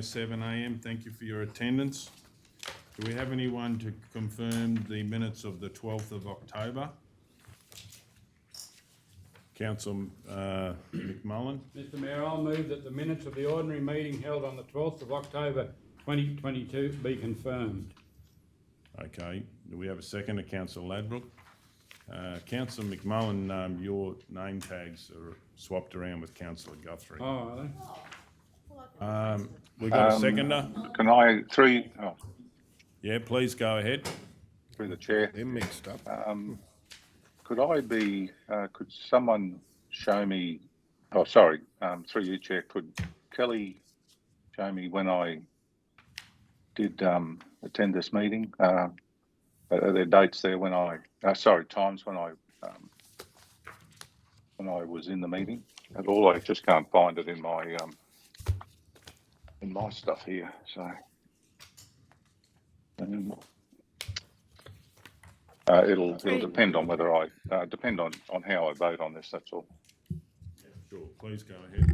7 a.m. Thank you for your attendance. Do we have anyone to confirm the minutes of the 12th of October? Councillor McMullen. Mr Mayor, I'll move that the minutes of the ordinary meeting held on the 12th of October 2022 be confirmed. Okay. Do we have a second to Councillor Ladbroke? Councillor McMullen, your name tags are swapped around with Councillor Guthrie. Oh, are they? We got a seconder? Can I, Yeah, please go ahead. through the chair, They're mixed up. could someone show me, through you, Chair, could Kelly show me when I did attend this meeting? Are there dates there when times when I was in the meeting at all? I just can't find it in my stuff here, so. It'll depend on whether depend on how I vote on this, that's all. Sure, please go ahead.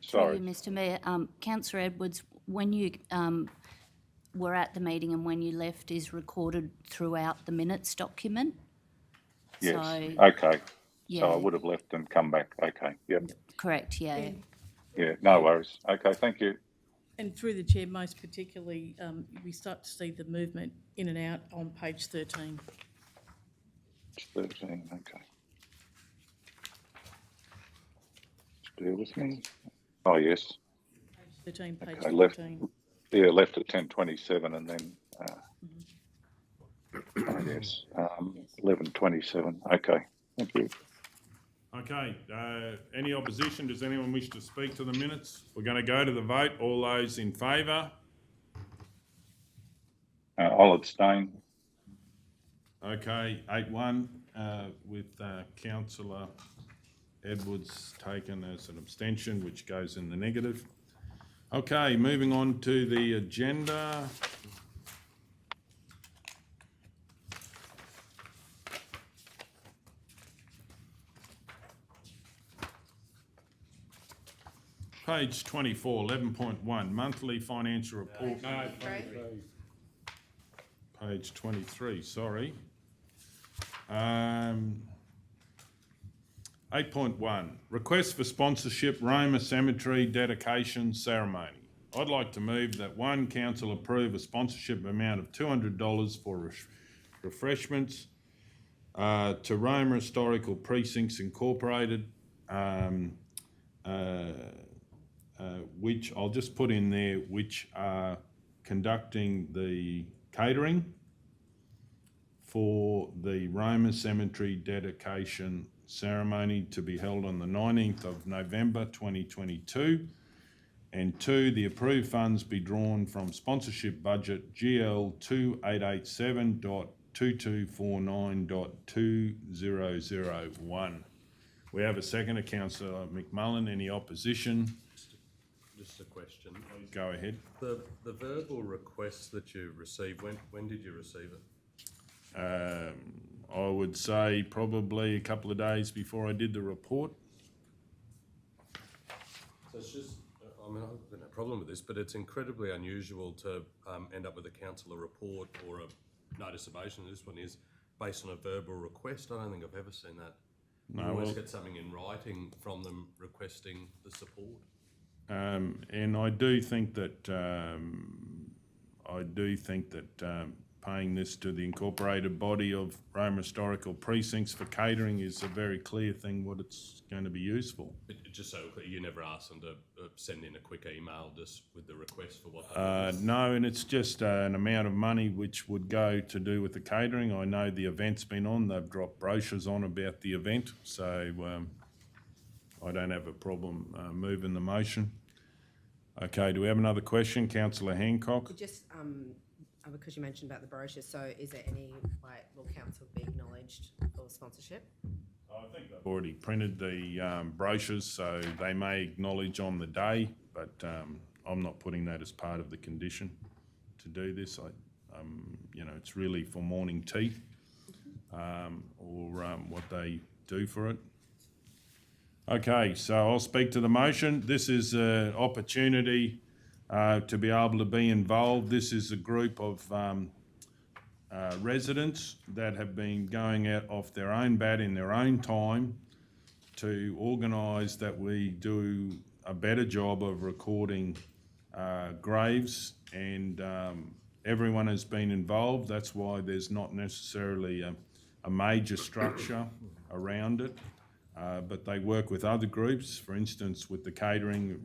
Sorry. Through you, Mr Mayor, Councillor Edwards, when you were at the meeting and when you left is recorded throughout the minutes document. Yes, So, okay. yeah. So I would have left and come back, okay, yep. Correct, yeah. Yeah, no worries. Okay, thank you. And through the chair, most particularly, we start to see the movement in and out on page 13. 13, okay. Just bear with me. Oh, yes. Page 13, page Okay, left 14. at 10:27 and then, oh, yes, 11:27. Okay, thank you. Okay, any opposition? Does anyone wish to speak to the minutes? We're going to go to the vote. All those in favour? I'll abstain. Okay, 8-1 with Councillor Edwards taken as an abstention, which goes in the negative. Okay, moving on to the agenda. Page 24, 11.1, monthly financial report. No, 23. Page 23, sorry. 8.1, request for sponsorship Roma Cemetery dedication ceremony. I'd like to move that one, council approve a sponsorship amount of $200 for refreshments to Roma Historical Precincts Incorporated, which I'll just put in there, which are conducting the catering for the Roma Cemetery dedication ceremony to be held on the 19th of November 2022. And 2, the approved funds be drawn from sponsorship budget GL 2887.2249.2001. We have a second to Councillor McMullen. Any opposition? Just a question. Go ahead. The verbal request that you received, when did you receive it? I would say probably a couple of days before I did the report. So it's just, I mean, I've got no problem with this, but it's incredibly unusual to end up with a councillor report or a notice of motion. This one is based on a verbal request. I don't think I've ever seen that. No, You always well, get something in writing from them requesting the support. and I do think that paying this to the incorporated body of Roma Historical Precincts for catering is a very clear thing what it's going to be used for. Just so you never asked them to send in a quick email just with the request for what they No, and it's just an amount of money which would go to do with the catering. I know the event's been on, they've dropped brochures on about the event, so I don't have a problem moving the motion. Okay, do we have another question? Councillor Hancock? Just because you mentioned about the brochures, so is there any way will council be acknowledged for sponsorship? I think they've already printed the brochures, so they may acknowledge on the day, but I'm not putting that as part of the condition to do this. It's really for morning tea or what they do for it. Okay, so I'll speak to the motion. This is an opportunity to be able to be involved. This is a group of residents that have been going out off their own bat in their own time to organise that we do a better job of recording graves, and everyone has been involved. That's why there's not necessarily a major structure around it, but they work with other groups, for instance with the catering,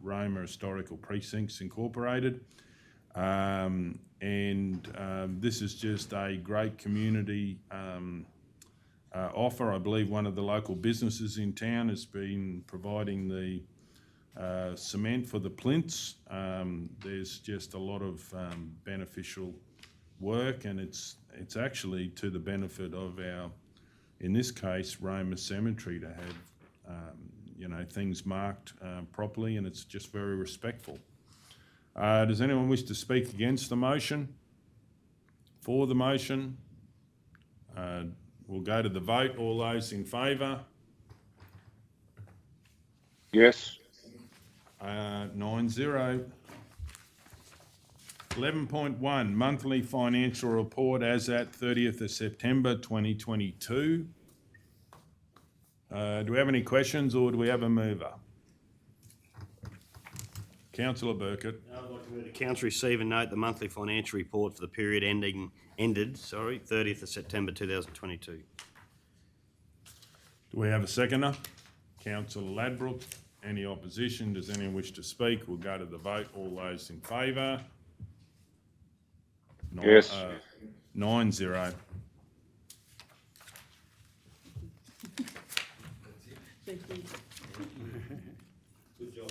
Roma Historical Precincts Incorporated, and this is just a great community offer. I believe one of the local businesses in town has been providing the cement for the plinths. There's just a lot of beneficial work, and it's actually to the benefit of our, in this case, Roma Cemetery, to have things marked properly, and it's just very respectful. Does anyone wish to speak against the motion? For the motion? We'll go to the vote. All those in favour? Yes. 9-0. 11.1, monthly financial report as at 30th of September 2022. Do we have any questions, or do we have a mover? Councillor Burkett. I'd like to move the council receive and note the monthly financial report for the period ended 30th of September 2022. Do we have a seconder? Councillor Ladbrook. Any opposition? Does anyone wish to speak? We'll go to the vote. All those in favour? Yes. 9-0. Thank you. Good job.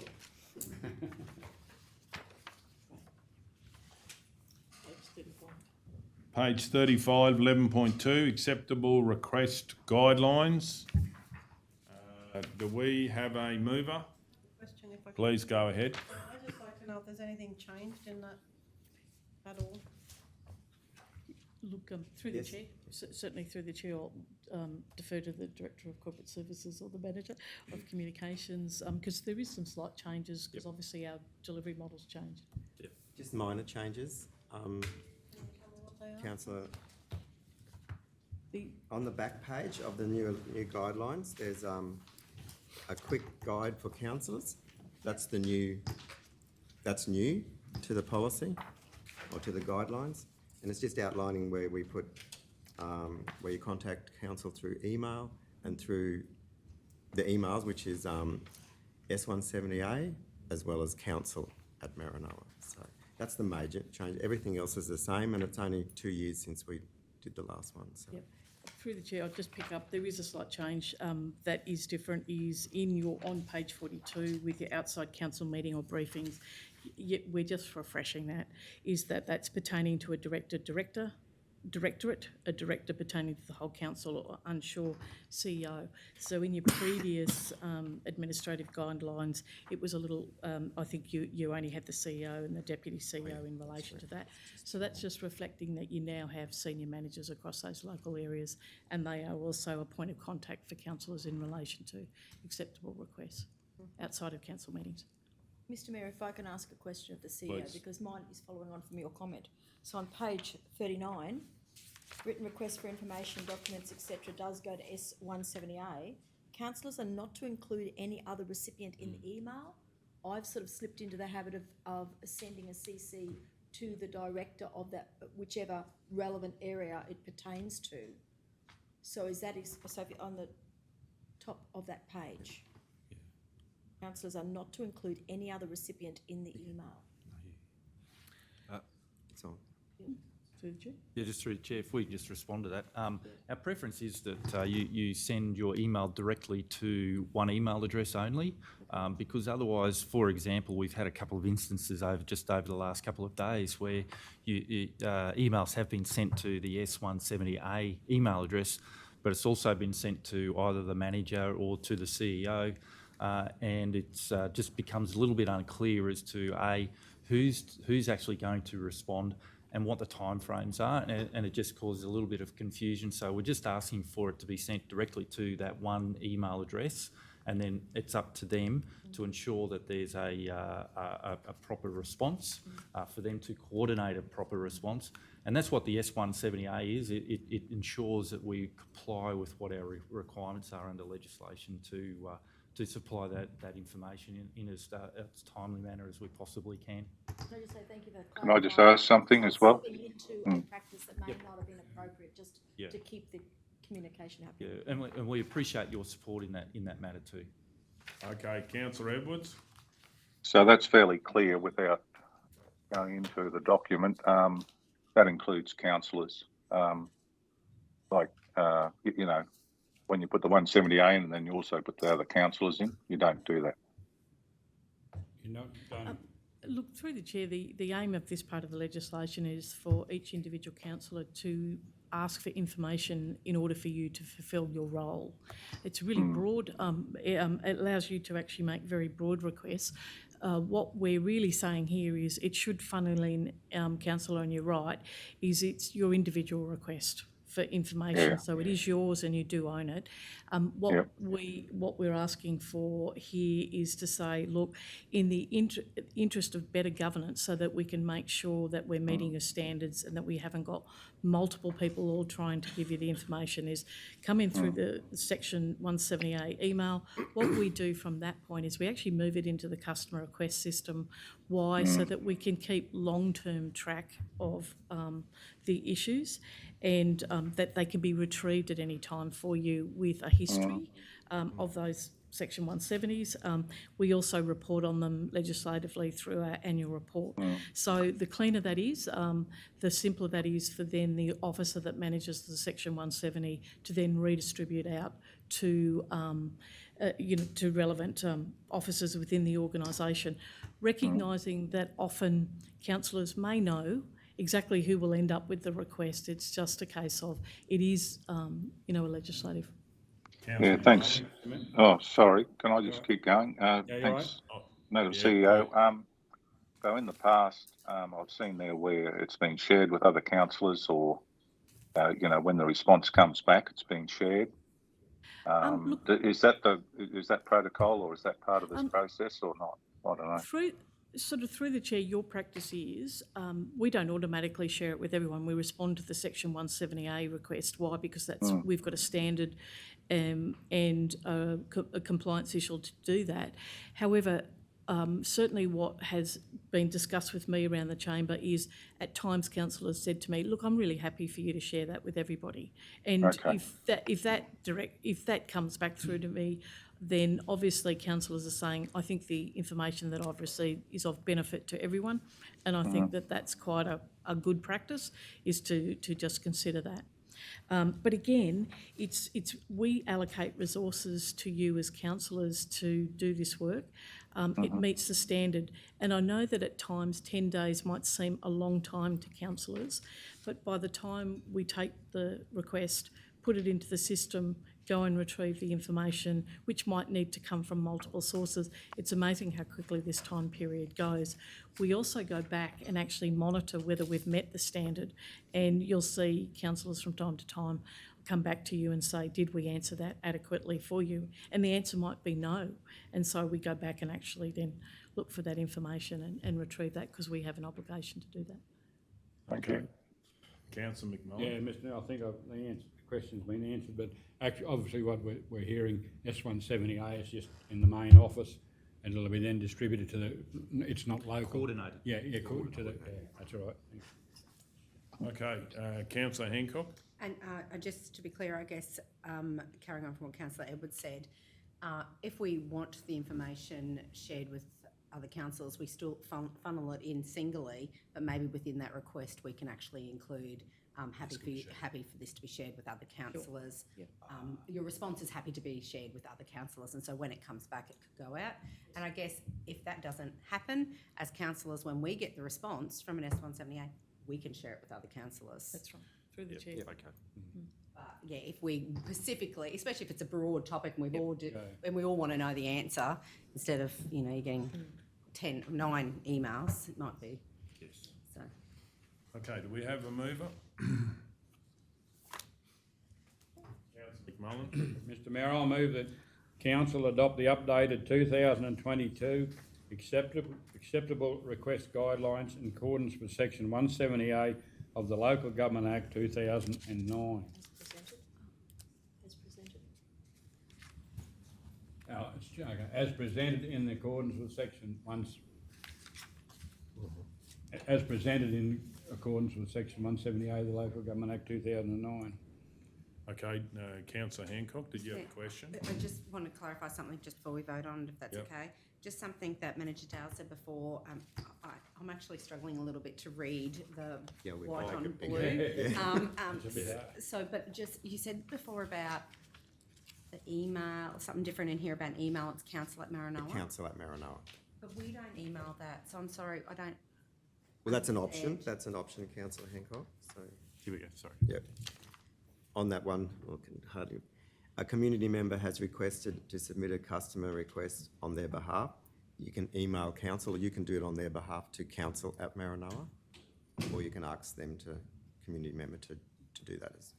Page 35. Page 35, 11.2, acceptable request guidelines. Do we have a mover? Question if I can. Please go ahead. I'd just like to know if there's anything changed in that at all. Look, through the chair, certainly through the chair, I'll defer to the Director of Corporate Services or the Manager of Communications, because there is some slight changes, because obviously our delivery model's changed. Just minor changes. Can you tell me what they are? Councillor, The, on the back page of the new guidelines, there's a quick guide for councillors. That's new to the policy or to the guidelines, and it's just outlining where we put where you contact council through email and through the emails, which is S170A as well as council@Maranoa. So that's the major change. Everything else is the same, and it's only 2 years since we did the last one. So. yep. Through the chair, I'll just pick up, there is a slight change that is different, is on page 42 with your outside council meeting or briefings. We're just refreshing that, is that's pertaining to a directorate, a director pertaining to the whole council, or unsure CEO. So in your previous administrative guidelines, it was a little, I think you only had the CEO and the deputy CEO in relation to that. So that's just reflecting that you now have senior managers across those local areas, and they are also a point of contact for councillors in relation to acceptable requests outside of council meetings. Mr Mayor, if I can ask a question of the CEO, Please. because mine is following on from your comment. So on page 39, written request for information, documents, etc. does go to S170A. Councillors are not to include any other recipient in the email. I've sort of slipped into the habit of sending a CC to the director of that, whichever relevant area it pertains to. So is that, so on the top of that page? Councillors are not to include any other recipient in the email. It's on. Through the chair. Yeah, just through the chair, if we just respond to that. Our preference is that you send your email directly to one email address only, because otherwise, for example, we've had a couple of instances over the last couple of days where emails have been sent to the S170A email address, but it's also been sent to either the manager or to the CEO, and it's just becomes a little bit unclear as to who's actually going to respond and what the timeframes are, and it just causes a little bit of confusion. So we're just asking for it to be sent directly to that one email address, and then it's up to them to ensure that there's a proper response, for them to coordinate a proper response. And that's what the S170A is. It ensures that we comply with what our requirements are under legislation to supply that information in as timely manner as we possibly can. Can I just say thank you for Can I just clarifying? ask something as well? Slipping into a practice that may not have been appropriate, just Yeah. to keep the communication happening. Yeah, and we appreciate your support in that matter too. Okay, Councillor Edwards? So that's fairly clear without going into the document. That includes councillors. You know, when you put the 170A in and then you also put the other councillors in, you don't do that. You're not done. Look, through the chair, the aim of this part of the legislation is for each individual councillor to ask for information in order for you to fulfil your role. It's really broad. It allows you to actually make very broad requests. What we're really saying here is it should funnel in, councillor, on your right, is it's your individual request for information. Yeah. So it is yours and you do own it. What we're asking for here is to say, look, in the interest of better governance, so that we can make sure that we're meeting your standards and that we haven't got multiple people all trying to give you the information, is come in through the section 170A email. What we do from that point is we actually move it into the customer request system. Why? So that we can keep long-term track of the issues, and that they can be retrieved at any time for you with a history of those Section 170s. We also report on them legislatively through our annual report. So the cleaner that is, the simpler that is for then the officer that manages the Section 170 to then redistribute out to to relevant officers within the organisation, recognising that often councillors may know exactly who will end up with the request. It's just a case of it is, a legislative. Yeah, thanks. Oh, sorry. Can I just keep going? Thanks, Madam CEO. So in the past, I've seen there where it's been shared with other councillors, or when the response comes back, it's been shared. Is that protocol, or is that part of this process, or not? I don't know. Through the chair, your practice is we don't automatically share it with everyone. We respond to the Section 170A request. Why? Because we've got a standard and a compliance issue to do that. However, certainly what has been discussed with me around the chamber is at times councillors said to me, look, I'm really happy for you to share that with everybody. And if that comes back through to me, then obviously councillors are saying, I think the information that I've received is of benefit to everyone, and I think that that's quite a good practice, is to just consider that. But again, we allocate resources to you as councillors to do this work. It meets the standard, and I know that at times 10 days might seem a long time to councillors, but by the time we take the request, put it into the system, go and retrieve the information, which might need to come from multiple sources. It's amazing how quickly this time period goes. We also go back and actually monitor whether we've met the standard, and you'll see councillors from time to time come back to you and say, did we answer that adequately for you? And the answer might be no. And so we go back and actually then look for that information and retrieve that, because we have an obligation to do that. Thank you. Councillor McMillan? Yeah, Mr. Mayor, I think the question's been answered, but actually, obviously what we're hearing, S170A is just in the main office, and it'll be then distributed to it's not local. Coordinated. Yeah, that's all right. Thanks. Okay, Councillor Hancock? And just to be clear, I guess, carrying on from what Councillor Edwards said, if we want the information shared with other councils, we still funnel it in singly, but maybe within that request we can actually include happy for this to be shared with other councillors. Sure. Your response is happy to be shared with other councillors, and so when it comes back it could go out. And I guess if that doesn't happen, as councillors, when we get the response from an S170A, we can share it with other councillors. That's right, through the chair. Yeah, if we specifically, especially if it's a broad topic and we all want to know the answer, instead of you're getting 9 emails, it might be. Yes. So. Okay, do we have a mover? Councillor McMullen? Mr. Mayor, I'll move that council adopt the updated 2022 acceptable request guidelines in accordance with section 170A of the Local Government Act 2009. As presented. As presented in accordance with section as presented in accordance with section 170A of the Local Government Act 2009. Okay, Councillor Hancock, did you have a question? I just want to clarify something just before we vote on it, if that's Yep. okay. Just something that Manager Dale said before. I'm actually struggling a little bit to read the Yeah, we white like on it big. blue. It's a bit hard. So, but just, you said before about the email, something different in here about email, it's council@Maranoa. Council at Maranoa. But we don't email that, so I'm sorry, I don't. Well, that's an option. understand. That's an option, Councillor Hancock. So, Here we go, sorry. yep. On that one, I can hardly. A community member has requested to submit a customer request on their behalf. You can email council, or you can do it on their behalf to council@Maranoa, or you can ask them to, community member to do that as.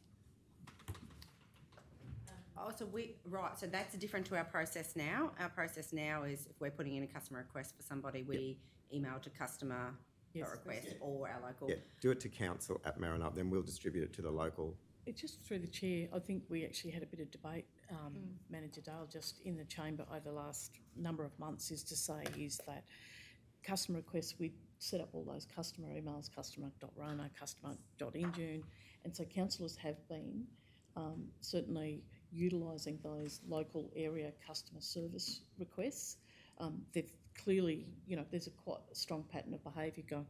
Oh, so right, so that's different to our process now. Our process now is if we're putting in a customer request for somebody, we email to customer Yes. request or our local. Yeah, do it to council@Maranoa, then we'll distribute it to the local. It's just through the chair, I think we actually had a bit of debate, Manager Dale, just in the chamber over the last number of months, is that customer requests, we set up all those customer emails, customer.roma, customer.injune, and so councillors have been certainly utilising those local area customer service requests. They've clearly, there's a quite strong pattern of behaviour going.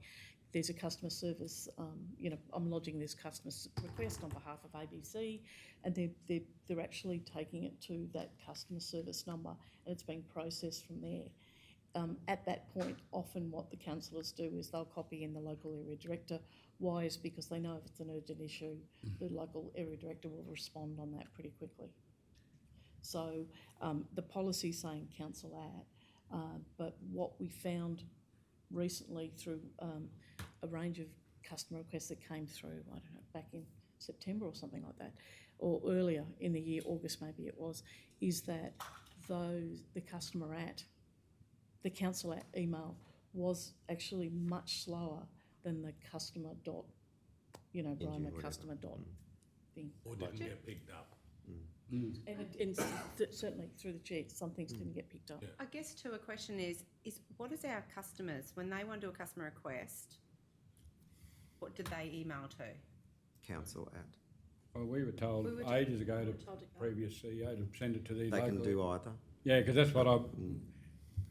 There's a customer service, I'm lodging this customer request on behalf of ABC, and they're actually taking it to that customer service number, and it's being processed from there. At that point, often what the councillors do is they'll copy in the local area director. Why? Is because they know if it's an urgent issue, the local area director will respond on that pretty quickly. So the policy saying council at, but what we found recently through a range of customer requests that came through, I don't know, back in September or something like that, or earlier in the year, August maybe it was, is that the customer at, the council at email was actually much slower than the customer dot, Roma customer dot thing. Or didn't get picked up. And certainly through the chair, some things didn't get picked up. Yeah. I guess too, a question is what is our customers, when they want to do a customer request, what do they email to? Council@. Well, we were told We were ages ago we to were told to go. previous CEO to send it to the They local. can do either. Yeah, because that's what I.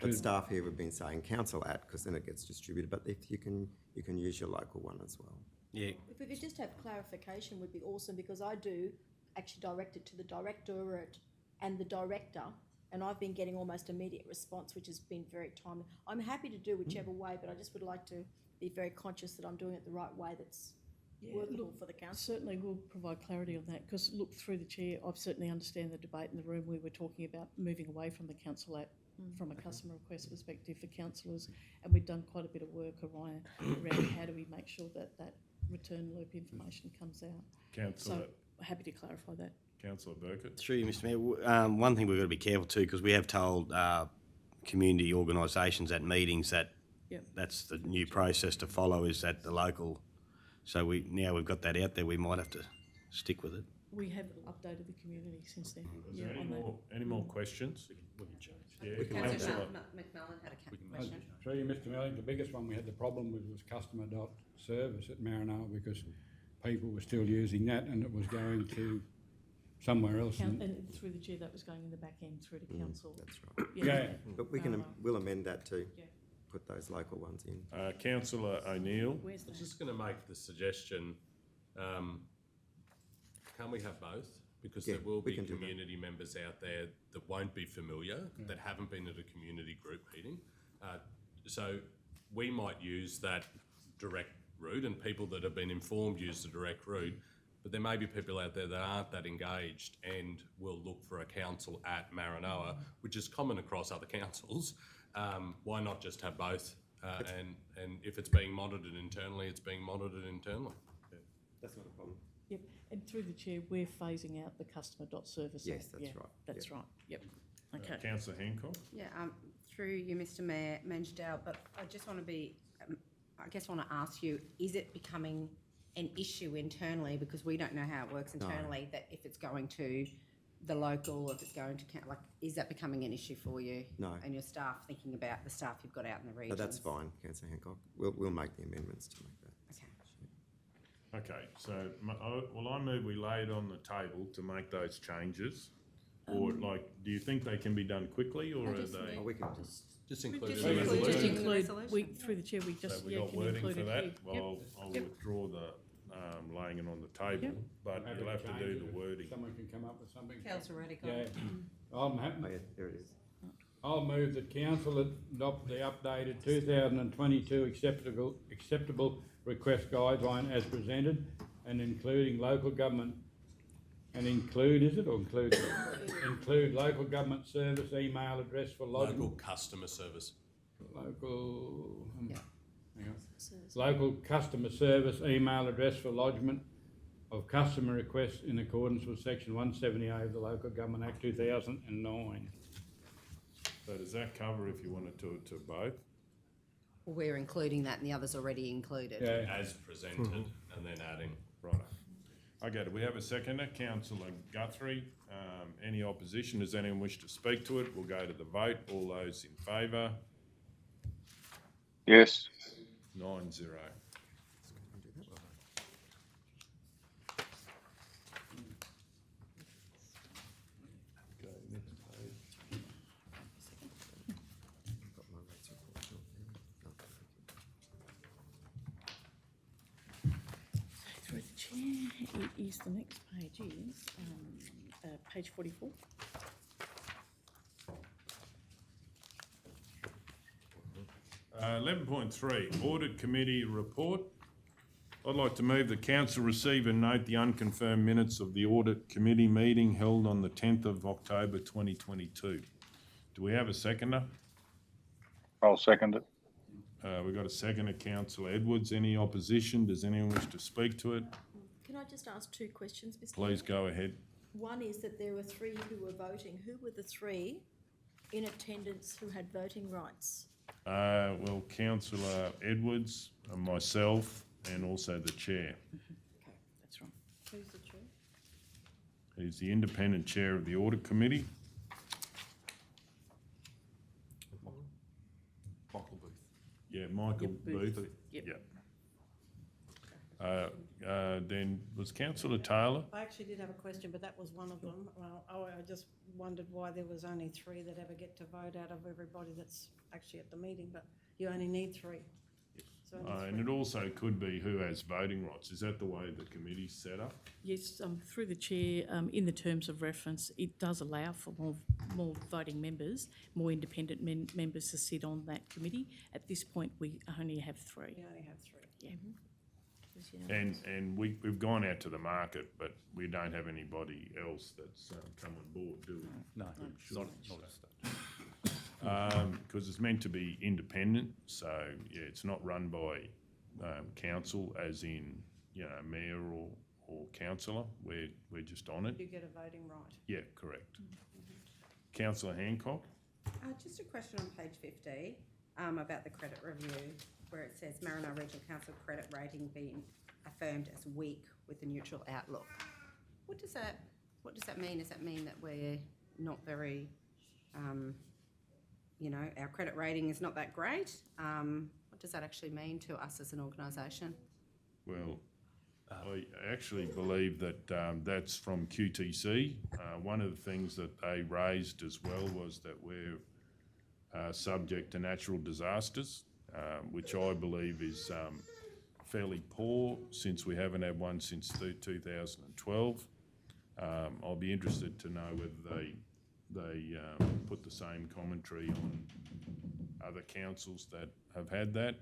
But staff here have been saying council@, because then it gets distributed, but if you can use your local one as well. Yeah, If we could just have clarification would be awesome, because I do actually direct it to the directorate and the director, and I've been getting almost immediate response, which has been very timely. I'm happy to do whichever way, but I just would like to be very conscious that I'm doing it the right way that's workable for the council. Certainly we'll provide clarity on that, because look, through the chair, I've certainly understand the debate in the room. We were talking about moving away from the council at, from a customer request perspective for councillors, and we've done quite a bit of work around how do we make sure that that return loop information comes out. Councillor, So happy to clarify that. Councillor Burkett. through you, Mr Mayor. One thing we've got to be careful too, because we have told community organisations at meetings that Yep. that's the new process to follow, is at the local. So now we've got that out there, we might have to stick with it. We have updated the community since then. Is Yeah, there on that. any more questions? Yeah, Councillor Councillor. McMillan had a question. Through you, Mr. Melling, the biggest one we had the problem with was customer.service at Maranoa, because people were still using that and it was going to somewhere else. And through the chair, that was going in the back end through to council. That's right. Yeah. But we'll amend that to Yeah. put those local ones in. Councillor O'Neill. Where's I was that? just going to make the suggestion, can we have both? Because Yeah, there will we be can do that. community members out there that won't be familiar, that haven't been at a community group meeting. So we might use that direct route, and people that have been informed use the direct route. But there may be people out there that aren't that engaged and will look for a council at Maranoa, which is common across other councils. Why not just have both? And if it's being monitored internally, it's being monitored internally. That's not a problem. Yep, and through the chair, we're phasing out the customer.service. Yes, that's Yeah, right. That's Yep. right, yep. Okay. Councillor Hancock? Yeah, through you, Mr Mayor, Manjdal, but I just want to be, I guess want to ask you, is it becoming an issue internally, because we don't know how it works internally, that if it's going to the local, if it's going to, like, is that becoming an issue for you? No. And your staff, thinking about the staff you've got out in the No, regions? that's fine, Councillor Hancock. We'll make the amendments to make that. Okay. Okay, so, I move we lay it on the table to make those changes. Or like, do you think they can be done quickly, or are they? Oh, we can Just include it Just in the include, resolution. through the chair, we So just, we yeah, got can wording include for it that? here. Well, I'll withdraw the, laying it on the table, Yep. but Happy you'll have to change do it the if wording. Someone can come up with something. Councillor Radical. Yeah. Oh, yeah, there it is. I'll move that council adopt the updated 2022 acceptable request guideline as presented, and including local government, and include, is it, or include? Include local government service email address for lodging. Local customer service. Local, Yeah. hang on. Local customer service email address for lodgement of customer requests in accordance with section 170A of the Local Government Act 2009. So does that cover if you wanted to both? Well, we're including that and the others already included. Yeah. As presented, and then adding. Right. Okay, do we have a seconder? Councillor Guthrie. Any opposition? Does anyone wish to speak to it? We'll go to the vote. All those in favour? Yes. 9-0. Okay, next page. Got my rates report up there. Through the chair, it is, the next page is, page 44. Uh, 11.3, Audit Committee Report. I'd like to move the council receive and note the unconfirmed minutes of the Audit Committee meeting held on the 10th of October 2022. Do we have a seconder? I'll second it. We've got a seconder, Councillor Edwards. Any opposition? Does anyone wish to speak to it? Can I just ask two questions, Mr. Please go ahead. One is that there were three who were voting. Who were the three in attendance who had voting rights? Well, Councillor Edwards, myself, and also the chair. Okay, that's right. Who's the chair? He's the independent chair of the Audit Committee. Michael Booth. Yeah, Michael Yep, Booth. Yep. Then was Councillor Taylor? I actually did have a question, but that was one of them. Well, I just wondered why there was only three that ever get to vote out of everybody that's actually at the meeting, but you only need three. So only And it also could be who has voting rights. Is that the way the committee's set up? Yes, through the chair, in the terms of reference, it does allow for more voting members, more independent members to sit on that committee. At this point, we only have three. You only have three. Yeah. And we've gone out to the market, but we don't have anybody else that's come on board, do we? No, Sure. not at this stage. Because it's meant to be independent, so yeah, it's not run by council, as in, you know, mayor or councillor. We're just on it. You get a voting right. Yeah, correct. Councillor Hancock. Just a question on page 50 about the credit review, where it says Maranoa Regional Council credit rating being affirmed as weak with a neutral outlook. What does that mean? Does that mean that we're not very, you know, our credit rating is not that great? What does that actually mean to us as an organisation? Well, I actually believe that that's from QTC. One of the things that they raised as well was that we're subject to natural disasters, which I believe is fairly poor, since we haven't had one since 2012. I'll be interested to know whether they put the same commentary on other councils that have had that.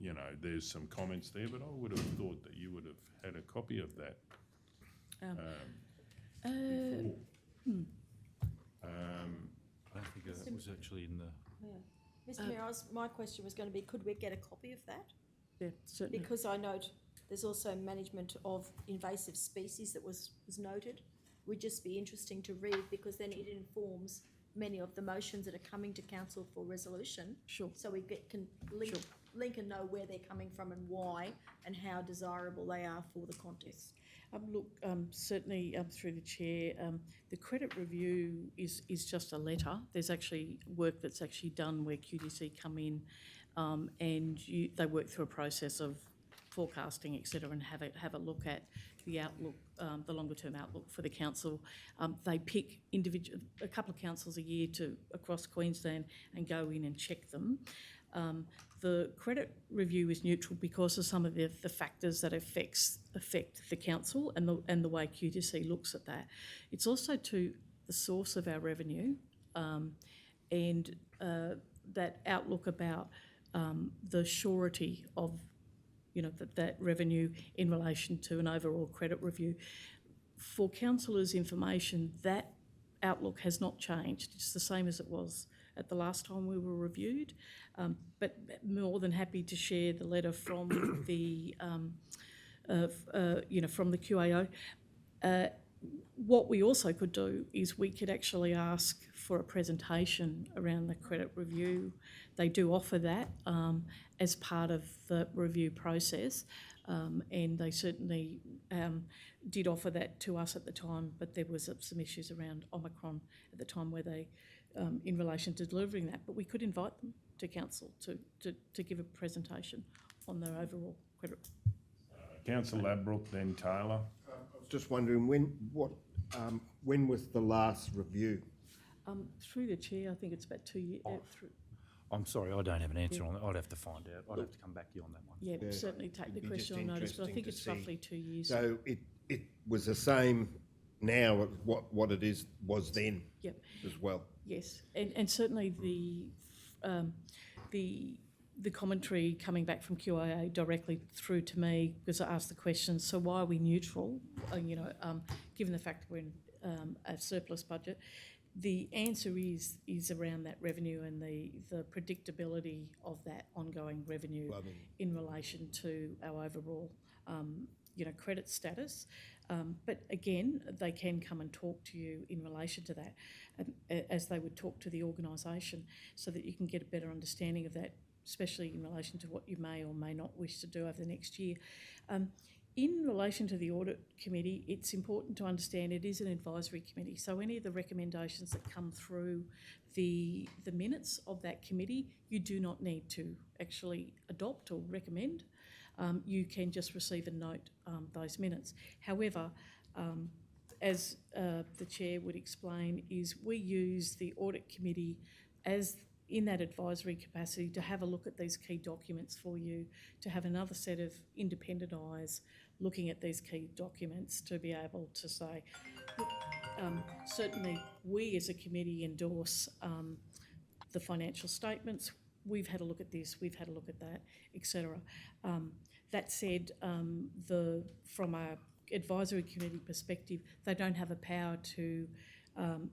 You know, there's some comments there, but I would have thought that you would have had a copy of that. Before. I don't think that was actually in the. Mr. Mayor, my question was going to be, could we get a copy of that? Yeah, certainly. Because I note there's also management of invasive species that was noted. would just be interesting to read, because then it informs many of the motions that are coming to council for resolution. Sure. So we can link and know where they're coming from and why, and how desirable they are for the context. Look, certainly through the chair, the credit review is just a letter. There's actually work that's actually done where QDC come in and they work through a process of forecasting, et cetera, and have a look at the outlook, the longer term outlook for the council. They pick a couple of councils a year across Queensland and go in and check them. The credit review is neutral because of some of the factors that affect the council and the way QDC looks at that. It's also to the source of our revenue and that outlook about the surety of that revenue in relation to an overall credit review. For councillors' information, that outlook has not changed. It's the same as it was at the last time we were reviewed, but more than happy to share the letter from the from the QAO. What we also could do is we could actually ask for a presentation around the credit review. They do offer that as part of the review process, and they certainly did offer that to us at the time, but there was some issues around Omicron at the time where they, in relation to delivering that, but we could invite them to council to give a presentation on their overall credit. Councillor Ladbroke, then Taylor. I was just wondering when was the last review? Through the chair, I think it's about 2 years. I'm sorry, I don't have an answer on that. I'd have to find out. I'd have to come back to you on that one. Yeah, we'll certainly take the question on notice, but I think it's roughly 2 years. So it was the same now as what it was then. Yep. As well. Yes, and certainly the commentary coming back from QIA directly through to me, because I asked the question, so why are we neutral, given the fact we're in a surplus budget? The answer is around that revenue and the predictability of that ongoing revenue in relation to our overall, credit status. But again, they can come and talk to you in relation to that, as they would talk to the organisation, so that you can get a better understanding of that, especially in relation to what you may or may not wish to do over the next year. In relation to the Audit Committee, it's important to understand it is an advisory committee, so any of the recommendations that come through the minutes of that committee, you do not need to actually adopt or recommend. You can just receive and note those minutes. However, as the Chair would explain, is we use the Audit Committee as in that advisory capacity to have a look at these key documents for you, to have another set of independent eyes looking at these key documents to be able to say, look, certainly we as a committee endorse the financial statements. We've had a look at this, we've had a look at that, etc. That said, from a advisory committee perspective, they don't have a power to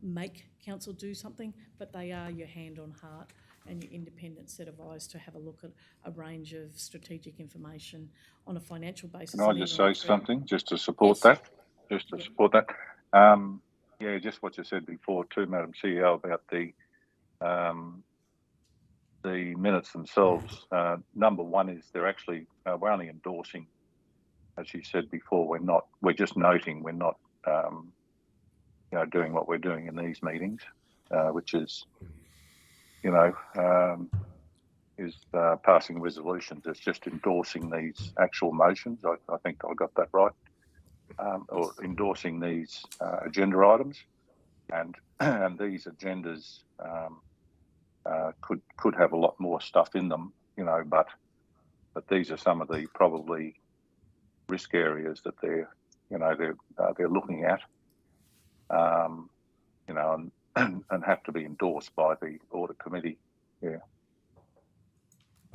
make council do something, but they are your hand on heart and your independent set of eyes to have a look at a range of strategic information on a financial basis. Can I just say something just to support Yes. that? Just to support that. Just what you said before too, Madam CEO, about the minutes themselves. Number one is they're actually we're only endorsing, as you said before. We're just noting. We're not doing what we're doing in these meetings, which is passing resolutions. It's just endorsing these actual motions. I think I got that right. Or endorsing these agenda items, and these agendas could have a lot more stuff in them, but these are some of the probably risk areas that they're looking at, and have to be endorsed by the Audit Committee. Yeah.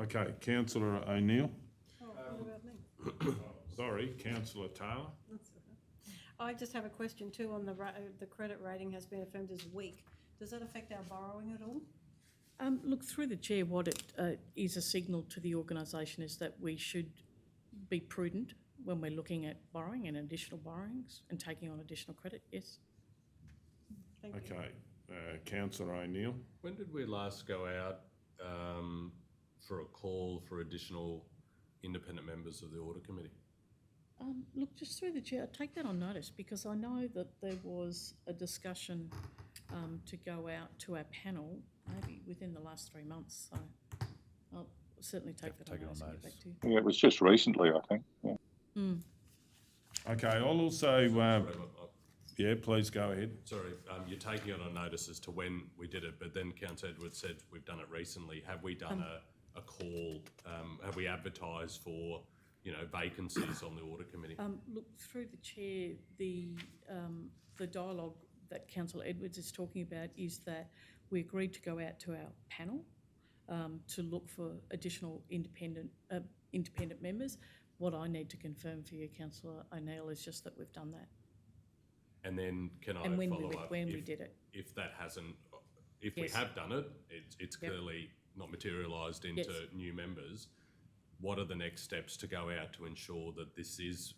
Okay, Councillor O'Neill. What about me? Sorry, Councillor Taylor. That's okay. I just have a question too on the credit rating has been affirmed as weak. Does that affect our borrowing at all? Look, through the Chair, what it is a signal to the organisation is that we should be prudent when we're looking at borrowing and additional borrowings and taking on additional credit, yes. Thank you. Okay, Councillor O'Neill. When did we last go out for a call for additional independent members of the Audit Committee? Look, just through the chair, I take that on notice because I know that there was a discussion to go out to our panel maybe within the last 3 months. So I'll certainly take that on notice and get back to you. Yeah, it was just recently, I think. Yeah. Okay, I'll also, yeah, please go ahead. Sorry, you're taking it on notice as to when we did it, but then Councillor Edwards said we've done it recently. Have we done a call? Have we advertised for, vacancies on the Audit Committee? Look, through the chair, the dialogue that Councillor Edwards is talking about is that we agreed to go out to our panel to look for additional independent members. What I need to confirm for you, Councillor O'Neill, is just that we've done that. And then can I And when follow we up? when we did it. If that hasn't, if Yes. we have done it, it's Yep. clearly not materialised into Yes. new members. What are the next steps to go out to ensure that this is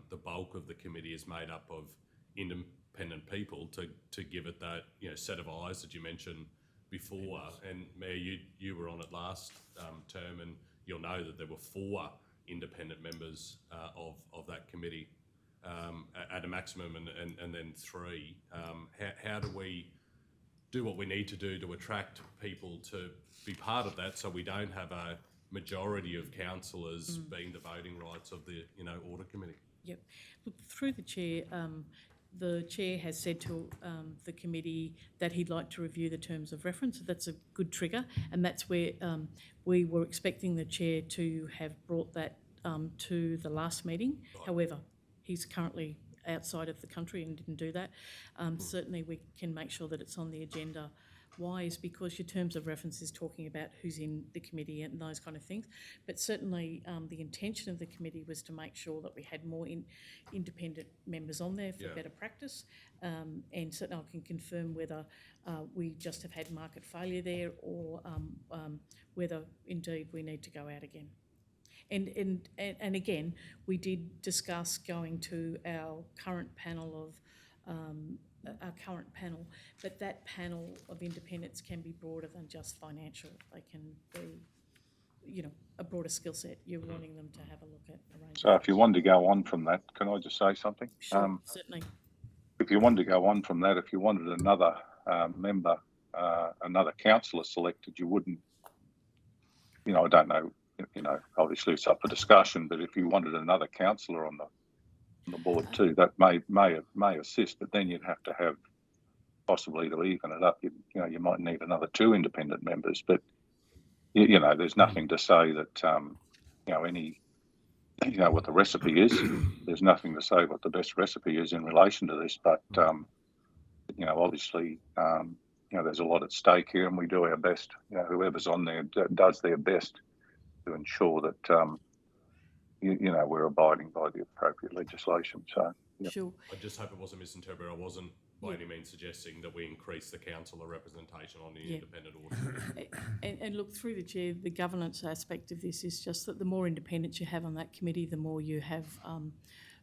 the bulk of the committee is made up of independent people to give it that set of eyes that you mentioned before? And Mayor, you were on it last term, and you'll know that there were 4 independent members of that committee at a maximum, and then 3. How do we do what we need to do to attract people to be part of that, so we don't have a majority of councillors being the voting rights of the Audit Committee? Yep. Look, through the chair has said to the committee that he'd like to review the terms of reference. That's a good trigger, and that's where we were expecting the chair to have brought that to the last meeting. Right. However, he's currently outside of the country and didn't do that. Certainly we can make sure that it's on the agenda. Why? Is because your terms of reference is talking about who's in the committee and those kind of things. But certainly the intention of the committee was to make sure that we had more independent members on there for better practice. And certainly I can confirm whether we just have had market failure there or whether indeed we need to go out again. And again, we did discuss going to our current panel but that panel of independents can be broader than just financial. They can be, a broader skill set. You're wanting them to have a look at a range. So if you wanted to go on from that, can I just say something? Sure, certainly. If you wanted to go on from that, if you wanted another member, another councillor selected, you wouldn't, I don't know, obviously it's up for discussion, but if you wanted another councillor on the board too, that may assist, but then you'd have to have, possibly to even it up, you might need another 2 independent members, but there's nothing to say that what the recipe is. There's nothing to say what the best recipe is in relation to this, but obviously there's a lot at stake here, and we do our best. Whoever's on there does their best to ensure that we're abiding by the appropriate legislation. So, Sure. I just hope it wasn't misinterpreted. I wasn't by any means suggesting that we increase the councillor representation on the independent audit. And look, through the chair, the governance aspect of this is just that the more independents you have on that committee, the more you have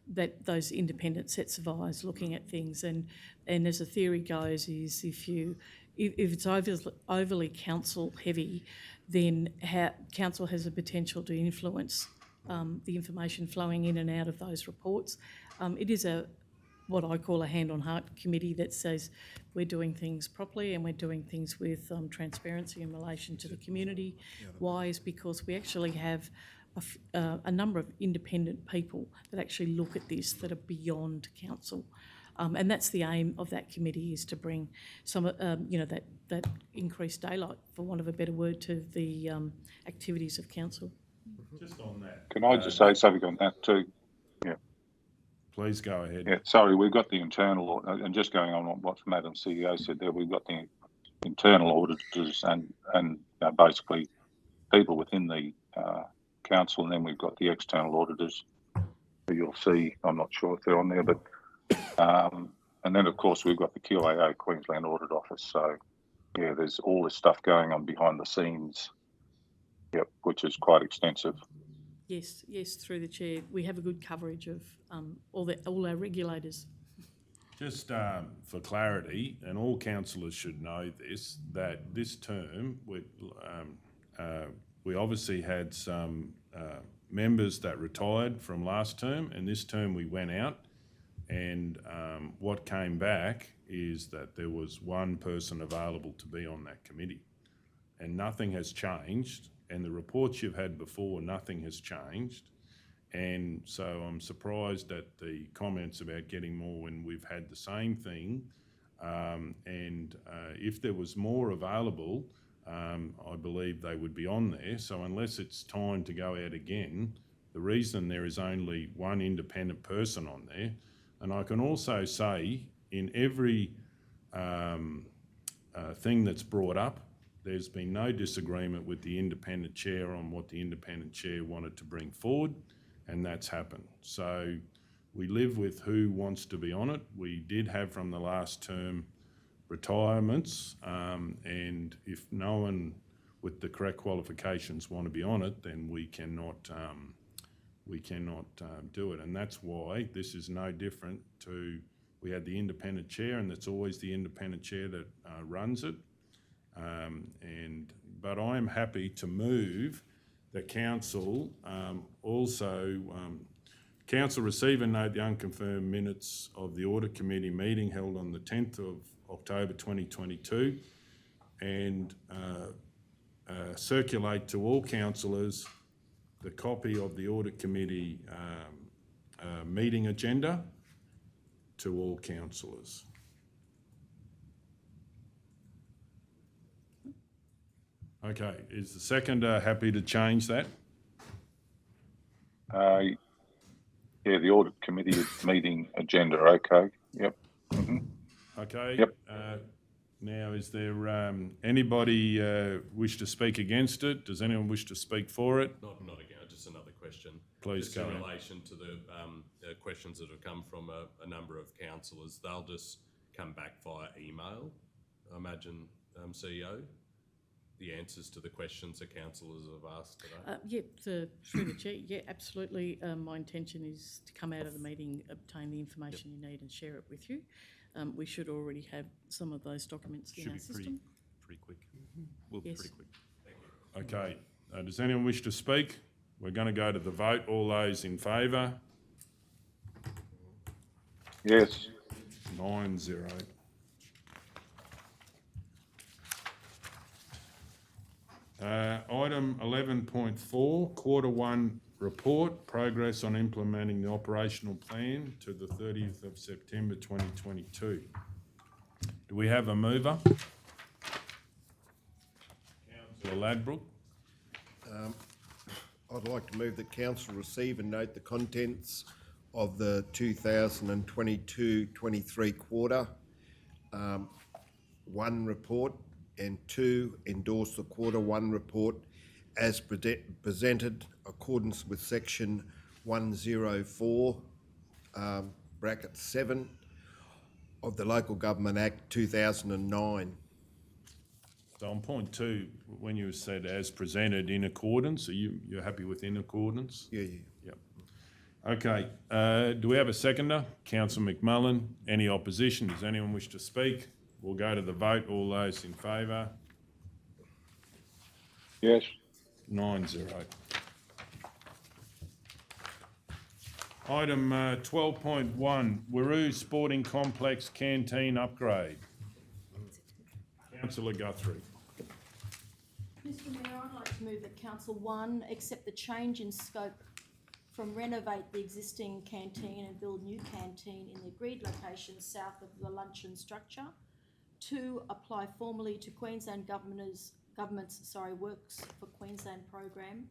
that those independent sets of eyes looking at things. And as the theory goes, is if it's overly council heavy, then council has a potential to influence the information flowing in and out of those reports. It is what I call a hand-on-heart committee that says we're doing things properly and we're doing things with transparency in relation to the community. Why? Is because we actually have a number of independent people that actually look at this that are beyond council. And that's the aim of that committee, is to bring some, that increased daylight, for want of a better word, to the activities of council. Just on that. can I just say something on that too? Please go ahead. Yeah, sorry, we've got the internal, and just going on what Madam CEO said there, we've got the internal auditors and basically people within the council, and then we've got the external auditors who you'll see. I'm not sure if they're on there, but and then of course we've got the QAO, Queensland Audit Office. So yeah, there's all this stuff going on behind the scenes, which is quite extensive. Yes, through the chair. We have a good coverage of all our regulators. Just for clarity, and all councillors should know this, that this term, we obviously had some members that retired from last term, and this term we went out, and what came back is that there was one person available to be on that committee, and nothing has changed, and the reports you've had before, nothing has changed. And so I'm surprised at the comments about getting more when we've had the same thing. If there was more available, I believe they would be on there. So unless it's time to go out again, the reason there is only one independent person on there, and I can also say in every thing that's brought up, there's been no disagreement with the independent chair on what the independent chair wanted to bring forward, and that's happened. So we live with who wants to be on it. We did have from the last term retirements, and if no one with the correct qualifications want to be on it, then we cannot do it. And that's why this is no different to, we had the independent chair, and it's always the independent chair that runs it. But I am happy to move that council council receive and note the unconfirmed minutes of the Audit Committee meeting held on the 10th of October 2022 and circulate to all councillors the copy of the Audit Committee meeting agenda to all councillors. Okay, is the seconder happy to change that? Yeah, the Audit Committee meeting agenda, okay, yep. Mm-hmm. Okay. Yep. Now, is there anybody wish to speak against it? Does anyone wish to speak for it? Not again, just another question. Please just go in ahead. relation to the questions that have come from a number of councillors, they'll just come back via email, I imagine, CEO, the answers to the questions that councillors have asked today? Through the chair, yeah, absolutely. My intention is to come out of the meeting, obtain the information you need and share it with you. We should already have some of those documents in our system. Pretty quick. We'll be Yes. pretty quick. Okay, does anyone wish to speak? We're going to go to the vote. All those in favour? Yes. 9-0. Item 11.4, Quarter 1 report, progress on implementing the operational plan to the 30th of September 2022. Do we have a mover? Councillor Ladbrook. I'd like to move that council receive and note the contents of the 2022-23 quarter 1 report, and 2, endorse the quarter 1 report as presented accordance with section 104 (7) of the Local Government Act 2009. So on point 2, when you said as presented in accordance, you're happy with in accordance? Yeah. Yep. Okay, do we have a seconder? Councillor McMullen. Any opposition? Does anyone wish to speak? We'll go to the vote. All those in favour? Yes. 9-0. Item 12.1, Warroo Sporting Complex Canteen Upgrade. Councillor Guthrie. Mr Mayor, I'd like to move that Council 1 accept the change in scope from renovate the existing canteen and build new canteen in the agreed location south of the luncheon structure. 2, apply formally to Queensland government's Works for Queensland program,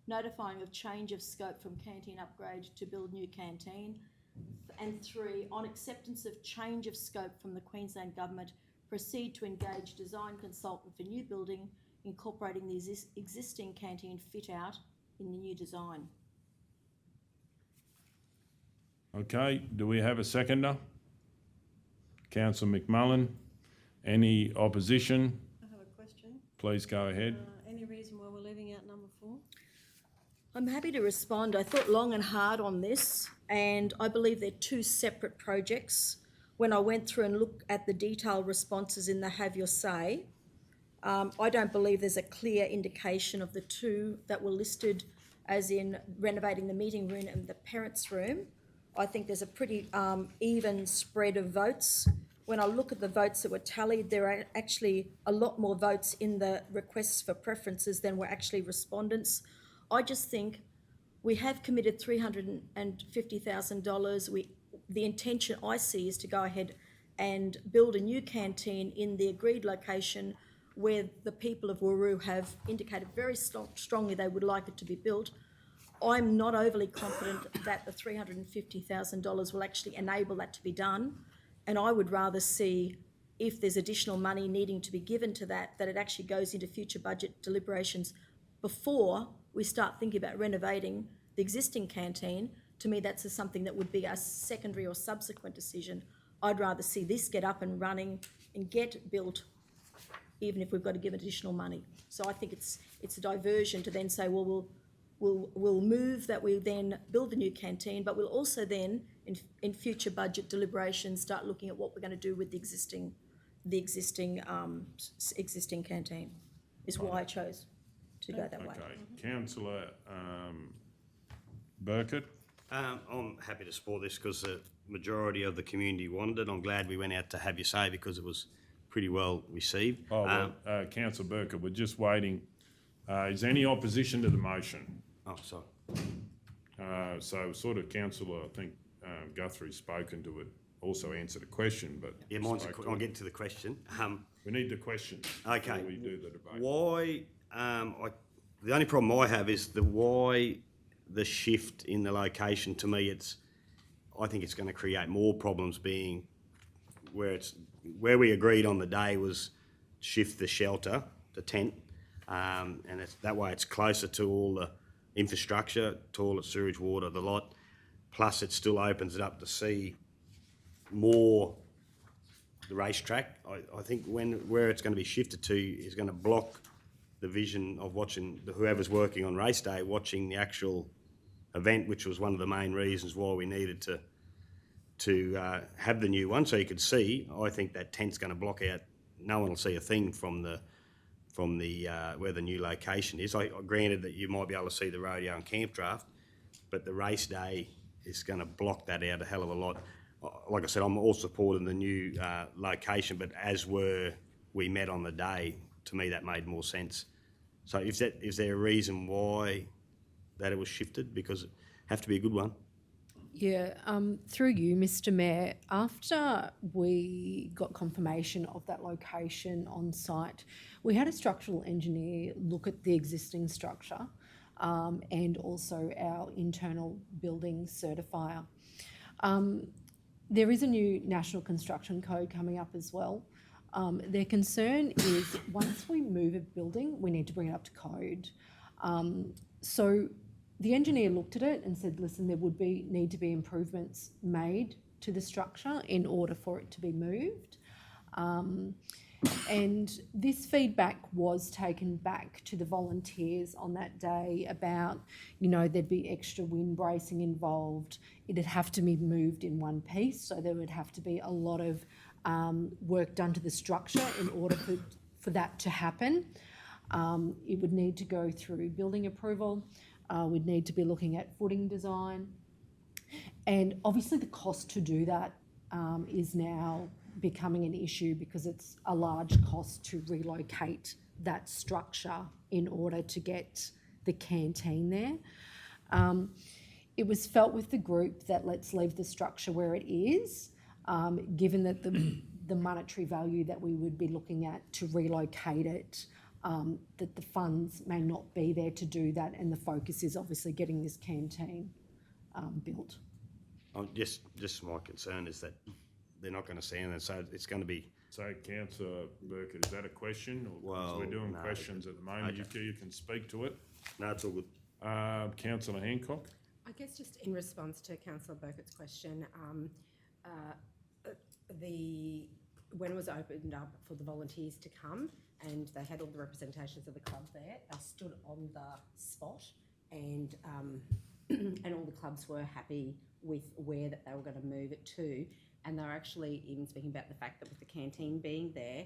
notifying of change of scope from canteen upgrade to build new canteen. And 3, on acceptance of change of scope from the Queensland government, proceed to engage design consultant for new building, incorporating the existing canteen fit out in the new design. Okay, do we have a seconder? Councillor McMullen. Any opposition? I have a question. Please go ahead. Any reason why we're leaving out number 4? I'm happy to respond. I thought long and hard on this, and I believe they're two separate projects. When I went through and looked at the detailed responses in the Have Your Say, I don't believe there's a clear indication of the two that were listed as in renovating the meeting room and the parents' room. I think there's a pretty even spread of votes. When I look at the votes that were tallied, there are actually a lot more votes in the requests for preferences than were actually respondents. I just think we have committed $350,000. The intention I see is to go ahead and build a new canteen in the agreed location where the people of Warroo have indicated very strongly they would like it to be built. I'm not overly confident that the $350,000 will actually enable that to be done, and I would rather see, if there's additional money needing to be given to that, that it actually goes into future budget deliberations before we start thinking about renovating the existing canteen. To me, that's something that would be a secondary or subsequent decision. I'd rather see this get up and running and get built, even if we've got to give additional money. So I think it's a diversion to then say, well, we'll move that we then build the new canteen, but we'll also then, in future budget deliberations, start looking at what we're going to do with the existing canteen. Is why I chose to go that way. Okay, Councillor Burkett? I'm happy to support this because the majority of the community wanted it. I'm glad we went out to Have Your Say because it was pretty well received. Councillor Burkett, we're just waiting. Is there any opposition to the motion? Oh, sorry. So sort of Councillor, I think Guthrie's spoken to it, also answered a question, but... Yeah, I'll get to the question. We need the questions okay. before we do the debate. Why, the only problem I have is why the shift in the location. To me, I think it's going to create more problems being where we agreed on the day was shift the shelter, the tent, and that way it's closer to all the infrastructure, toilet, sewage, water, the lot, plus it still opens it up to see more the racetrack. I think where it's going to be shifted to is going to block the vision of watching whoever's working on race day, watching the actual event, which was one of the main reasons why we needed to have the new one, so you could see. I think that tent's going to block out. No one will see a thing from the where the new location is. Granted that you might be able to see the rodeo and camp draft, but the race day is going to block that out a hell of a lot. Like I said, I'm all supporting the new location, but as we met on the day, to me that made more sense. So is there a reason why that it was shifted? Because it have to be a good one. Yeah, through you, Mr. Mayor, after we got confirmation of that location on site, we had a structural engineer look at the existing structure and also our internal building certifier. There is a new National Construction Code coming up as well. Their concern is once we move a building, we need to bring it up to code. So the engineer looked at it and said, listen, there would need to be improvements made to the structure in order for it to be moved. And this feedback was taken back to the volunteers on that day about, there'd be extra wind bracing involved. It'd have to be moved in one piece, so there would have to be a lot of work done to the structure in order for that to happen. It would need to go through building approval. We'd need to be looking at footing design. And obviously the cost to do that is now becoming an issue because it's a large cost to relocate that structure in order to get the canteen there. It was felt with the group that let's leave the structure where it is, given that the monetary value that we would be looking at to relocate it, that the funds may not be there to do that, and the focus is obviously getting this canteen built. Just my concern is that they're not going to see anything, so it's going to be... So, Councillor Burkett, is that a question? Well, we're doing questions at the moment. Okay. You can speak to it. No, it's all good. Councillor Hancock? I guess just in response to Councillor Burkett's question, when it was opened up for the volunteers to come and they had all the representations of the club there, they stood on the spot and and all the clubs were happy with where that they were going to move it to, and they were actually even speaking about the fact that with the canteen being there,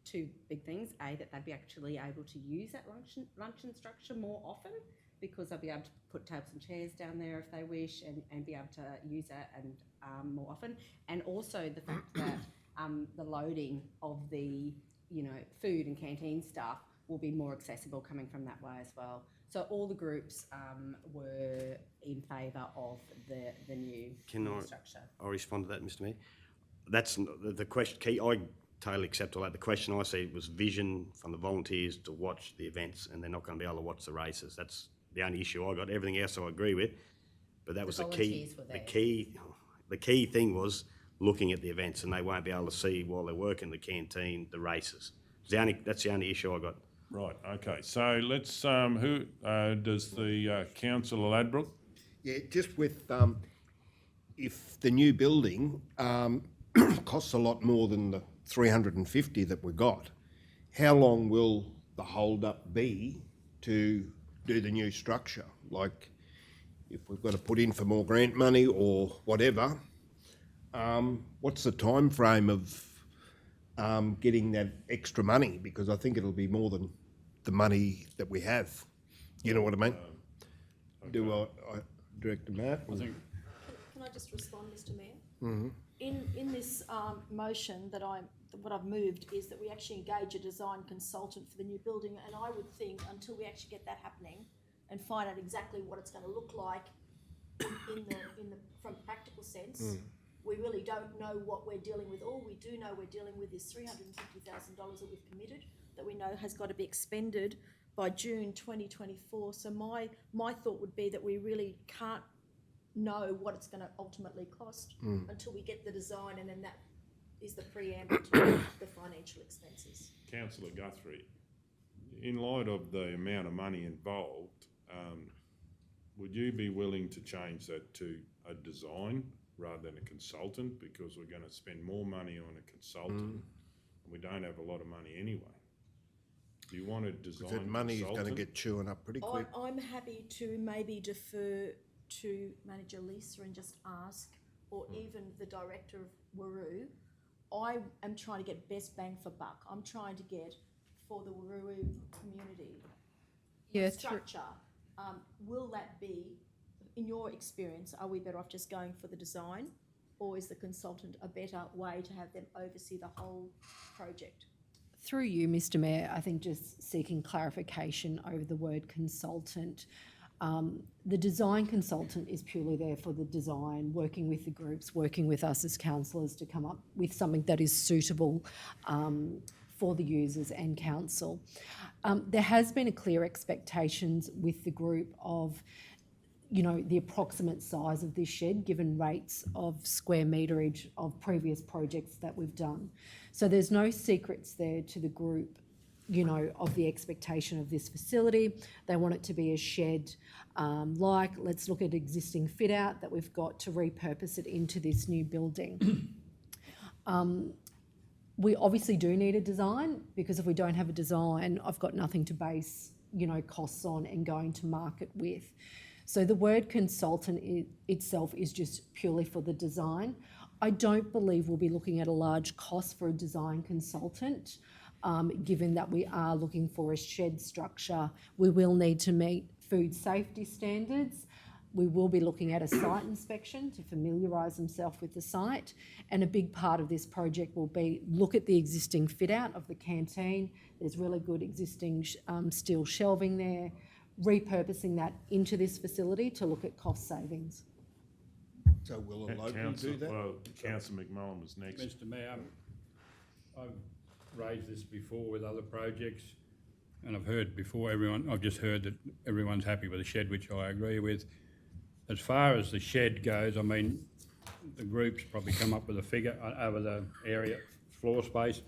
two big things: A, that they'd be actually able to use that luncheon structure more often, because they'll be able to put tables and chairs down there if they wish, and be able to use that and more often, and also the fact that the loading of the food and canteen stuff will be more accessible coming from that way as well. So all the groups were in favour of the new structure. I'll respond to that, Mr Mayor. That's the question. Key. I totally accept all that. The question I see was vision from the volunteers to watch the events, and they're not going to be able to watch the races. That's the only issue I got. Everything else I agree with, but that was the key. The key thing was looking at the events, and they won't be able to see while they're working the canteen, the races. That's the only issue I got. Right, okay, so let's, who, does the Councillor Ladbroke? Yeah, just with, if the new building costs a lot more than the 350 that we got, how long will the hold-up be to do the new structure? Like, if we've got to put in for more grant money or whatever, what's the time frame of getting that extra money? Because I think it'll be more than the money that we have. You know what I mean? Okay. Do I Director Matt? I think Can I just respond, Mr Mayor? Mm-hmm. In this motion what I've moved is that we actually engage a design consultant for the new building, and I would think until we actually get that happening and find out exactly what it's going to look like from a practical sense, we really don't know what we're dealing with. All we do know we're dealing with is $350,000 that we've committed, that we know has got to be expended by June 2024. So my thought would be that we really can't know what it's going to ultimately cost until we get the design, and then that is the preamble to the financial expenses. Councillor Guthrie, in light of the amount of money involved, would you be willing to change that to a design rather than a consultant, because we're going to spend more money on a consultant and we don't have a lot of money anyway? Do you want a design That money consultant? is going to get chewing up pretty quick. I'm happy to maybe defer to Manager Lisa and just ask, or even the Director of Warroo. I am trying to get best bang for buck. I'm trying to get for the Warroo community structure. Will that be, in your experience, are we better off just going for the design, or is the consultant a better way to have them oversee the whole project? Through you, Mr Mayor, I think just seeking clarification over the word consultant. The design consultant is purely there for the design, working with the groups, working with us as councillors to come up with something that is suitable for the users and council. There has been a clear expectations with the group of the approximate size of this shed, given rates of square meterage of previous projects that we've done. So there's no secrets there to the group, of the expectation of this facility. They want it to be a shed, let's look at existing fit out that we've got to repurpose it into this new building. We obviously do need a design, because if we don't have a design, I've got nothing to base, costs on and going to market with. So the word consultant itself is just purely for the design. I don't believe we'll be looking at a large cost for a design consultant, given that we are looking for a shed structure. We will need to meet food safety standards. We will be looking at a site inspection to familiarise themselves with the site. And a big part of this project will be look at the existing fit out of the canteen. There's really good existing steel shelving there, repurposing that into this facility to look at cost savings. So will a local do that? Well, Councillor McMullen was next. Mr Mayor, I've raised this before with other projects, and I've just heard that everyone's happy with the shed, which I agree with. As far as the shed goes, I mean, the group's probably come up with a figure over the area floor space.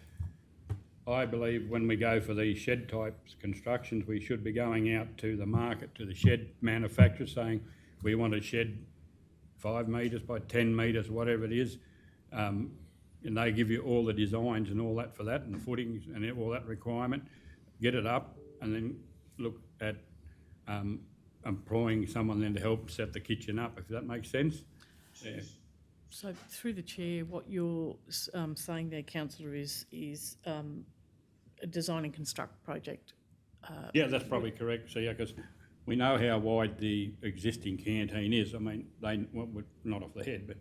I believe when we go for these shed type constructions, we should be going out to the market, to the shed manufacturers, saying we want a shed 5 metres by 10 metres, whatever it is, and they give you all the designs and all that for that, and the footings and all that requirement. Get it up, and then look at employing someone then to help set the kitchen up, if that makes sense. Yeah. So through the chair, what you're saying there, councillor, is a design and construct project. Yeah, that's probably correct, so yeah, because we know how wide the existing canteen is. I mean, not off the head, but,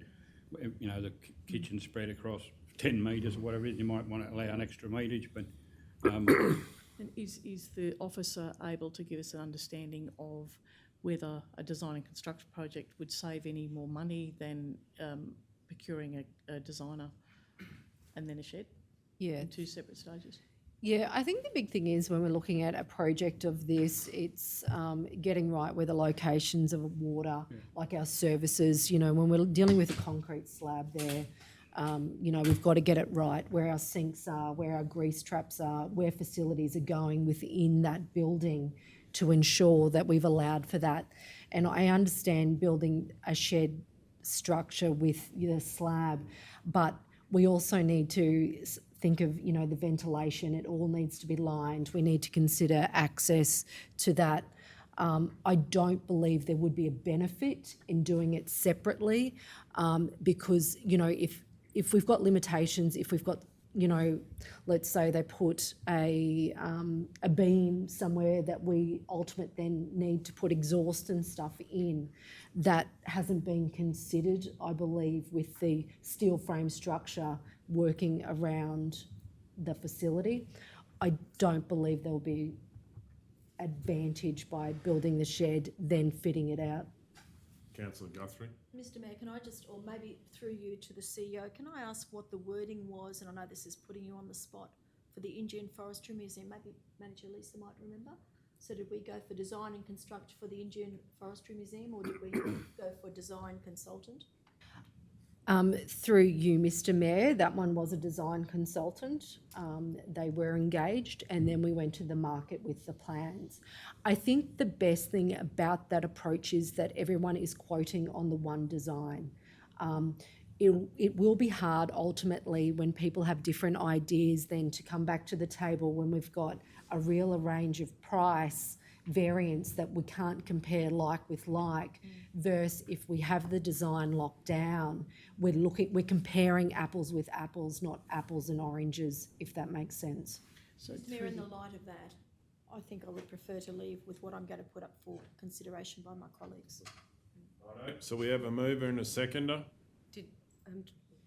you know, the kitchen spread across 10 metres or whatever it is. You might want to allow an extra meterage, but And is the officer able to give us an understanding of whether a design and construction project would save any more money than procuring a designer and then a shed Yeah. in two separate stages? Yeah, I think the big thing is when we're looking at a project of this, it's getting right where the locations of water, like our services, you know, when we're dealing with a concrete slab there, you know, we've got to get it right, where our sinks are, where our grease traps are, where facilities are going within that building to ensure that we've allowed for that. And I understand building a shed structure with the slab, but we also need to think of, you know, the ventilation. It all needs to be lined. We need to consider access to that. I don't believe there would be a benefit in doing it separately because, you know, if we've got limitations, if we've got, you know, let's say they put a beam somewhere that we ultimately then need to put exhaust and stuff in, that hasn't been considered, I believe, with the steel frame structure working around the facility. I don't believe there'll be advantage by building the shed, then fitting it out. Councillor Guthrie? Mr Mayor, can I just, or maybe through you to the CEO, can I ask what the wording was, and I know this is putting you on the spot, for the Injune Forestry Museum? Maybe Manager Lisa might remember. So did we go for design and construct for the Injune Forestry Museum, or did we go for design consultant? Through you, Mr Mayor, that one was a design consultant. They were engaged, and then we went to the market with the plans. I think the best thing about that approach is that everyone is quoting on the one design. It will be hard ultimately when people have different ideas then to come back to the table when we've got a real range of price variants that we can't compare like with like, versus if we have the design locked down, we're comparing apples with apples, not apples and oranges, if that makes sense. So Mayor, in the light of that, I think I would prefer to leave with what I'm going to put up for consideration by my colleagues. Righto, so we have a mover and a seconder. Did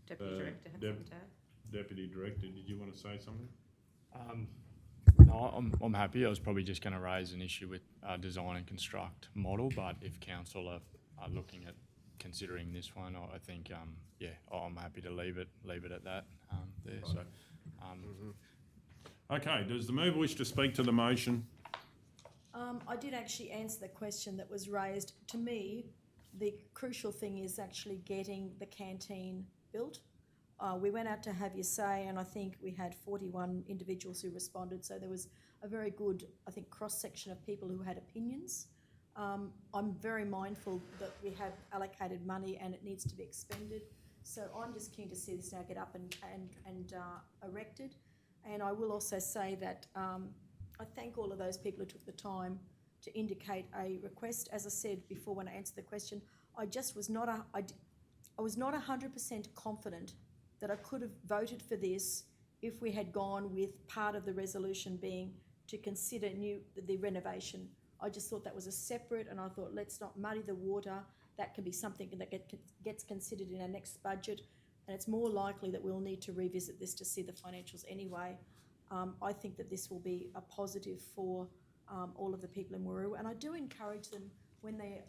Deputy Director have something to add? Deputy Director, did you want to say something? No, I'm happy. I was probably just going to raise an issue with design and construct model, but if council are looking at considering this one, I think I'm happy to leave it at that there. So, Okay, does the mover wish to speak to the motion? I did actually answer the question that was raised. To me, the crucial thing is actually getting the canteen built. We went out to have your say, and I think we had 41 individuals who responded, so there was a very good, I think, cross-section of people who had opinions. I'm very mindful that we have allocated money and it needs to be expended, so I'm just keen to see this now get up and erected. And I will also say that I thank all of those people who took the time to indicate a request. As I said before when I answered the question, I just was not I was not 100% confident that I could have voted for this if we had gone with part of the resolution being to consider the renovation. I just thought that was a separate, and I thought let's not muddy the water. That can be something that gets considered in our next budget, and it's more likely that we'll need to revisit this to see the financials anyway. I think that this will be a positive for all of the people in Warroo, and I do encourage them when they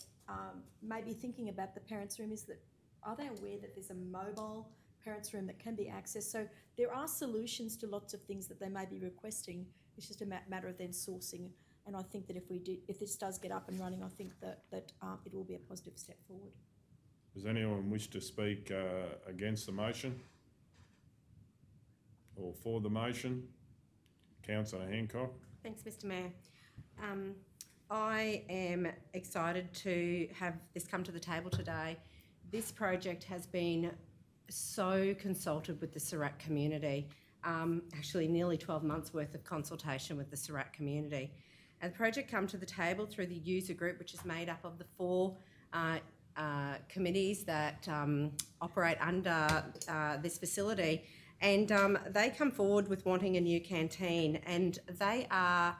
may be thinking about the parents' room, is that are they aware that there's a mobile parents' room that can be accessed? So there are solutions to lots of things that they may be requesting. It's just a matter of then sourcing. And I think that if this does get up and running, I think that it will be a positive step forward. Does anyone wish to speak against the motion? Or for the motion? Councillor Hancock? Thanks, Mr Mayor. I am excited to have this come to the table today. This project has been so consulted with the Surat community, actually nearly 12 months worth of consultation with the Surat community. And the project come to the table through the user group, which is made up of the 4 committees that operate under this facility. And they come forward with wanting a new canteen, and they are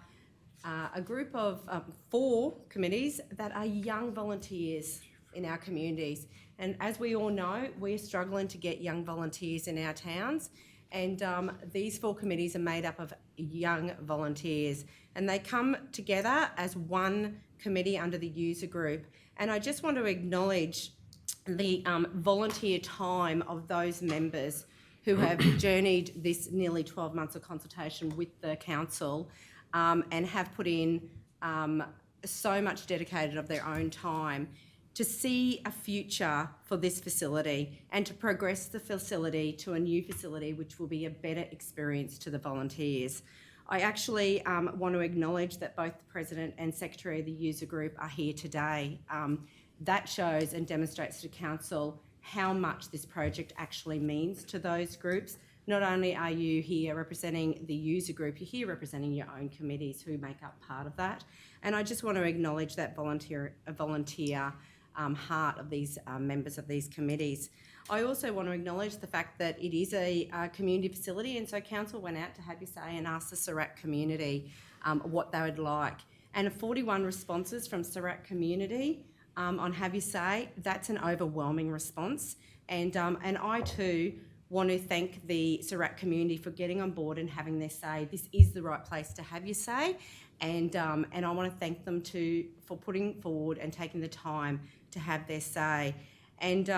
a group of 4 committees that are young volunteers in our communities. And as we all know, we're struggling to get young volunteers in our towns. And these 4 committees are made up of young volunteers. And they come together as one committee under the user group. And I just want to acknowledge the volunteer time of those members who have journeyed this nearly 12 months of consultation with the council and have put in so much dedicated of their own time to see a future for this facility and to progress the facility to a new facility which will be a better experience to the volunteers. I actually want to acknowledge that both the President and Secretary of the user group are here today. That shows and demonstrates to Council how much this project actually means to those groups. Not only are you here representing the user group, you're here representing your own committees who make up part of that. And I just want to acknowledge that volunteer heart of these members of these committees. I also want to acknowledge the fact that it is a community facility, and so Council went out to have you say and ask the Surat community what they would like. And 41 responses from Surat community on have you say, that's an overwhelming response. And I too want to thank the Surat community for getting on board and having their say. This is the right place to have you say, and I want to thank them for putting forward and taking the time to have their say. And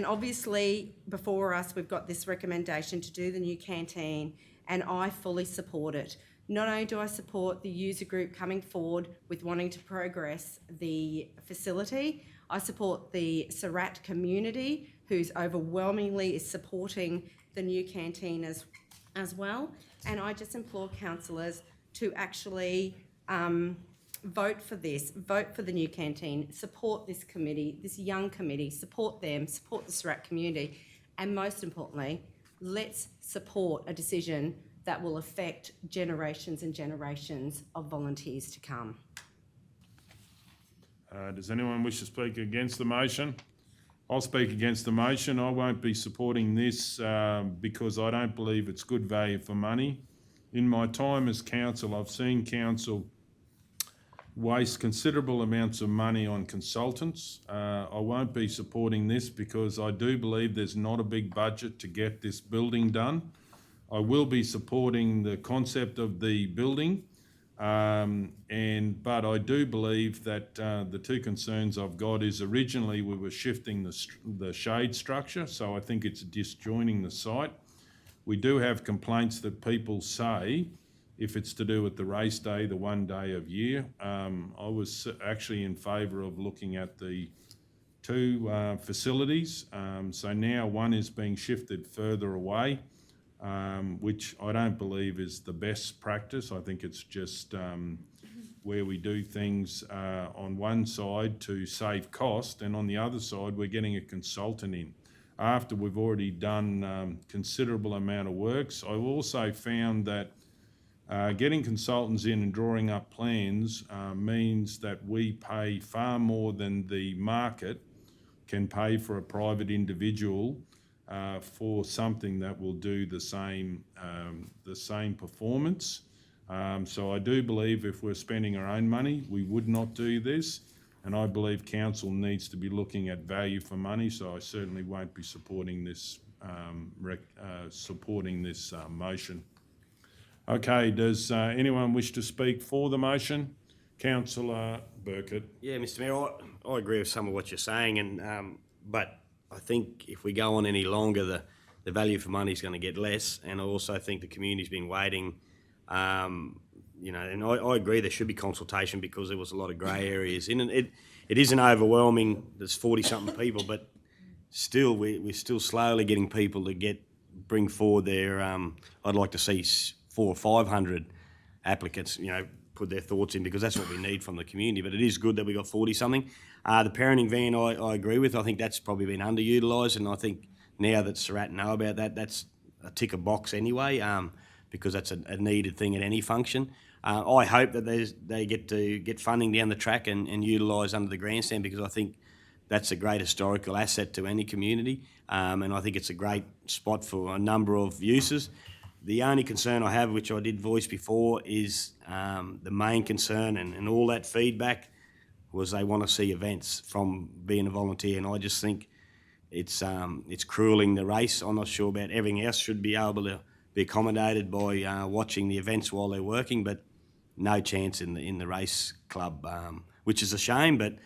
obviously before us we've got this recommendation to do the new canteen, and I fully support it. Not only do I support the user group coming forward with wanting to progress the facility, I support the Surat community who's overwhelmingly is supporting the new canteen as well. And I just implore councillors to actually vote for this, vote for the new canteen, support this committee, this young committee, support them, support the Surat community, and most importantly, let's support a decision that will affect generations and generations of volunteers to come. Does anyone wish to speak against the motion? I'll speak against the motion. I won't be supporting this because I don't believe it's good value for money. In my time as council, I've seen council waste considerable amounts of money on consultants. I won't be supporting this because I do believe there's not a big budget to get this building done. I will be supporting the concept of the building, but I do believe that the 2 concerns I've got is originally we were shifting the shade structure, so I think it's disjoining the site. We do have complaints that people say if it's to do with the race day, the one day of year. I was actually in favour of looking at the 2 facilities. So now one is being shifted further away, which I don't believe is the best practice. I think it's just where we do things on one side to save cost, and on the other side we're getting a consultant in after we've already done considerable amount of works. I also found that getting consultants in and drawing up plans means that we pay far more than the market can pay for a private individual for something that will do the same performance. So I do believe if we're spending our own money, we would not do this. And I believe council needs to be looking at value for money. So I certainly won't be supporting this motion. Okay, does anyone wish to speak for the motion? Councillor Burkett. Yeah, Mr Mayor, I agree with some of what you're saying, and but I think if we go on any longer, the value for money is going to get less, and I also think the community's been waiting. And I agree there should be consultation because there was a lot of grey areas in it. It isn't overwhelming. There's 40-something people, but still we're still slowly getting people to bring forward their. I'd like to see 400 or 500 applicants, put their thoughts in, because that's what we need from the community. But it is good that we got 40-something. The parenting van, I agree with. I think that's probably been underutilised, and I think now that Surat know about that, that's a tick a box anyway. because that's a needed thing at any function. I hope that they get to get funding down the track and utilise under the grandstand, because I think that's a great historical asset to any community, and I think it's a great spot for a number of uses. The only concern I have, which I did voice before, is the main concern and all that feedback was they want to see events from being a volunteer, and I just think it's cruelling the race. I'm not sure about everything else should be able to be accommodated by watching the events while they're working, but no chance in the race club, which is a shame, but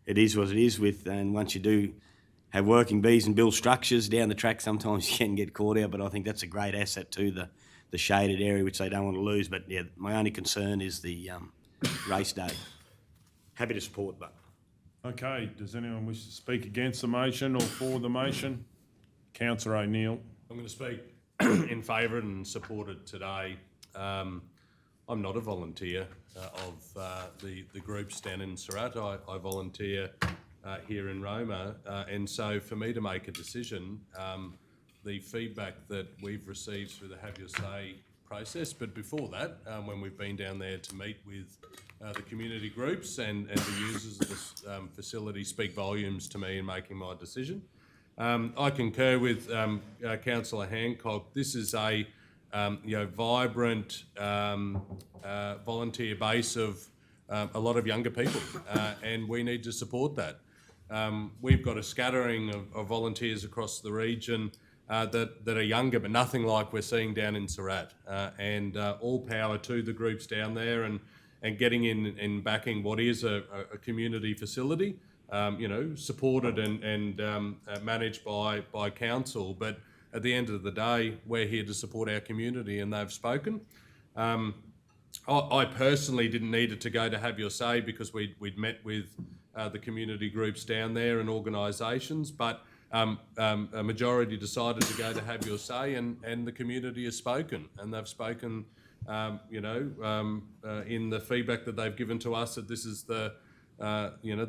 it is what it is. And once you do have working bees and build structures down the track, sometimes you can get caught out, but I think that's a great asset to the shaded area, which they don't want to lose. But yeah, my only concern is the race day. Happy to support, but. Okay, does anyone wish to speak against the motion or for the motion? Councillor O'Neill. I'm going to speak in favour and support it today. I'm not a volunteer of the groups down in Surat. I volunteer here in Roma, and so for me to make a decision, the feedback that we've received through the Have Your Say process, but before that, when we've been down there to meet with the community groups and the users of this facility, speak volumes to me in making my decision. I concur with Councillor Hancock. This is a vibrant volunteer base of a lot of younger people, and we need to support that. We've got a scattering of volunteers across the region that are younger, but nothing like we're seeing down in Surat. And all power to the groups down there and getting in and backing what is a community facility, supported and managed by council. But at the end of the day, we're here to support our community, and they've spoken. I personally didn't need it to go to Have Your Say because we'd met with the community groups down there and organisations, but a majority decided to go to Have Your Say, and the community has spoken, and they've spoken, in the feedback that they've given to us, that this is the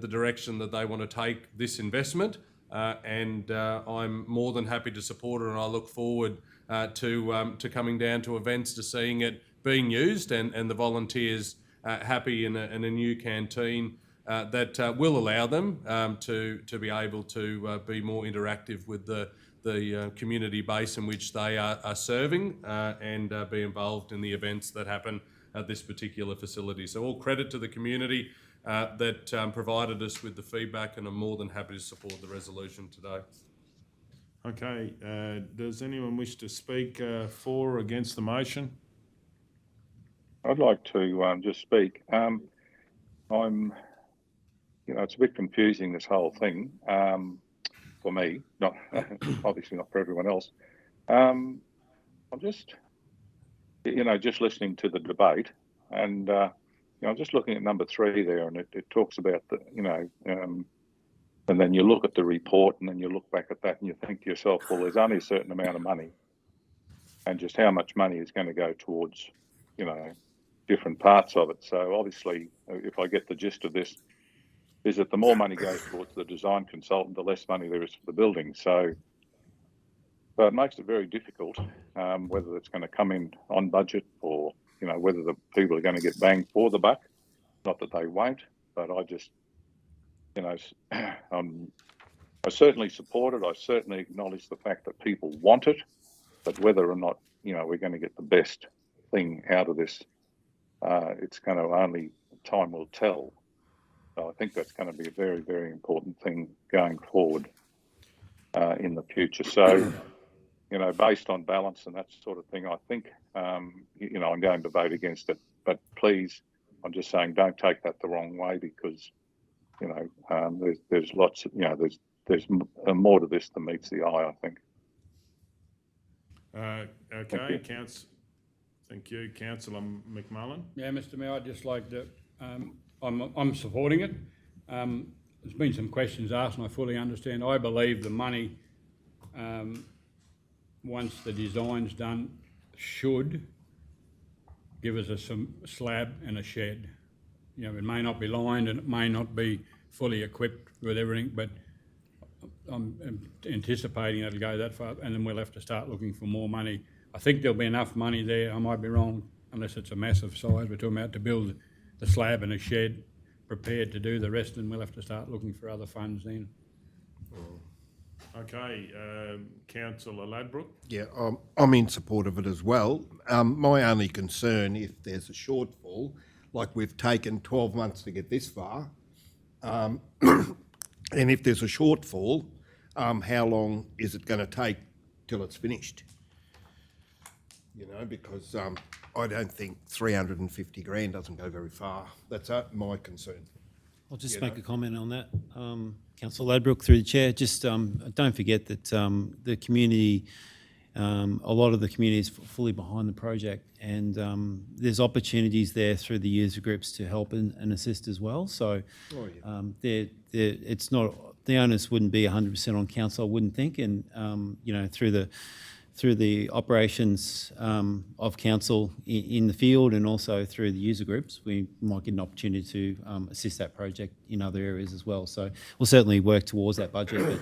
direction that they want to take this investment. And I'm more than happy to support it, and I look forward to coming down to events, to seeing it being used, and the volunteers happy in a new canteen that will allow them to be able to be more interactive with the community base in which they are serving, and be involved in the events that happen at this particular facility. So all credit to the community that provided us with the feedback, and I'm more than happy to support the resolution today. Okay, does anyone wish to speak for or against the motion? I'd like to just speak. It's a bit confusing, this whole thing, for me, not obviously not for everyone else. I'm just listening to the debate, and I'm just looking at number 3 there, and it talks about and then you look at the report, and then you look back at that, and you think to yourself, well, there's only a certain amount of money, and just how much money is going to go towards, different parts of it. So obviously, if I get the gist of this, is that the more money goes towards the design consultant, the less money there is for the building. So it makes it very difficult, whether it's going to come in on budget, or whether the people are going to get bang for the buck. Not that they won't, but I just, I certainly support it. I certainly acknowledge the fact that people want it, but whether or not we're going to get the best thing out of this, it's going to only time will tell. So I think that's going to be a very, very important thing going forward in the future. So, based on balance and that sort of thing, I think, I'm going to vote against it. But please, I'm just saying, don't take that the wrong way, because, there's lots of, there's more to this than meets the eye, I think. Okay, thank you, Councillor McMullen. Yeah, Mr Mayor, I'd just like to, I'm supporting it. There's been some questions asked, and I fully understand. I believe the money, once the design's done, should give us some slab and a shed. It may not be lined, and it may not be fully equipped with everything, but I'm anticipating it'll go that far, and then we'll have to start looking for more money. I think there'll be enough money there, I might be wrong, unless it's a massive size, we're talking about to build the slab and a shed, prepared to do the rest, and we'll have to start looking for other funds then. Okay, Councillor Ladbrook? Yeah, I'm in support of it as well. My only concern, if there's a shortfall, like we've taken 12 months to get this far, and if there's a shortfall, how long is it going to take till it's finished? You know, because I don't think 350 grand doesn't go very far. That's my concern. I'll just You make know? a comment on that. Councillor Ladbrook, through the chair, just don't forget that the community, a lot of the community is fully behind the project, and there's opportunities there through the user groups to help and assist as well. So it's not, the onus wouldn't be 100% on council, I wouldn't think, and you know, through the operations of council in the field and also through the user groups, we might get an opportunity to assist that project in other areas as well. So we'll certainly work towards that budget,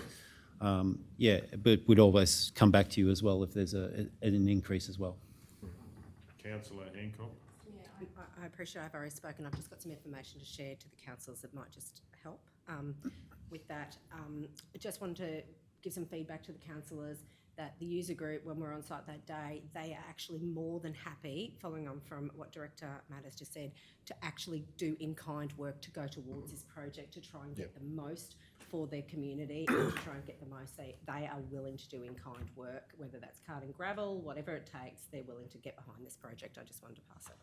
but but we'd always come back to you as well if there's an increase as well. Councillor Hancock? I appreciate I've already spoken. I've just got some information to share to the councillors that might just help with that. I just wanted to give some feedback to the councillors that the user group, when we're on site that day, they are actually more than happy, following on from what Director Matt has just said, to actually do in-kind work to go towards this project to try and get the most for their community and to try and get the most. They are willing to do in-kind work, whether that's carting gravel, whatever it takes, they're willing to get behind this project. I just wanted to pass that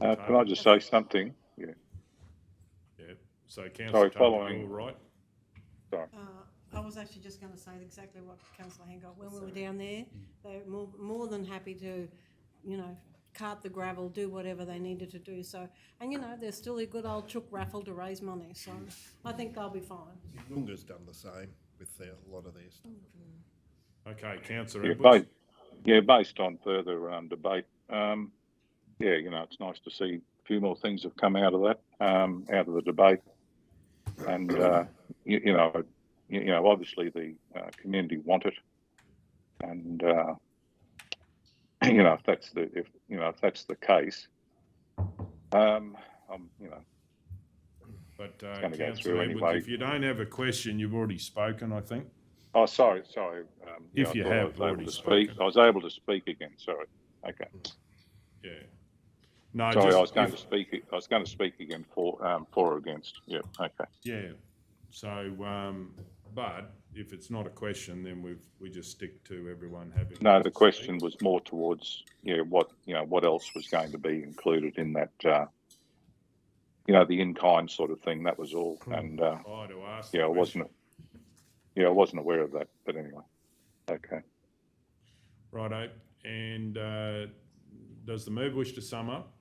on. Can I just say something? Yeah. Yeah. So Councillor Taylor, following- you all right? Sorry. I was actually just going to say exactly what Councillor Hancock, when we were down there, they were more than happy to, you know, cart the gravel, do whatever they needed to do. So, and you know, there's still a good old chook raffle to raise money. So I think they'll be fine. Lunga's done the same with a lot of their stuff. Okay, Councillor Yeah, Edwards? based on further debate, you know, it's nice to see a few more things have come out of that, out of the debate, and you know, obviously the community want it, and you know, if that's the case, you know. But gonna go Councillor through Edwards, anyway. if you don't have a question, you've already spoken, I think. Oh, sorry. If you have already spoken. I was able to speak again. Sorry. Okay. Yeah. No, Sorry, just I was going to speak. I was going to speak again for or against. Yeah. Okay. Yeah. So, but if it's not a question, then we just stick to everyone having. No, the question was more towards what else was going to be included in that. The in-kind sort of thing. That was all. And to ask. I wasn't aware of that. But anyway. Okay. Righto. And does the mover wish to sum up?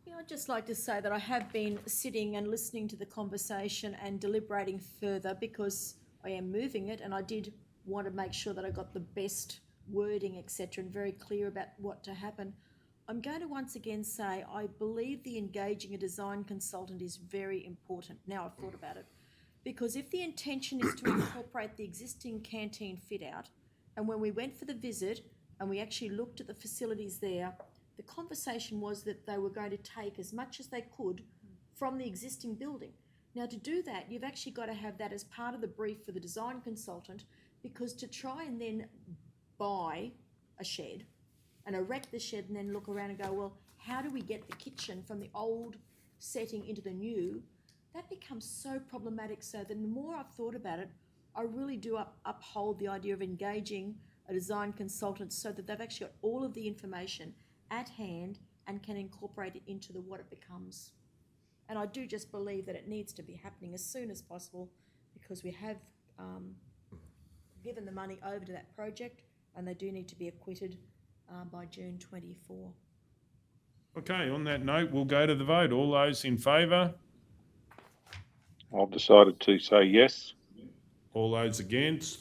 Yeah, I'd just like to say that I have been sitting and listening to the conversation and deliberating further because I am moving it, and I did want to make sure that I got the best wording, etc., and very clear about what to happen. I'm going to once again say I believe the engaging a design consultant is very important. Now I've thought about it. Because if the intention is to incorporate the existing canteen fit out, and when we went for the visit and we actually looked at the facilities there, the conversation was that they were going to take as much as they could from the existing building. Now, to do that, you've actually got to have that as part of the brief for the design consultant, because to try and then buy a shed and erect the shed and then look around and go, well, how do we get the kitchen from the old setting into the new? That becomes so problematic. So that the more I've thought about it, I really do uphold the idea of engaging a design consultant so that they've actually got all of the information at hand and can incorporate it into what it becomes. And I do just believe that it needs to be happening as soon as possible, because we have given the money over to that project and they do need to be acquitted by June 24. Okay, on that note, we'll go to the vote. All those in favour? I've decided to say yes. All those against?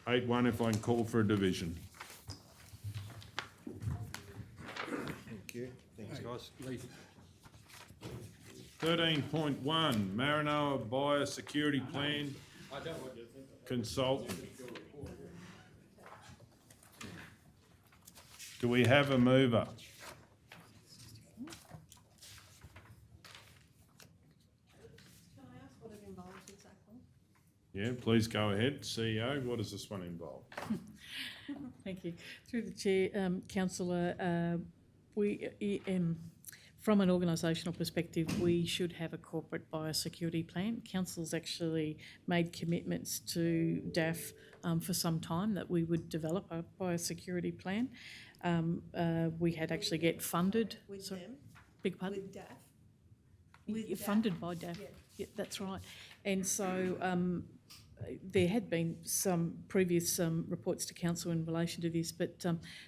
8-1 if I can call for a division. Thank you. Thanks, guys. 13.1, Maranoa Biosecurity Plan Consultant. Do we have a mover? Can I ask what it involves exactly? Yeah, please go ahead. CEO, what does this one involve? Thank you. Through the chair, councillor, from an organisational perspective, we should have a corporate biosecurity plan. Council's actually made commitments to DAF for some time that we would develop a biosecurity plan. We had actually get funded. With sorry, them? beg pardon? With DAF? You're funded by DAF. Yeah, that's right. And so there had been some previous reports to council in relation to this, but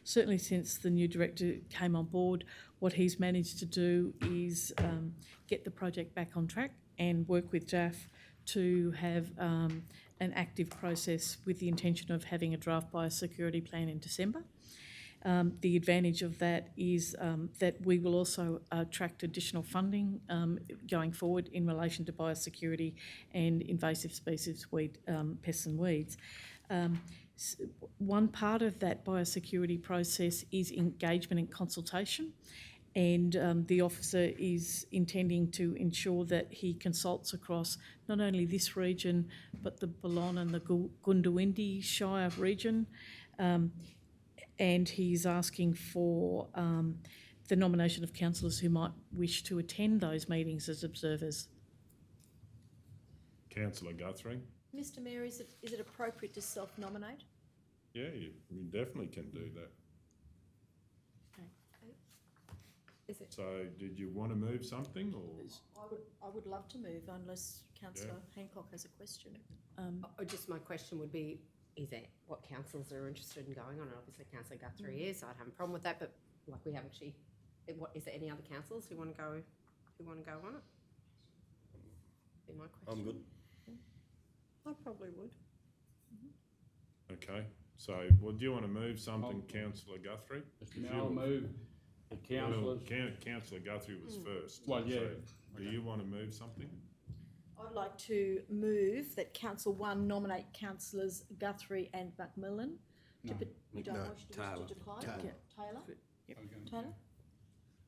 certainly since the new director came on board, what he's managed to do is get the project back on track and work with DAF to have an active process with the intention of having a draft biosecurity plan in December. The advantage of that is that we will also attract additional funding going forward in relation to biosecurity and invasive species, pests and weeds. One part of that biosecurity process is engagement and consultation, and the officer is intending to ensure that he consults across not only this region but the Balonne and the Goondiwindi Shire region. And he's asking for the nomination of councillors who might wish to attend those meetings as observers. Councillor Guthrie? Mr Mayor, is it appropriate to self-nominate? Yeah, you definitely can do that. Is it? So did you want to move something or? I would love to move unless councillor Hancock has a question. Just my question would be, is that what councils are interested in going on? And obviously councillor Guthrie is, so I'd have a problem with that, but like we have actually, is there any other councils who want to go on it? Be my question. I'm good. I probably would. Okay, so, well, do you want to move something, councillor Guthrie? Mr Mayor, I'll move the councillors. Councillor Guthrie was first. Well, yeah. So do you want to move something? I'd like to move that Council 1 nominate councillors Guthrie and McMillan. No. You don't No, wish to Taylor. decline? Taylor. Taylor? I was gonna- Taylor?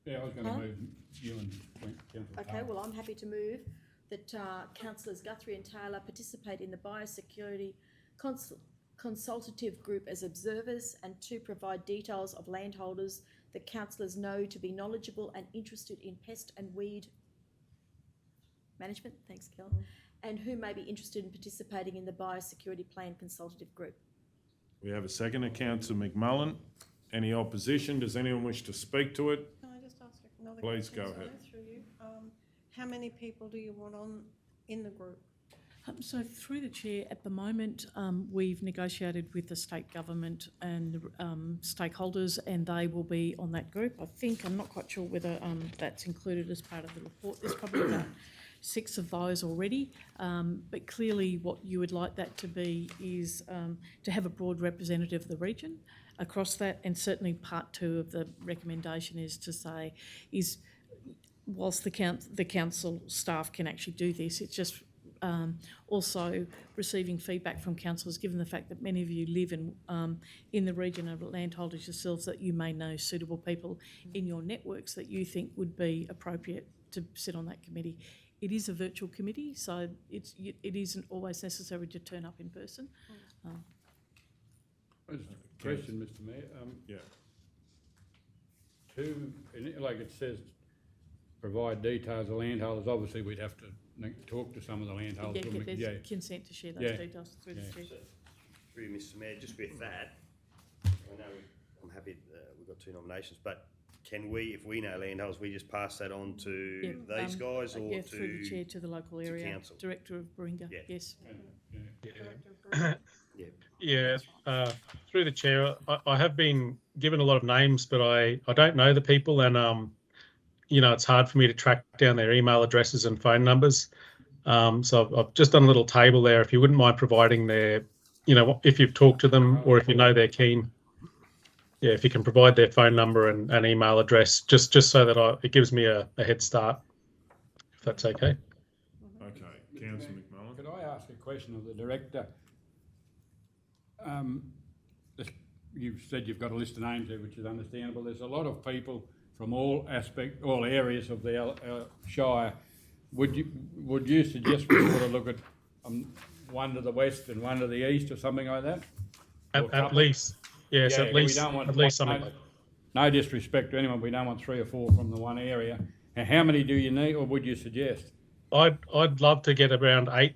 Yeah, I was going to Huh? move you and councillor. Okay, well, I'm happy to move that councillors Guthrie and Taylor participate in the biosecurity consultative group as observers and to provide details of landholders that councillors know to be knowledgeable and interested in pest and weed management, thanks Kel, and who may be interested in participating in the biosecurity plan consultative group. We have a second, councillor McMullen. Any opposition? Does anyone wish to speak to it? Can I just ask another Please question? go sorry, ahead. Through you. How many people do you want on in the group? So through the chair, at the moment, we've negotiated with the state government and stakeholders, and they will be on that group. I think, I'm not quite sure whether that's included as part of the report. There's probably about 6 of those already, but clearly what you would like that to be is to have a broad representative of the region across that, and certainly part 2 of the recommendation is to say is whilst the council staff can actually do this, it's just also receiving feedback from councillors, given the fact that many of you live in the region of landholders yourselves, that you may know suitable people in your networks that you think would be appropriate to sit on that committee. It is a virtual committee, so it isn't always necessary to turn up in person. Just a question, Mr Mayor. Yeah. Like it says, provide details of landholders. Obviously, we'd have to talk to some of the landholders. Yeah, wouldn't we? there's consent to share those Yeah. details through the chair. Through you, Mr Mayor, just with that, I know I'm happy we've got 2 nominations, but can we, if we know landholders, we just pass that on to these guys or to? Through the chair to the local area council? Director of Baringa, Yeah. yes. Yeah. Through the chair, I have been given a lot of names, but I don't know the people, and it's hard for me to track down their email addresses and phone numbers. So I've just done a little table there. If you wouldn't mind providing their, if you've talked to them or if you know they're keen. Yeah, if you can provide their phone number and email address, just so that it gives me a head start, if that's okay. Okay, councillor McMullen. Could I ask a question of the director? you've said you've got a list of names there, which is understandable. There's a lot of people from all areas of the Shire. Would you suggest we sort of look at one to the west and one to the east or something like that? At least, yes, Yeah, at least something. No disrespect to anyone, we don't want 3 or 4 from the one area. And how many do you need, or would you suggest? I'd love to get around 8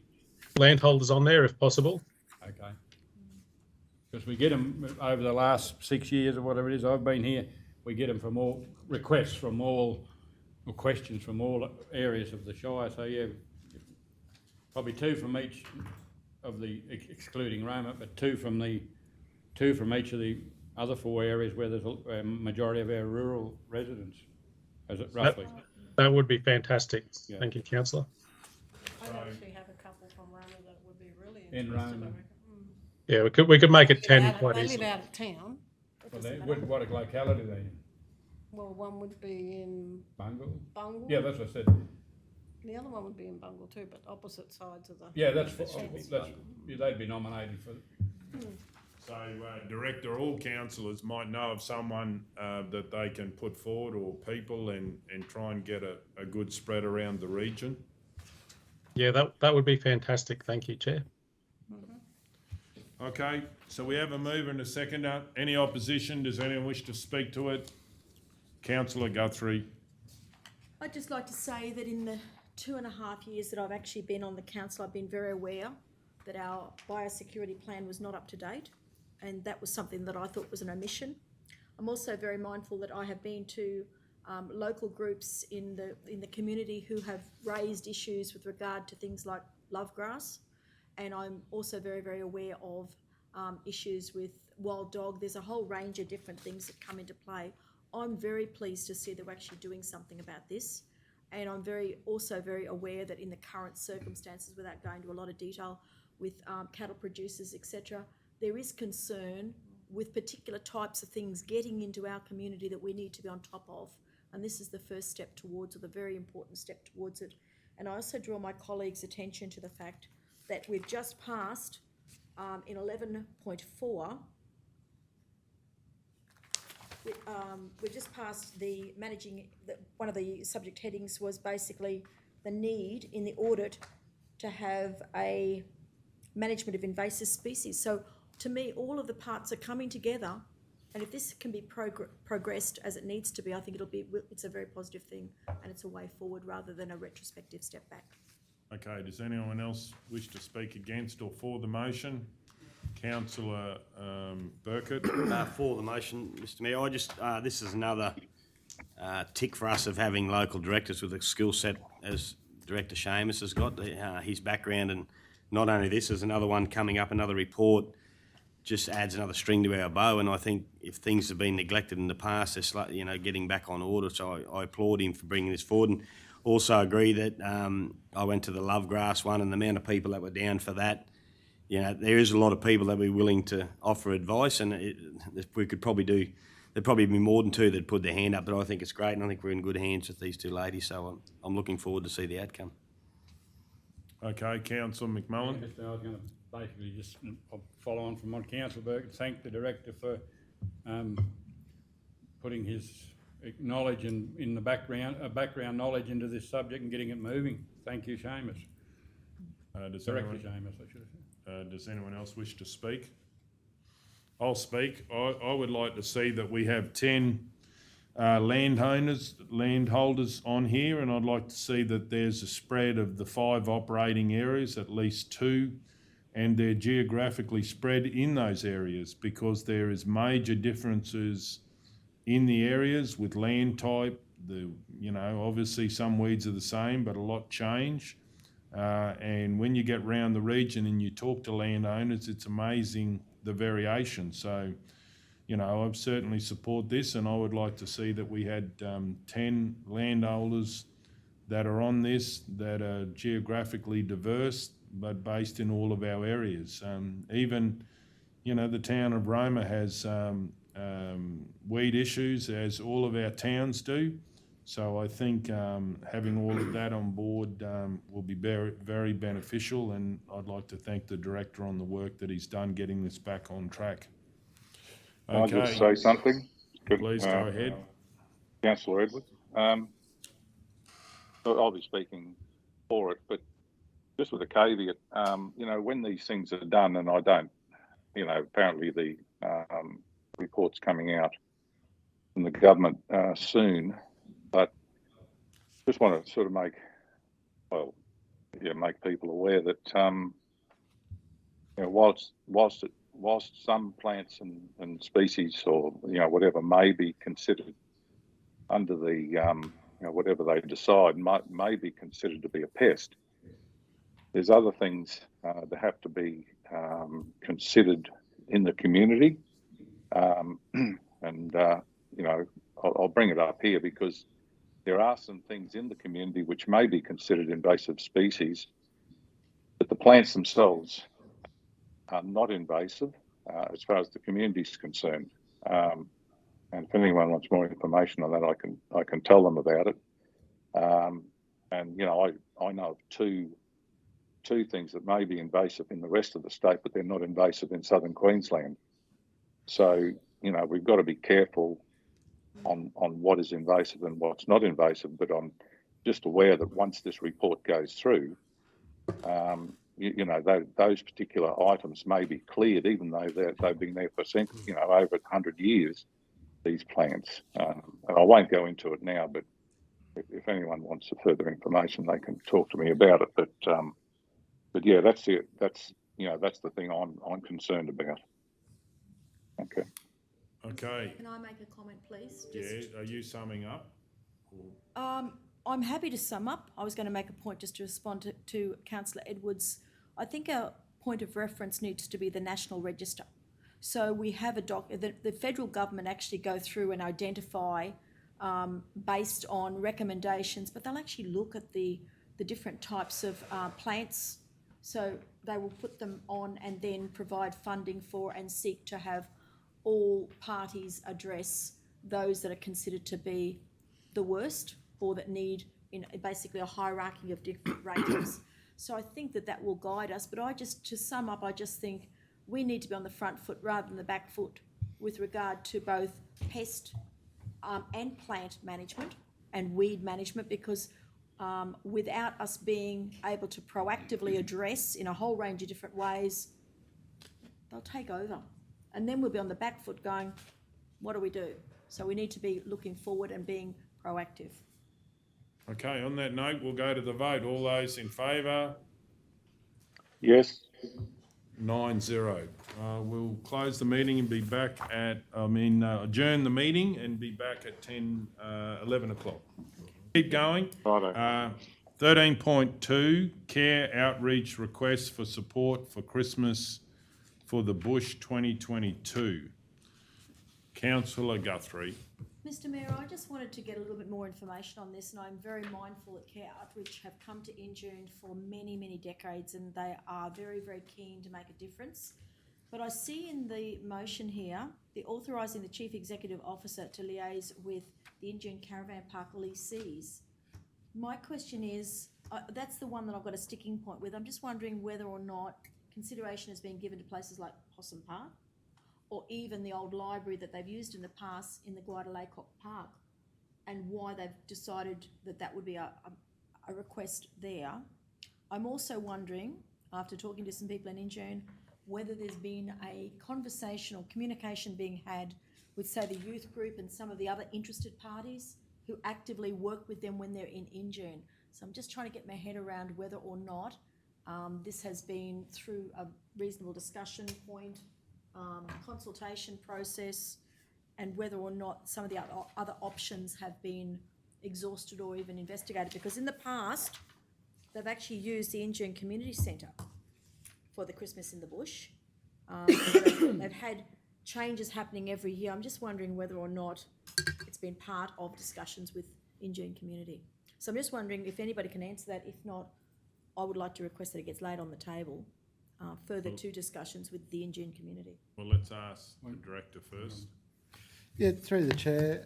landholders on there if possible. Okay. Because we get them over the last 6 years or whatever it is I've been here, we get them from all requests from all, or questions from all areas of the Shire. So yeah, probably 2 from each of the, excluding Roma, but 2 from each of the other 4 areas where there's a majority of our rural residents, as it roughly. That would be fantastic. Yeah. Thank you, Councillor. I'd actually have a couple from Roma that would be really In interested. Roma. Yeah, we could make it 10 quite They live easily. out of town. Well, what locality are they in? Well, one would be in Bungle? Bungle. Yeah, that's what I said. The other one would be in Bungle too, but opposite sides of the. Yeah, that's, the sheds. yeah, they'd be nominated for. So, Director, all councillors might know of someone that they can put forward, or people, and try and get a good spread around the region. Yeah, that would be fantastic. Thank you, Chair. Okay, so we have a mover and a seconder. Any opposition? Does anyone wish to speak to it? Councillor Guthrie. I'd just like to say that in the 2.5 years that I've actually been on the council, I've been very aware that our biosecurity plan was not up to date, and that was something that I thought was an omission. I'm also very mindful that I have been to local groups in the community who have raised issues with regard to things like lovegrass, and I'm also very, very aware of issues with wild dog. There's a whole range of different things that come into play. I'm very pleased to see that we're actually doing something about this, and I'm also very aware that in the current circumstances, without going into a lot of detail, with cattle producers, etc., there is concern with particular types of things getting into our community that we need to be on top of, and this is the first step towards, or the very important step towards it. And I also draw my colleagues' attention to the fact that we've just passed in 11.4, we've just passed the one of the subject headings was basically the need in the audit to have a management of invasive species. So to me, all of the parts are coming together, and if this can be progressed as it needs to be, I think it's a very positive thing, and it's a way forward rather than a retrospective step back. Okay, does anyone else wish to speak against or for the motion? Councillor Burkett. For the motion, Mr Mayor, this is another tick for us of having local directors with a skill set as Director Seamus has got, his background, and not only this, there's another one coming up, another report, just adds another string to our bow. And I think if things have been neglected in the past, they're getting back on order. So I applaud him for bringing this forward, and also agree that I went to the Lovegrass one, and the amount of people that were down for that. There is a lot of people that would be willing to offer advice, and we could probably there'd probably be more than 2 that put their hand up, but I think it's great, and I think we're in good hands with these 2 ladies, so I'm looking forward to see the outcome. Okay, Councillor McMullen. I was going to basically just follow on from what Councillor Burke, thank the Director for putting his knowledge in the background knowledge into this subject and getting it moving. Thank you, Seamus. Director Seamus, I should have said. Does anyone else wish to speak? I'll speak. I would like to see that we have 10 landholders on here, and I'd like to see that there's a spread of the 5 operating areas, at least 2, and they're geographically spread in those areas, because there is major differences in the areas with land type. Obviously some weeds are the same, but a lot change. And when you get round the region and you talk to landowners, it's amazing the variation. So, I certainly support this, and I would like to see that we had 10 landholders that are on this, that are geographically diverse, but based in all of our areas. Even, the town of Roma has weed issues, as all of our towns do. So I think having all of that on board will be very, very beneficial, and I'd like to thank the Director on the work that he's done getting this back on track. Can I just Okay. say something? Please go ahead. Councillor Edwards. I'll be speaking for it, but just with a caveat, when these things are done, and I don't, apparently the report's coming out from the government soon, but just want to sort of make people aware that, whilst some plants and species or, whatever may be considered under the, whatever they decide may be considered to be a pest, there's other things that have to be considered in the community. I'll bring it up here because there are some things in the community which may be considered invasive species, but the plants themselves are not invasive as far as the community is concerned. And if anyone wants more information on that, I can tell them about it. I know of two things that may be invasive in the rest of the state, but they're not invasive in southern Queensland. So, we've got to be careful on what is invasive and what's not invasive, but I'm just aware that once this report goes through, those particular items may be cleared, even though they've been there for over 100 years, these plants. And I won't go into it now, but if anyone wants further information, they can talk to me about it. But yeah, that's it. That's the thing I'm concerned about. Okay. Okay. Can I make a comment, please? Yeah, are you summing up? I'm happy to sum up. I was going to make a point just to respond to Councillor Edwards. I think our point of reference needs to be the National Register. So we have the federal government actually go through and identify based on recommendations, but they'll actually look at the different types of plants. So they will put them on and then provide funding for and seek to have all parties address those that are considered to be the worst or that need basically a hierarchy of different ratings. So I think that will guide us. But to sum up, I just think we need to be on the front foot rather than the back foot with regard to both pest and plant management and weed management, because without us being able to proactively address in a whole range of different ways, they'll take over. And then we'll be on the back foot going, what do we do? So we need to be looking forward and being proactive. Okay, on that note, we'll go to the vote. All those in favour? Yes. 9-0. We'll close the meeting and be back adjourn the meeting and be back at 11 o'clock. Keep going. Righto. 13.2, Care Outreach Request for Support for Christmas for the Bush 2022. Councillor Guthrie. Mr Mayor, I just wanted to get a little bit more information on this, and I'm very mindful that Care Outreach have come to Injune for many, many decades, and they are very, very keen to make a difference. But I see in the motion here, the authorising the Chief Executive Officer to liaise with the Injune Caravan Park lessees. My question is, that's the one that I've got a sticking point with. I'm just wondering whether or not consideration has been given to places like Possum Park, or even the old library that they've used in the past in the Guadalaycock Park, and why they've decided that would be a request there. I'm also wondering, after talking to some people in Injune, whether there's been a conversation or communication being had with, say, the youth group and some of the other interested parties who actively work with them when they're in Injune. So I'm just trying to get my head around whether or not this has been through a reasonable discussion point, consultation process, and whether or not some of the other options have been exhausted or even investigated. Because in the past, they've actually used the Injune Community Centre for the Christmas in the Bush. They've had changes happening every year. I'm just wondering whether or not it's been part of discussions with Injune community. So I'm just wondering if anybody can answer that. If not, I would like to request that it gets laid on the table further to discussions with the Injune community. Well, let's ask the Director first. Yeah, through the Chair.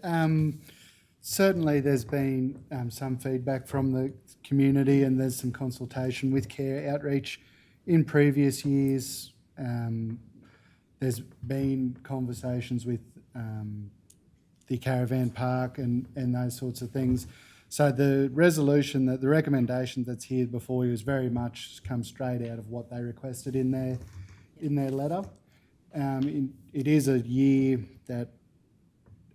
Certainly there's been some feedback from the community, and there's some consultation with Care Outreach in previous years. there's been conversations with the caravan park and those sorts of things. So the recommendation that's here before you is very much come straight out of what they requested in their letter. It is a year that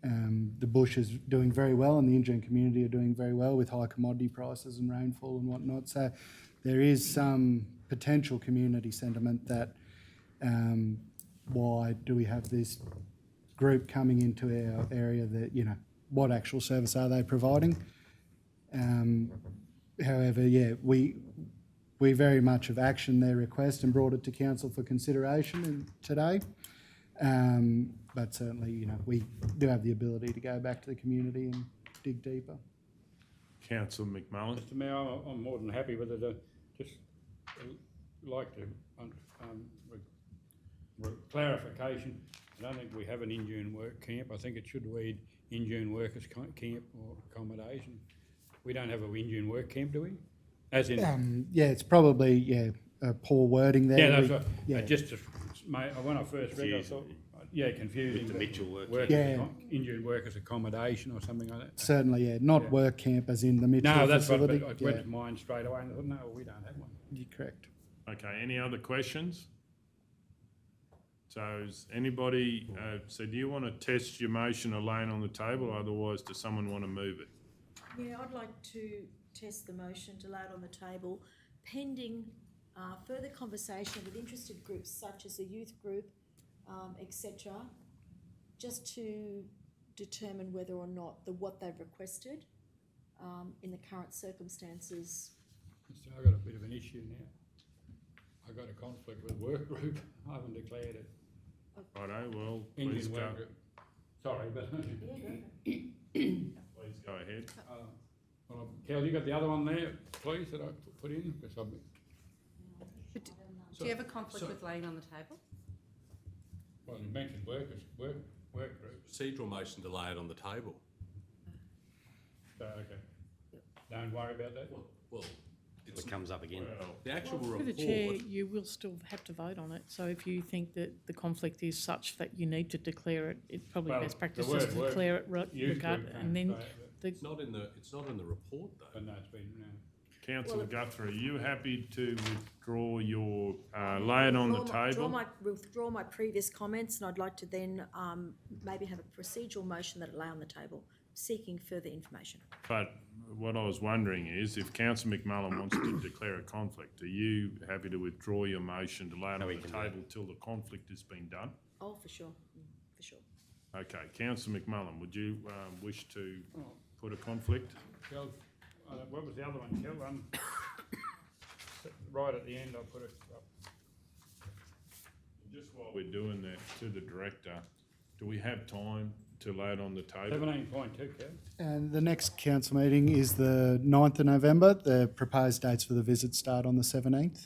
the bush is doing very well and the Injune community are doing very well with high commodity prices and rainfall and whatnot. So there is some potential community sentiment that why do we have this group coming into our area that, what actual service are they providing? However, we very much have actioned their request and brought it to council for consideration today. But certainly, we do have the ability to go back to the community and dig deeper. Councillor McMullen. Mr Mayor, I'm more than happy with it. Just like to clarification. I don't think we have an Injune work camp. I think it should read Injune workers camp or accommodation. We don't have an Injune work camp, do we? As in, it's probably a poor wording there. Yeah, that's right. Just when I first read it, I thought, confusing. With the Mitchell work camp. Injune workers accommodation or something like that. Certainly, not work camp as in the Mitchell facility. What it went to mine straight away and I thought, no, we don't have one. You're correct. Okay, any other questions? So is anybody, so do you want to test your motion alone on the table, otherwise does someone want to move it? Yeah, I'd like to test the motion to lay it on the table, pending further conversation with interested groups such as the youth group, etc., just to determine whether or not what they've requested in the current circumstances. So I've got a bit of an issue now. I've got a conflict with work group. I haven't declared it. Righto, well, Indian please go. work group. Sorry, but Please go ahead. Kel, you got the other one there, please, that I put in? Because Do you have a conflict with laying on the table? well, you mentioned work groups. Procedural motion to lay it on the table. So, okay. Don't worry about that. Well, It comes up again. the actual Through report. the chair, you will still have to vote on it. So if you think that the conflict is such that you need to declare it, it's probably Well, best practice the just to word declare it youth regard, group and then can't say it, the It's not in the report though. but no, it's been, Councillor Guthrie, are you happy to withdraw your, lay it on the table? Withdraw my previous comments, and I'd like to then maybe have a procedural motion that lay on the table, seeking further information. But what I was wondering is, if Councillor McMullen wants to declare a conflict, are you happy to withdraw your motion to lay it on the table till the conflict has been done? Oh, for sure, for sure. Okay, Councillor McMullen, would you wish to put a conflict? Kel, what was the other one, Kel? Right at the end, I put it up. Just while we're doing that, to the director, do we have time to lay it on the table? 17.2, Kel. And the next council meeting is the 9th of November. The proposed dates for the visit start on the 17th.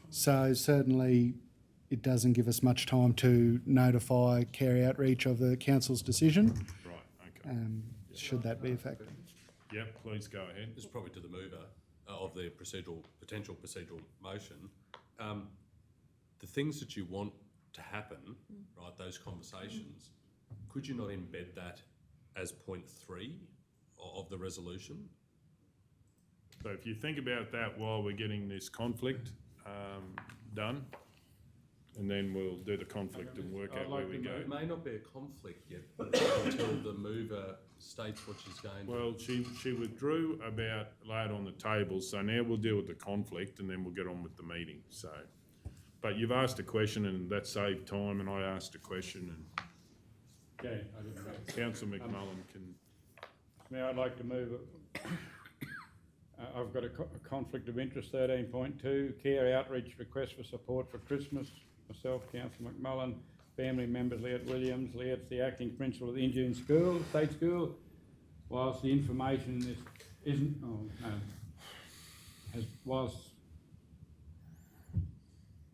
So certainly it doesn't give us much time to notify care outreach of the council's decision. Right, okay. Should that be a factor. Yep, please go ahead. This is probably to the mover of the potential procedural motion. The things that you want to happen, right, those conversations, could you not embed that as point 3 of the resolution? So if you think about that while we're getting this conflict done, and then we'll do the conflict and work out where we go. It may not be a conflict yet until the mover states what she's going to. Well, she withdrew about lay it on the table, so now we'll deal with the conflict and then we'll get on with the meeting, so. But you've asked a question and that saved time, and I asked a question, and Okay, I didn't know. Councillor McMullen can. Now I'd like to move it. I've got a conflict of interest, 13.2, care outreach request for support for Christmas. Myself, Councillor McMullen, family members, Leah Williams. Leah's the acting principal of the Injune School, State School. Whilst the information in this isn't, whilst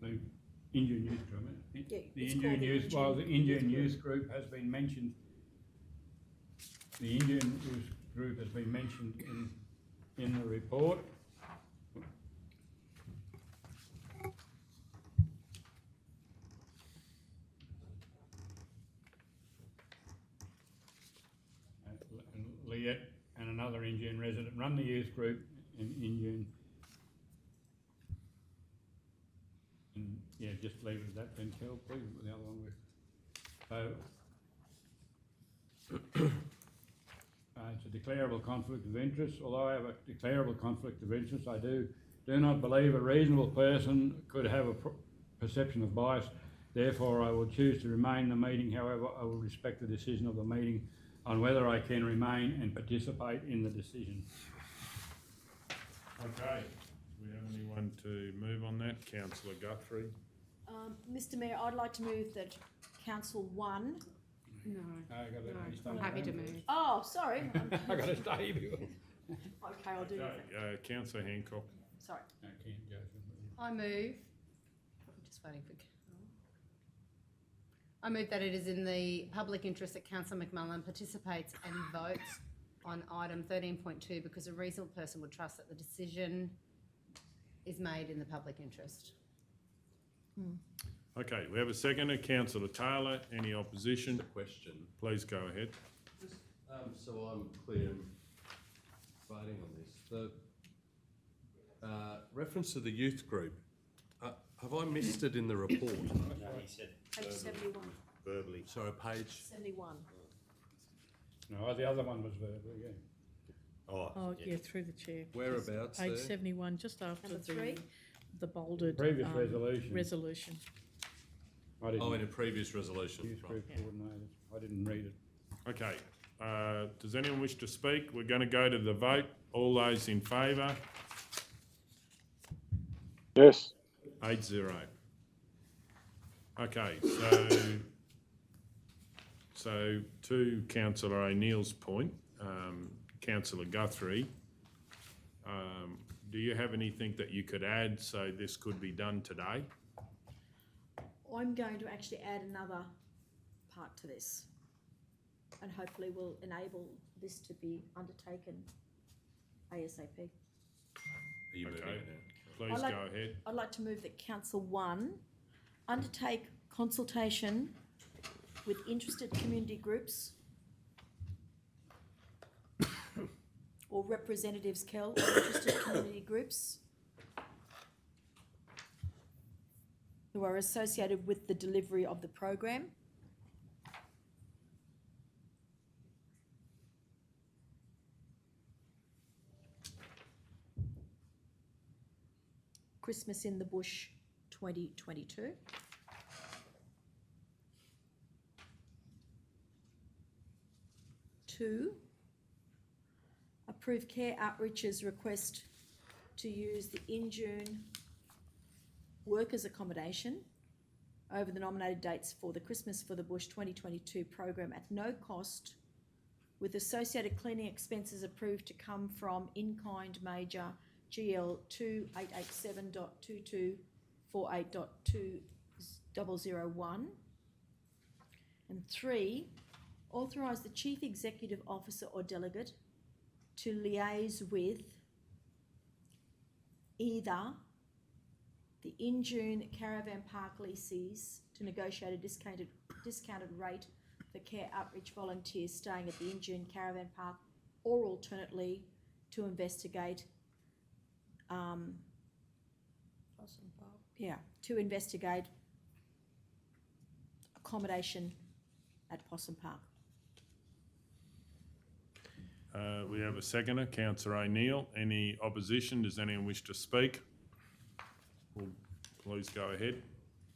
the Injune Youth Group, the Injune Youth, while the Injune Youth Group has been mentioned, the Injune Youth Group has been mentioned in the report. yet and another Injune resident run the youth group in Injune. And, yeah, just leave it at that then, Kel, please, with the other one. It's a declarable conflict of interest. Although I have a declarable conflict of interest, I do not believe a reasonable person could have a perception of bias. Therefore, I will choose to remain in the meeting. However, I will respect the decision of the meeting on whether I can remain and participate in the decision. Okay, do we have anyone to move on that? Councillor Guthrie? Mr Mayor, I'd like to move that Council 1. No, I'm happy to move. Oh, sorry. I got to stay. Okay, I'll do that. Okay, Councillor Hancock. Sorry. I move. I'm just waiting for. I move that it is in the public interest that Councillor McMullen participates and votes on item 13.2 because a reasonable person would trust that the decision is made in the public interest. Okay, we have a seconder, Councillor Taylor. Any opposition? Question. Please go ahead. Just, so I'm clear voting on this. The reference to the youth group, have I missed it in the report? He said Page 71. verbally. Sorry, page. 71. No, the other one was verbal, yeah. Oh, yeah, through the chair. Whereabouts Page there? 71, just after Number 3. the bolded. Previous resolution. Resolution. I didn't. Oh, in a previous resolution. Youth Right. group coordinators. I didn't read it. Okay, does anyone wish to speak? We're going to go to the vote. All those in favour? Yes. 8-0. Okay, so to Councillor O'Neill's point, Councillor Guthrie, do you have anything that you could add so this could be done today? I'm going to actually add another part to this and hopefully will enable this to be undertaken ASAP. Are you moving Okay. it now? Please go ahead. I'd like to move that Council 1 undertake consultation with interested community groups or representatives, Kel, of interested community groups who are associated with the delivery of the program. Christmas in the Bush 2022. Two, approve Care Outreach's request to use the Injune workers' accommodation over the nominated dates for the Christmas for the Bush 2022 program at no cost, with associated cleaning expenses approved to come from in-kind major GL 2887.2248.2001. And 3, authorise the Chief Executive Officer or Delegate to liaise with either the Injune Caravan Park lessees to negotiate a discounted rate for care outreach volunteers staying at the Injune Caravan Park, or alternately to investigate accommodation at Possum Park. We have a seconder, Councillor O'Neill. Any opposition? Does anyone wish to speak? Well, please go ahead.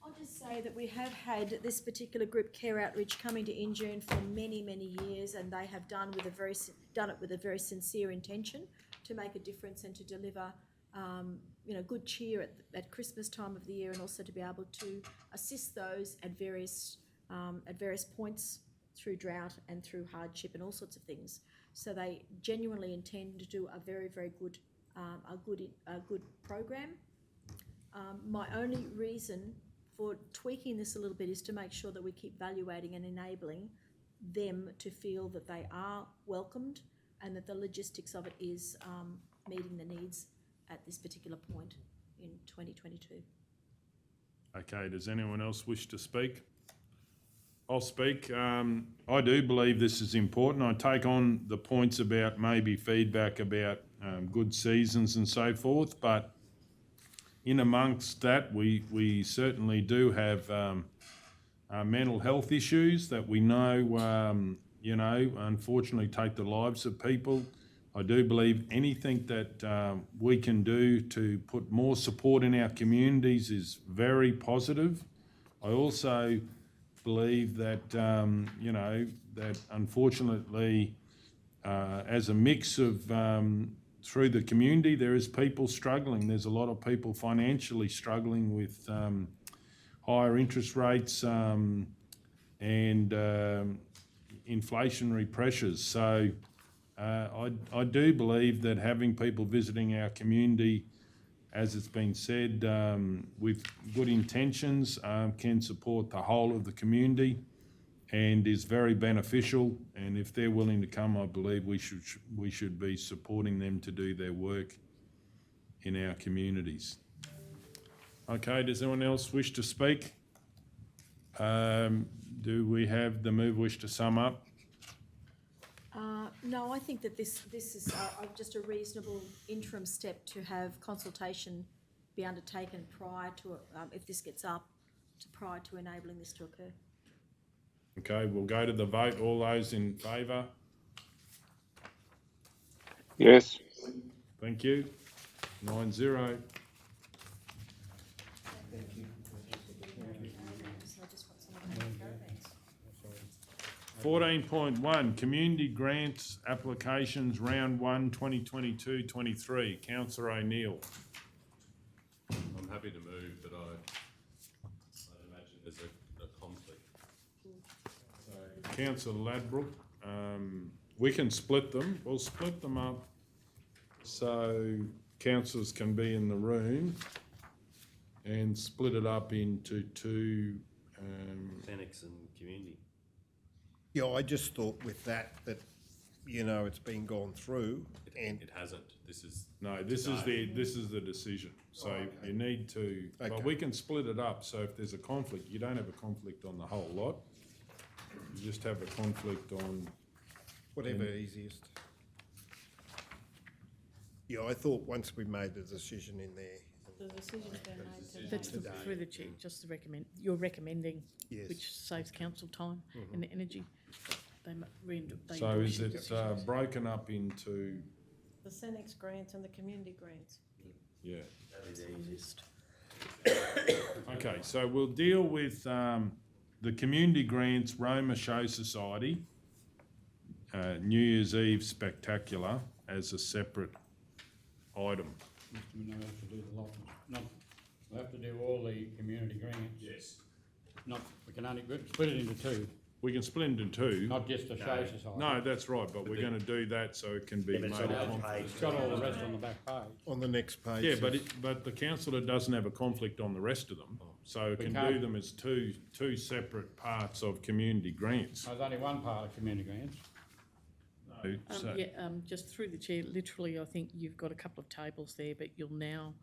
I'll just say that we have had this particular group, Care Outreach, coming to Injune for many, many years, and they have done it with a very sincere intention to make a difference and to deliver, good cheer at Christmas time of the year, and also to be able to assist those at various points through drought and through hardship and all sorts of things. So they genuinely intend to do a very, very good, good program. My only reason for tweaking this a little bit is to make sure that we keep evaluating and enabling them to feel that they are welcomed and that the logistics of it is meeting the needs at this particular point in 2022. Okay, does anyone else wish to speak? I'll speak. I do believe this is important. I take on the points about maybe feedback about good seasons and so forth, but in amongst that, we certainly do have mental health issues that we know, unfortunately take the lives of people. I do believe anything that we can do to put more support in our communities is very positive. I also believe that, that unfortunately, as a mix of through the community, there is people struggling. There's a lot of people financially struggling with higher interest rates and inflationary pressures. So I do believe that having people visiting our community, as it's been said, with good intentions, can support the whole of the community and is very beneficial. And if they're willing to come, I believe we should be supporting them to do their work in our communities. Okay, does anyone else wish to speak? Do we have the move wish to sum up? No, I think that this is just a reasonable interim step to have consultation be undertaken prior to, if this gets up, prior to enabling this to occur. Okay, we'll go to the vote. All those in favour? Yes. Thank you. 9-0. 14.1, Community Grants Applications Round 1, 2022-23. Councillor O'Neill. I'm happy to move, but I imagine there's a conflict. Councillor Ladbrook, we can split them. We'll split them up so councillors can be in the room and split it up into two. Senex and community. Yeah, I just thought with that, it's been gone through and. It hasn't. This is This is the decision. So you need to, but we can split it up. So if there's a conflict, you don't have a conflict on the whole lot. You just have a conflict on Whatever easiest. Yeah, I thought once we made the decision in there. The decision's been made. That's through the chair, just to recommend, you're recommending, Yes. which saves council time and energy. They So is it broken up into? The Senex grants and the community grants. Yeah. That is easiest. Okay, so we'll deal with the community grants, Roma Show Society, New Year's Eve Spectacular as a separate item. We'll have to do the lot, we'll have to do all the community grants. Yes. We can only split it into two, We can split into two. not just the show society. No, that's right, but we're going to do that so it can be Yeah, made but a it's on conflict. page. It's got all the rest on the back page. On the next page. Yeah, but the councillor doesn't have a conflict on the rest of them, so it We can can't- do them as two separate parts of community grants. There's only one part of community grants. So- just through the chair, literally, I think you've got a couple of tables there, but you'll now,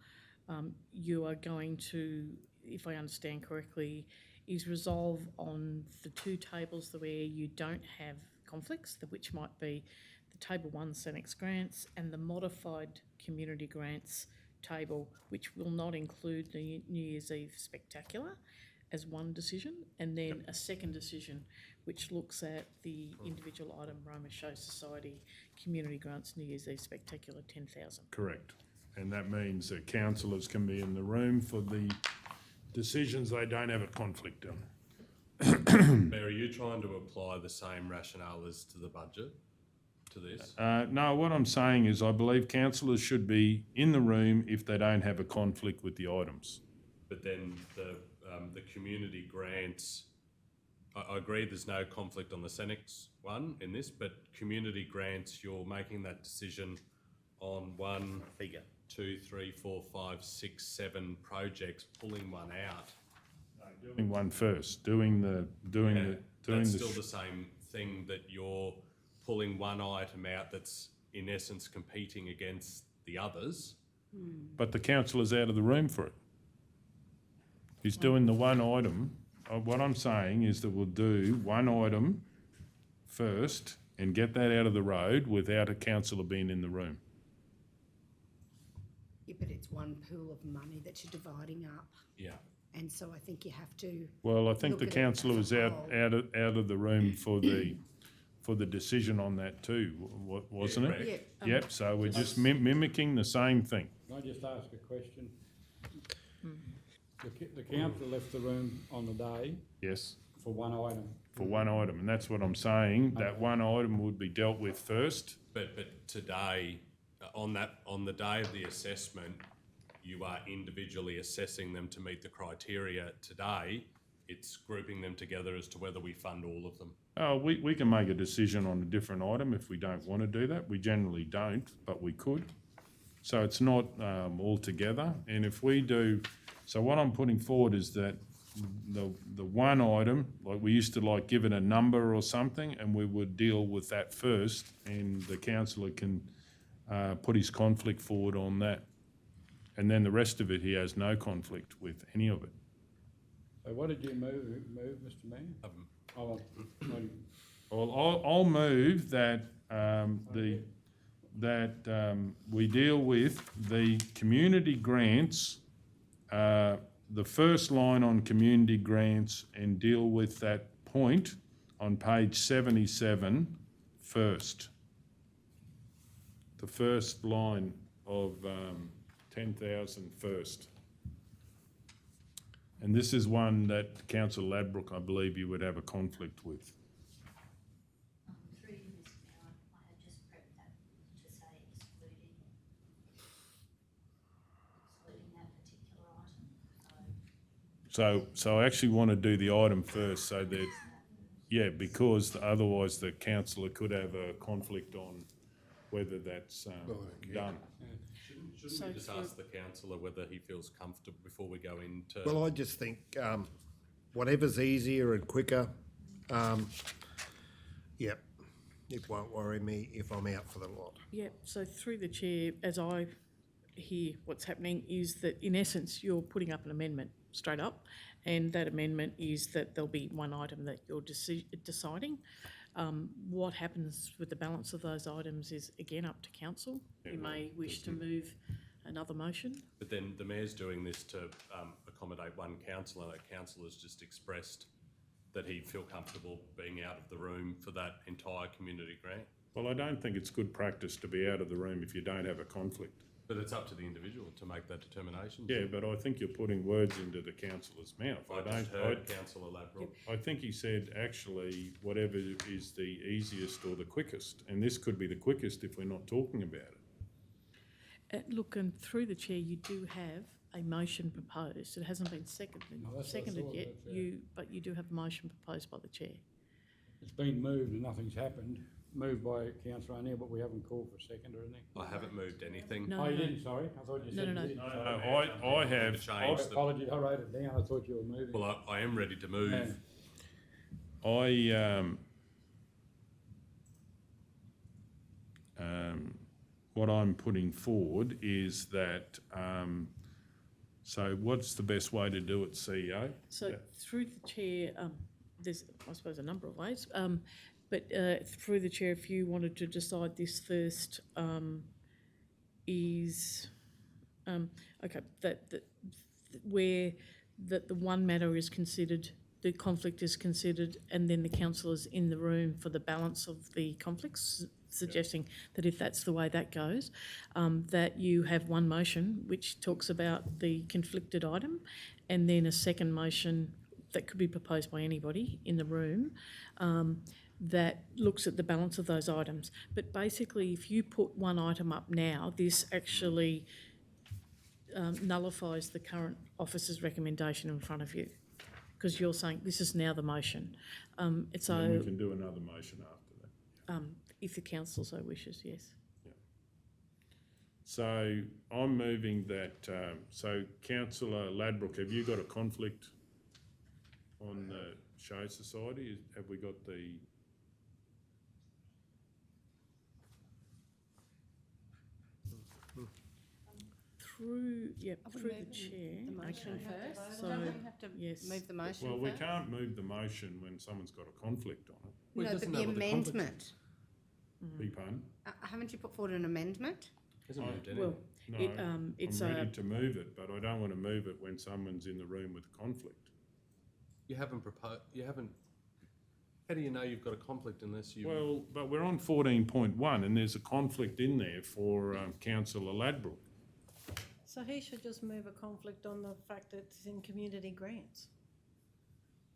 you are going to, if I understand correctly, is resolve on the two tables where you don't have conflicts, which might be the table 1 Senex grants and the modified community grants table, which will not include the New Year's Eve Spectacular, as one decision, and then a second decision which looks at the individual item Roma Show Society Community Grants New Year's Eve Spectacular 10,000. Correct. And that means that councillors can be in the room for the decisions they don't have a conflict on. Mayor, are you trying to apply the same rationale as to the budget to this? No, what I'm saying is I believe councillors should be in the room if they don't have a conflict with the items. But then the community grants, I agree there's no conflict on the Senex one in this, but community grants, you're making that decision on 1, 2, 3, 4, 5, 6, 7 projects, pulling one out. Doing one first, That's still the same thing, that you're pulling one item out that's in essence competing against the others. But the councillor's out of the room for it. He's doing the one item what I'm saying is that we'll do one item first and get that out of the road without a councillor being in the room. Yeah, but it's one pool of money that you're dividing up. Yeah. And so I think you have to. Well, I think look the at it councillor as was a out whole. of the room for the decision on that too, wasn't it? correct. Yeah, Yep, so we're just mimicking the same thing. Can I just ask a question? The council left the room on the day Yes, for one item. for one item, and that's what I'm saying, that one item would be dealt with first. But today, on the day of the assessment, you are individually assessing them to meet the criteria. Today, it's grouping them together as to whether we fund all of them. We can make a decision on a different item if we don't want to do that. We generally don't, but we could. So it's not all together. And if we do, so what I'm putting forward is that the one item, like we used to like give it a number or something, and we would deal with that first, and the councillor can put his conflict forward on that. And then the rest of it, he has no conflict with any of it. So what did you move, Mr Mayor? I'll move that we deal with the community grants, the first line on community grants, and deal with that point on page 77 first. The first line of 10,000 first. And this is one that Councillor Ladbroke, I believe you would have a conflict with. Through you, Mr Mayor, I had just prepped that to say excluding that particular item. So I actually want to do the item first so that, yeah, because otherwise the councillor could have a conflict on whether that's done. Shouldn't we just ask the councillor whether he feels comfortable before we go into? Well, I just think whatever's easier and quicker, yep, it won't worry me if I'm out for the lot. Yeah, so through the chair, as I hear what's happening, is that in essence, you're putting up an amendment straight up, and that amendment is that there'll be one item that you're deciding. What happens with the balance of those items is again up to council. You may wish to move another motion. But then the mayor's doing this to accommodate one councillor. That councillor's just expressed that he'd feel comfortable being out of the room for that entire community grant. Well, I don't think it's good practice to be out of the room if you don't have a conflict. But it's up to the individual to make that determination. Yeah, but I think you're putting words into the councillor's mouth. I just heard Councillor Ladbroke. I think he said actually whatever is the easiest or the quickest, and this could be the quickest if we're not talking about it. Look, and through the chair, you do have a motion proposed. It hasn't been seconded yet. But you do have a motion proposed by the chair. It's been moved and nothing's happened. Moved by Councillor O'Neill, but we haven't called for a second or anything. I haven't moved anything. No, Oh, you no. didn't, sorry? I thought you said No. you did. No, I have. Changed the- Apologies, I wrote it down. I thought you were moving. Well, I am ready to move. Yeah. What I'm putting forward is that, so what's the best way to do it, CEO? So through the chair, there's, I suppose, a number of ways. But through the chair, if you wanted to decide this first, is okay, where the one matter is considered, the conflict is considered, and then the councillor's in the room for the balance of the conflicts, suggesting that if that's the way that goes, that you have one motion which talks about the conflicted item, and then a second motion that could be proposed by anybody in the room, that looks at the balance of those items. But basically, if you put one item up now, this actually nullifies the current officer's recommendation in front of you, because you're saying this is now the motion. And then we can do another motion after that. If the council so wishes, yes. Yeah. So I'm moving that, so Councillor Ladbroke, have you got a conflict on the Show Society? Have we got the... through the chair. The motion Okay. first. So, Don't we have to yes. move the motion Well, we first? can't move the motion when someone's got a conflict on it. Well, he No, but doesn't the know what the conflict amendment. Beg pardon? Haven't you put forward an amendment? Hasn't moved anything. Well, No, it's I'm ready a, to move it, but I don't want to move it when someone's in the room with a conflict. You haven't proposed, you haven't, how do you know you've got a conflict unless you? Well, but we're on 14.1 and there's a conflict in there for Councillor Ladbroke. So he should just move a conflict on the fact that it's in community grants.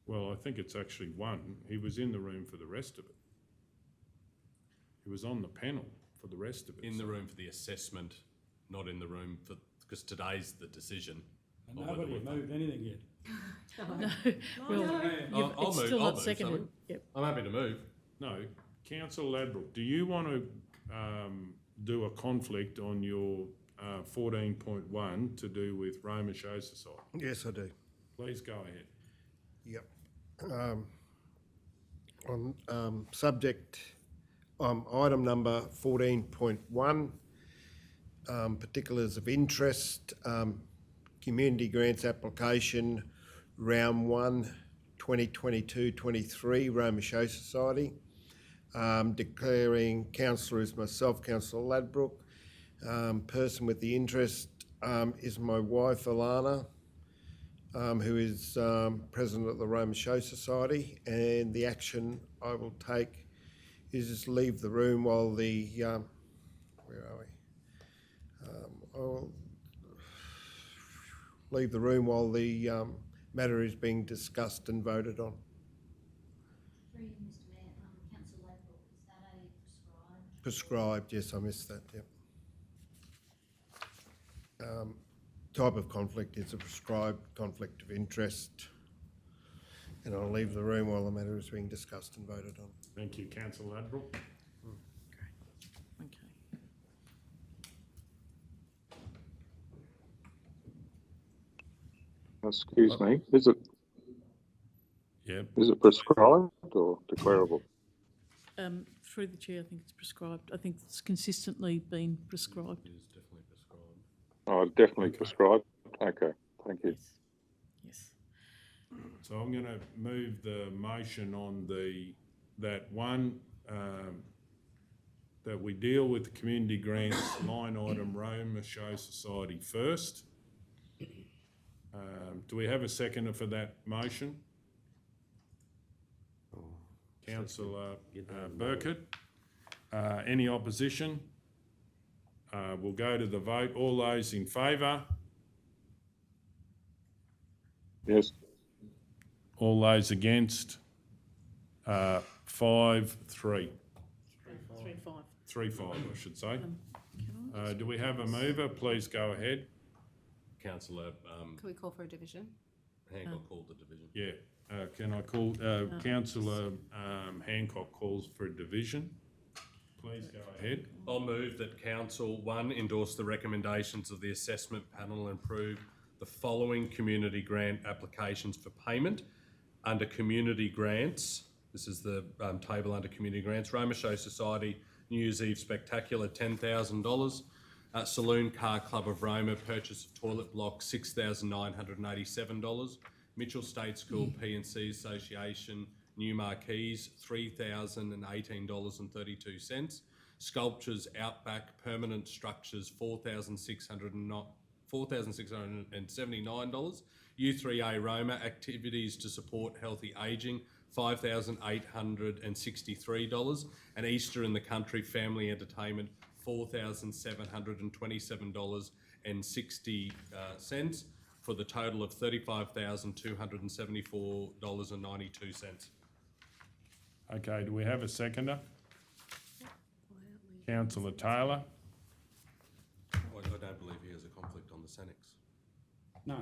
Well, I think it's actually one. He was in the room for the rest of it. He was on the panel for the rest of it. In the room for the assessment, not in the room for, because today's the decision. And of whether nobody we've- moved anything yet. no, well, it's still not seconded. something. Yep. I'm happy to move. No, Councillor Ladbroke, do you want to do a conflict on your 14.1 to do with Roma Show Society? Yes, I do. Please go ahead. Yep. On subject, item number 14.1, particulars of interest, community grants application, round 1, 2022-23, Roma Show Society. Declaring councillor is myself, Councillor Ladbroke. Person with the interest is my wife, Alana, who is president of the Roma Show Society, and the action I will take is just leave the room while the, where are we? I will leave the room while the matter is being discussed and voted on. Through you, Mr Mayor, Councillor Ladbroke, is that a prescribed? Prescribed, yes, I missed that, yep. Type of conflict is a prescribed conflict of interest. And I'll leave the room while the matter is being discussed and voted on. Thank you, Councillor Ladbroke. Okay. Excuse me, is it Yep. prescribed or declarable? Through the chair, I think it's prescribed. I think it's consistently been prescribed. It is definitely prescribed. Oh, definitely prescribed. Okay, thank you. Yes. So I'm going to move the motion on that one, that we deal with the community grants line item Roma Show Society first. Do we have a seconder for that motion? Councillor Burkett. Any opposition? We'll go to the vote. All those in favour? Yes. All those against? 5-3. 3-5. 3-5, I should say. Do we have a mover? Please go ahead. Councillor Can we call for a division? Hancock called the division. Yeah. Can I call, Councillor Hancock calls for a division? Please go ahead. I'll move that Council 1 endorse the recommendations of the assessment panel and approve the following community grant applications for payment under community grants. This is the table under community grants. Roma Show Society New Year's Eve Spectacular, $10,000. Saloon Car Club of Roma, purchase of toilet block, $6,987. Mitchell State School P&C Association, new marquees, $3,018.32. Sculptures Outback Permanent Structures, $4,679. U3A Roma Activities to Support Healthy Ageing, $5,863. And Easter in the Country Family Entertainment, $4,727.60 for the total of $35,274.92. Okay, do we have a seconder? Councillor Taylor. I don't believe he has a conflict on the Senex. No.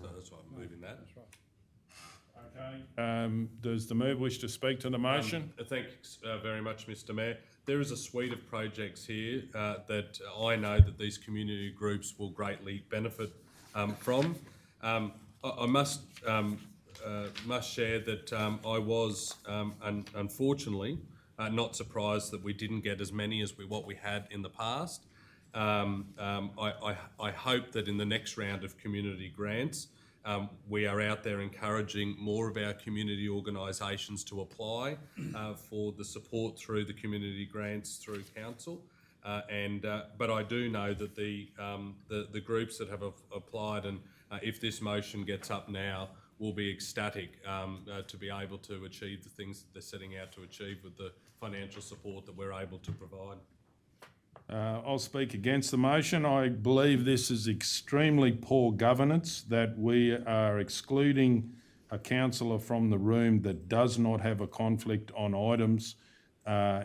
So that's why I'm moving that. That's right. Okay. Does the mover wish to speak to the motion? Thanks very much, Mr Mayor. There is a suite of projects here that I know that these community groups will greatly benefit from. I must share that I was unfortunately not surprised that we didn't get as many as what we had in the past. I hope that in the next round of community grants, we are out there encouraging more of our community organisations to apply for the support through the community grants through council. But I do know that the groups that have applied, and if this motion gets up now, will be ecstatic to be able to achieve the things that they're setting out to achieve with the financial support that we're able to provide. I'll speak against the motion. I believe this is extremely poor governance, that we are excluding a councillor from the room that does not have a conflict on items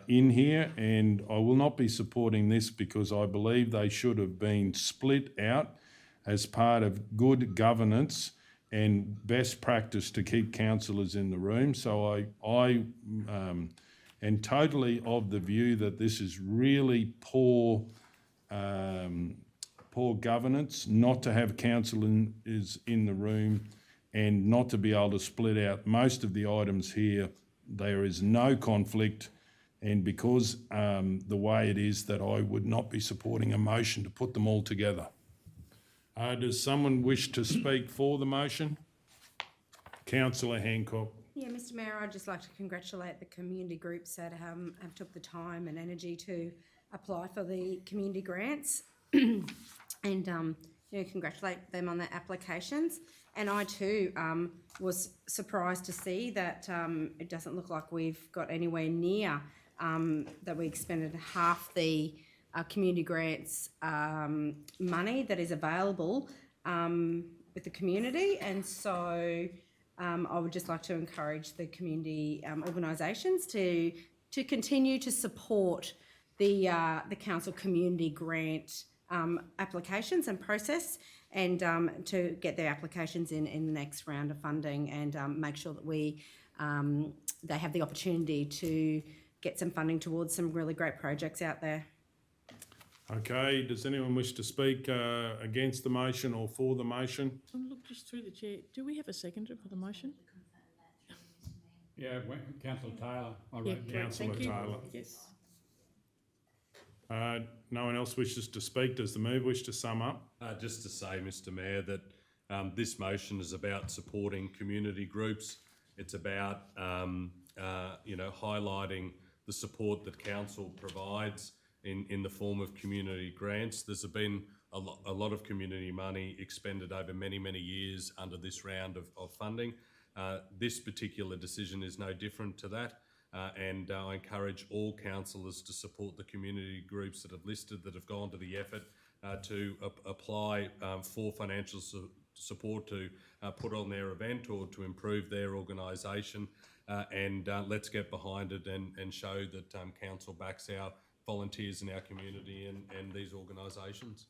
in here, and I will not be supporting this because I believe they should have been split out as part of good governance and best practice to keep councillors in the room. So I am totally of the view that this is really poor governance, not to have councillors in the room and not to be able to split out most of the items here. There is no conflict, and because the way it is, that I would not be supporting a motion to put them all together. Does someone wish to speak for the motion? Councillor Hancock. Yeah, Mr Mayor, I'd just like to congratulate the community groups that have took the time and energy to apply for the community grants and congratulate them on their applications. And I too was surprised to see that it doesn't look like we've got anywhere near that we expended half the community grants money that is available with the community. And so I would just like to encourage the community organisations to continue to support the council community grant applications and process, and to get their applications in the next round of funding, and make sure that they have the opportunity to get some funding towards some really great projects out there. Okay, does anyone wish to speak against the motion or for the motion? Look, just through the chair, do we have a seconder for the motion? Yeah, Councillor Taylor. I Yeah, wrote great, Councillor thank you. Taylor. Yes. No one else wishes to speak. Does the move wish to sum up? Just to say, Mr Mayor, that this motion is about supporting community groups. It's about highlighting the support that council provides in the form of community grants. There's been a lot of community money expended over many, many years under this round of funding. This particular decision is no different to that. And I encourage all councillors to support the community groups that have listed, that have gone to the effort to apply for financial support to put on their event or to improve their organisation. And let's get behind it and show that council backs our volunteers in our community and these organisations.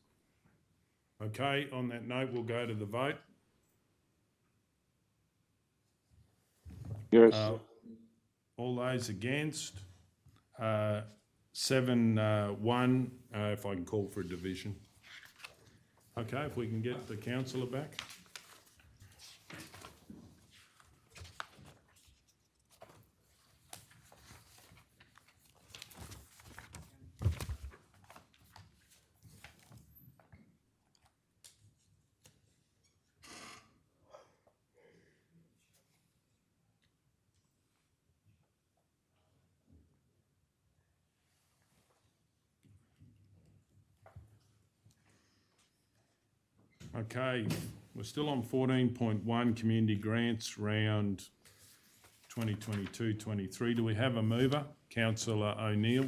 Okay, on that note, we'll go to the vote. Yes. All those against? 7-1, if I can call for a division. Okay, if we can get the councillor back. Okay, we're still on 14.1 community grants round 2022-23. Do we have a mover? Councillor O'Neill.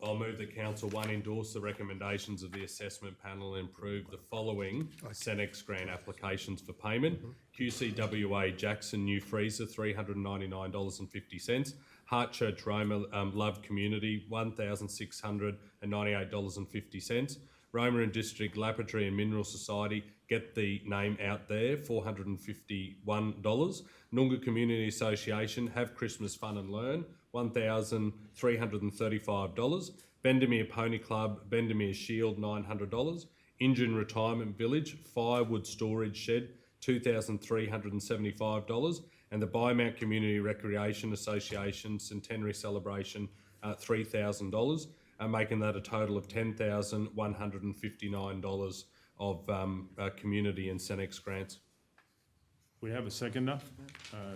I'll move that Council 1 endorse the recommendations of the assessment panel and approve the following Cenex grant applications for payment. QCWA Jackson New Freezer, $399.50. Heartchurch Roma Love Community, $1,698.50. Roma and District Laboratory and Mineral Society, get the name out there, $451. Noongar Community Association, Have Christmas Fun and Learn, $1,335. Bendemeer Pony Club, Bendemeer Shield, $900. Injune Retirement Village, Firewood Storage Shed, $2,375. And the Biomount Community Recreation Association Centenary Celebration, $3,000. making that a total of $10,159 of community and Cenex grants. We have a seconder,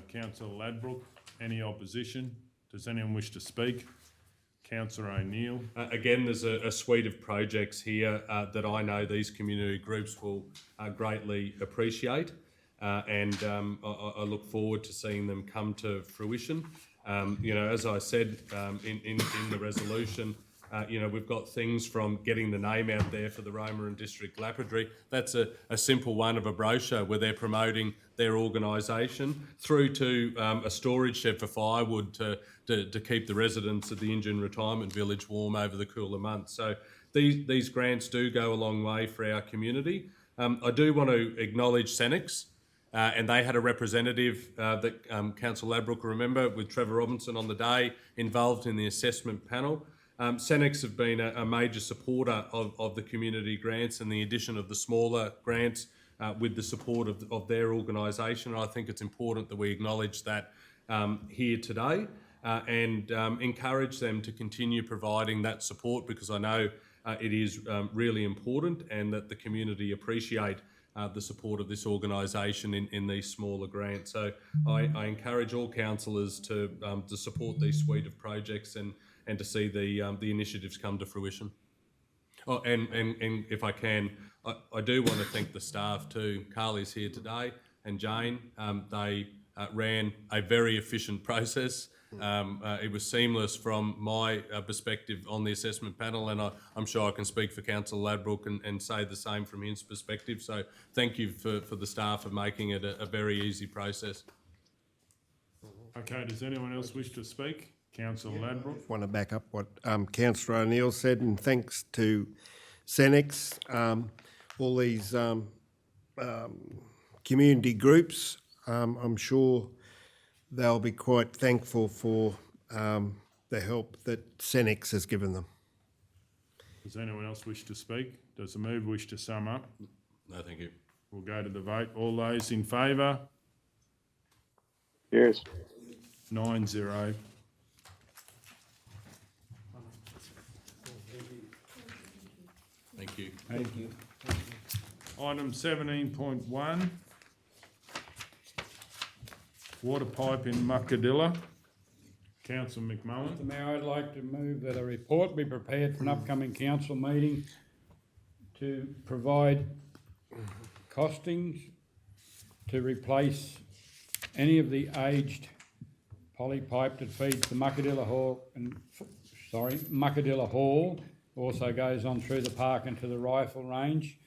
Councillor Ladbrook. Any opposition? Does anyone wish to speak? Councillor O'Neill. Again, there's a suite of projects here that I know these community groups will greatly appreciate, and I look forward to seeing them come to fruition. As I said in the resolution, we've got things from getting the name out there for the Roma and District Lapidary. That's a simple one of a brochure where they're promoting their organisation, through to a storage shed for firewood to keep the residents of the Injune retirement village warm over the cooler months. So these grants do go a long way for our community. I do want to acknowledge Cenex, and they had a representative that Councillor Ladbrook will remember, with Trevor Robinson on the day, involved in the assessment panel. Cenex have been a major supporter of the community grants and the addition of the smaller grants with the support of their organisation. I think it's important that we acknowledge that here today and encourage them to continue providing that support, because I know it is really important, and that the community appreciate the support of this organisation in these smaller grants. So I encourage all councillors to support these suite of projects and to see the initiatives come to fruition. Oh, and if I can, I do want to thank the staff too. Carly's here today, and Jane. They ran a very efficient process. It was seamless from my perspective on the assessment panel, and I'm sure I can speak for Councillor Ladbrook and say the same from his perspective. So thank you for the staff for making it a very easy process. Okay, does anyone else wish to speak? Councillor Ladbrook. Want to back up what Councillor O'Neill said, and thanks to Cenex, all these community groups. I'm sure they'll be quite thankful for the help that Cenex has given them. Does anyone else wish to speak? Does the move wish to sum up? No, thank you. We'll go to the vote. All those in favour? Yes. 9-0. Thank you. Thank you. Item 17.1, water pipe in Muckadilla. Councillor McMullen. Mr Mayor, I'd like to move that a report be prepared for an upcoming council meeting to provide costings to replace any of the aged poly pipe that feeds the Muckadilla Hall, also goes on through the park and to the rifle range.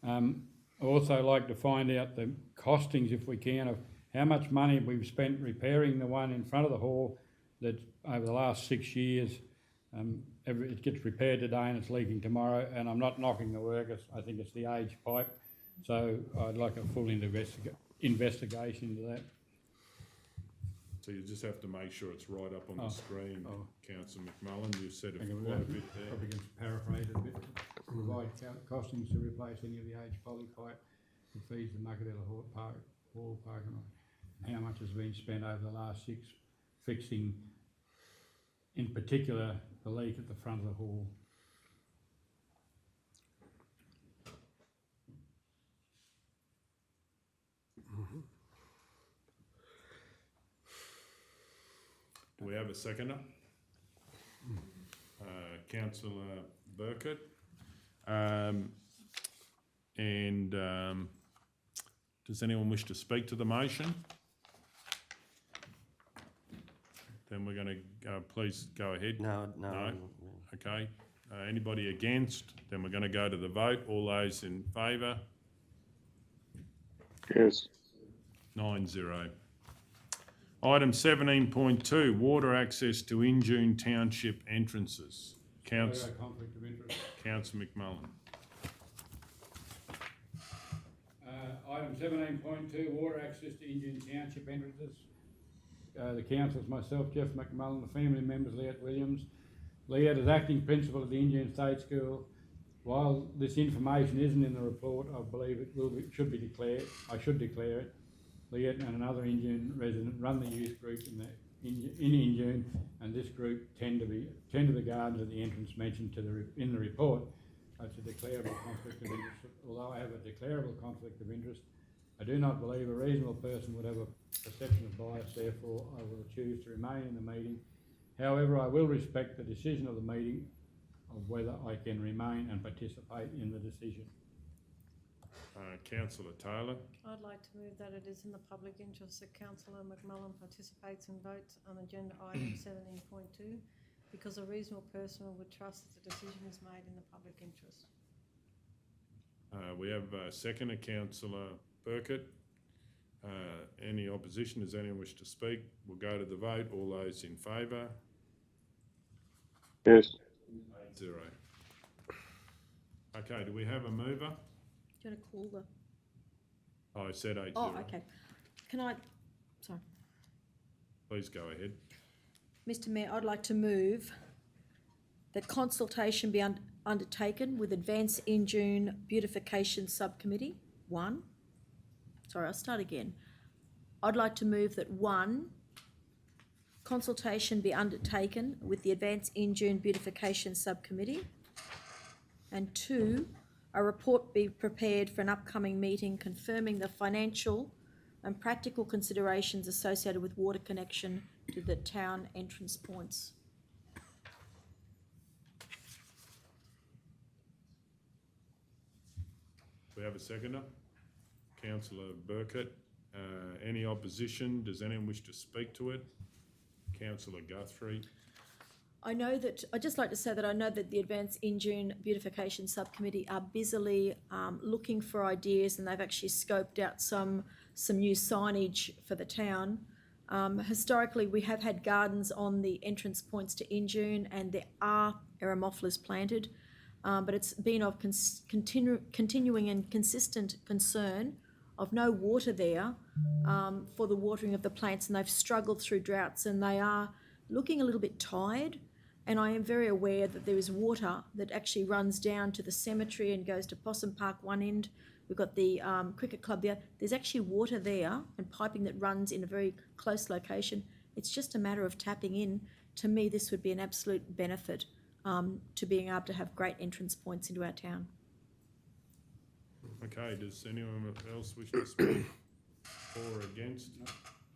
I'd also like to find out the costings, if we can, of how much money we've spent repairing the one in front of the hall that over the last 6 years, it gets repaired today and it's leaking tomorrow, and I'm not knocking the workers, I think it's the aged pipe. So I'd like a full investigation into that. So you just have to make sure it's right up on the screen, Councillor McMullen. You said it quite a bit there. Probably can paraphrase it a bit. Provide costings to replace any of the aged poly pipe that feeds the Muckadilla Hall parking lot. How much has been spent over the last 6 fixing, in particular, the leak at the front of the hall? Do we have a seconder? Councillor Burkett. Does anyone wish to speak to the motion? Then we're going to please go ahead. No. Okay. Anybody against? Then we're going to go to the vote. All those in favour? Yes. 9-0. Item 17.2, water access to Injune Township entrances. Conflict of interest. Councillor McMullen. Item 17.2, water access to Injune Township entrances. The councillors, myself, Jeff McMullen, the family members, Leanne Williams. Leanne is acting principal at the Injune State School. While this information isn't in the report, I believe it should be declared. I should declare it. Leanne and another Injune resident run the youth group in Injune, and this group tend to the gardens at the entrance mentioned in the report. It's a declarable conflict of interest. Although I have a declarable conflict of interest, I do not believe a reasonable person would have a perception of bias, therefore I will choose to remain in the meeting. However, I will respect the decision of the meeting of whether I can remain and participate in the decision. Councillor Taylor. I'd like to move that it is in the public interest that Councillor McMullen participates and votes on agenda item 17.2 because a reasonable person would trust that the decision is made in the public interest. We have a seconder, Councillor Burkett. Any opposition? Does anyone wish to speak? We'll go to the vote. All those in favour? Yes. 8-0. Okay, do we have a mover? Do you want to call the? Oh, I said 8-0. Oh, okay. Can I, sorry. Please go ahead. Mr Mayor, I'd like to move that consultation be undertaken with Advanced Injune Beautification Subcommittee, 1. Sorry, I'll start again. I'd like to move that 1, consultation be undertaken with the Advanced Injune Beautification Subcommittee, and 2, a report be prepared for an upcoming meeting confirming the financial and practical considerations associated with water connection to the town entrance points. We have a seconder, Councillor Burkett. Any opposition? Does anyone wish to speak to it? Councillor Guthrie. I'd just like to say that I know that the Advanced Injune Beautification Subcommittee are busily looking for ideas, and they've actually scoped out some new signage for the town. Historically, we have had gardens on the entrance points to Injune, and there are eremophilas planted, but it's been of continuing and consistent concern of no water there for the watering of the plants, and they've struggled through droughts, and they are looking a little bit tired. And I am very aware that there is water that actually runs down to the cemetery and goes to Possum Park one end. We've got the cricket club there. There's actually water there and piping that runs in a very close location. It's just a matter of tapping in. To me, this would be an absolute benefit to being able to have great entrance points into our town. Okay, does anyone else wish to speak for or against?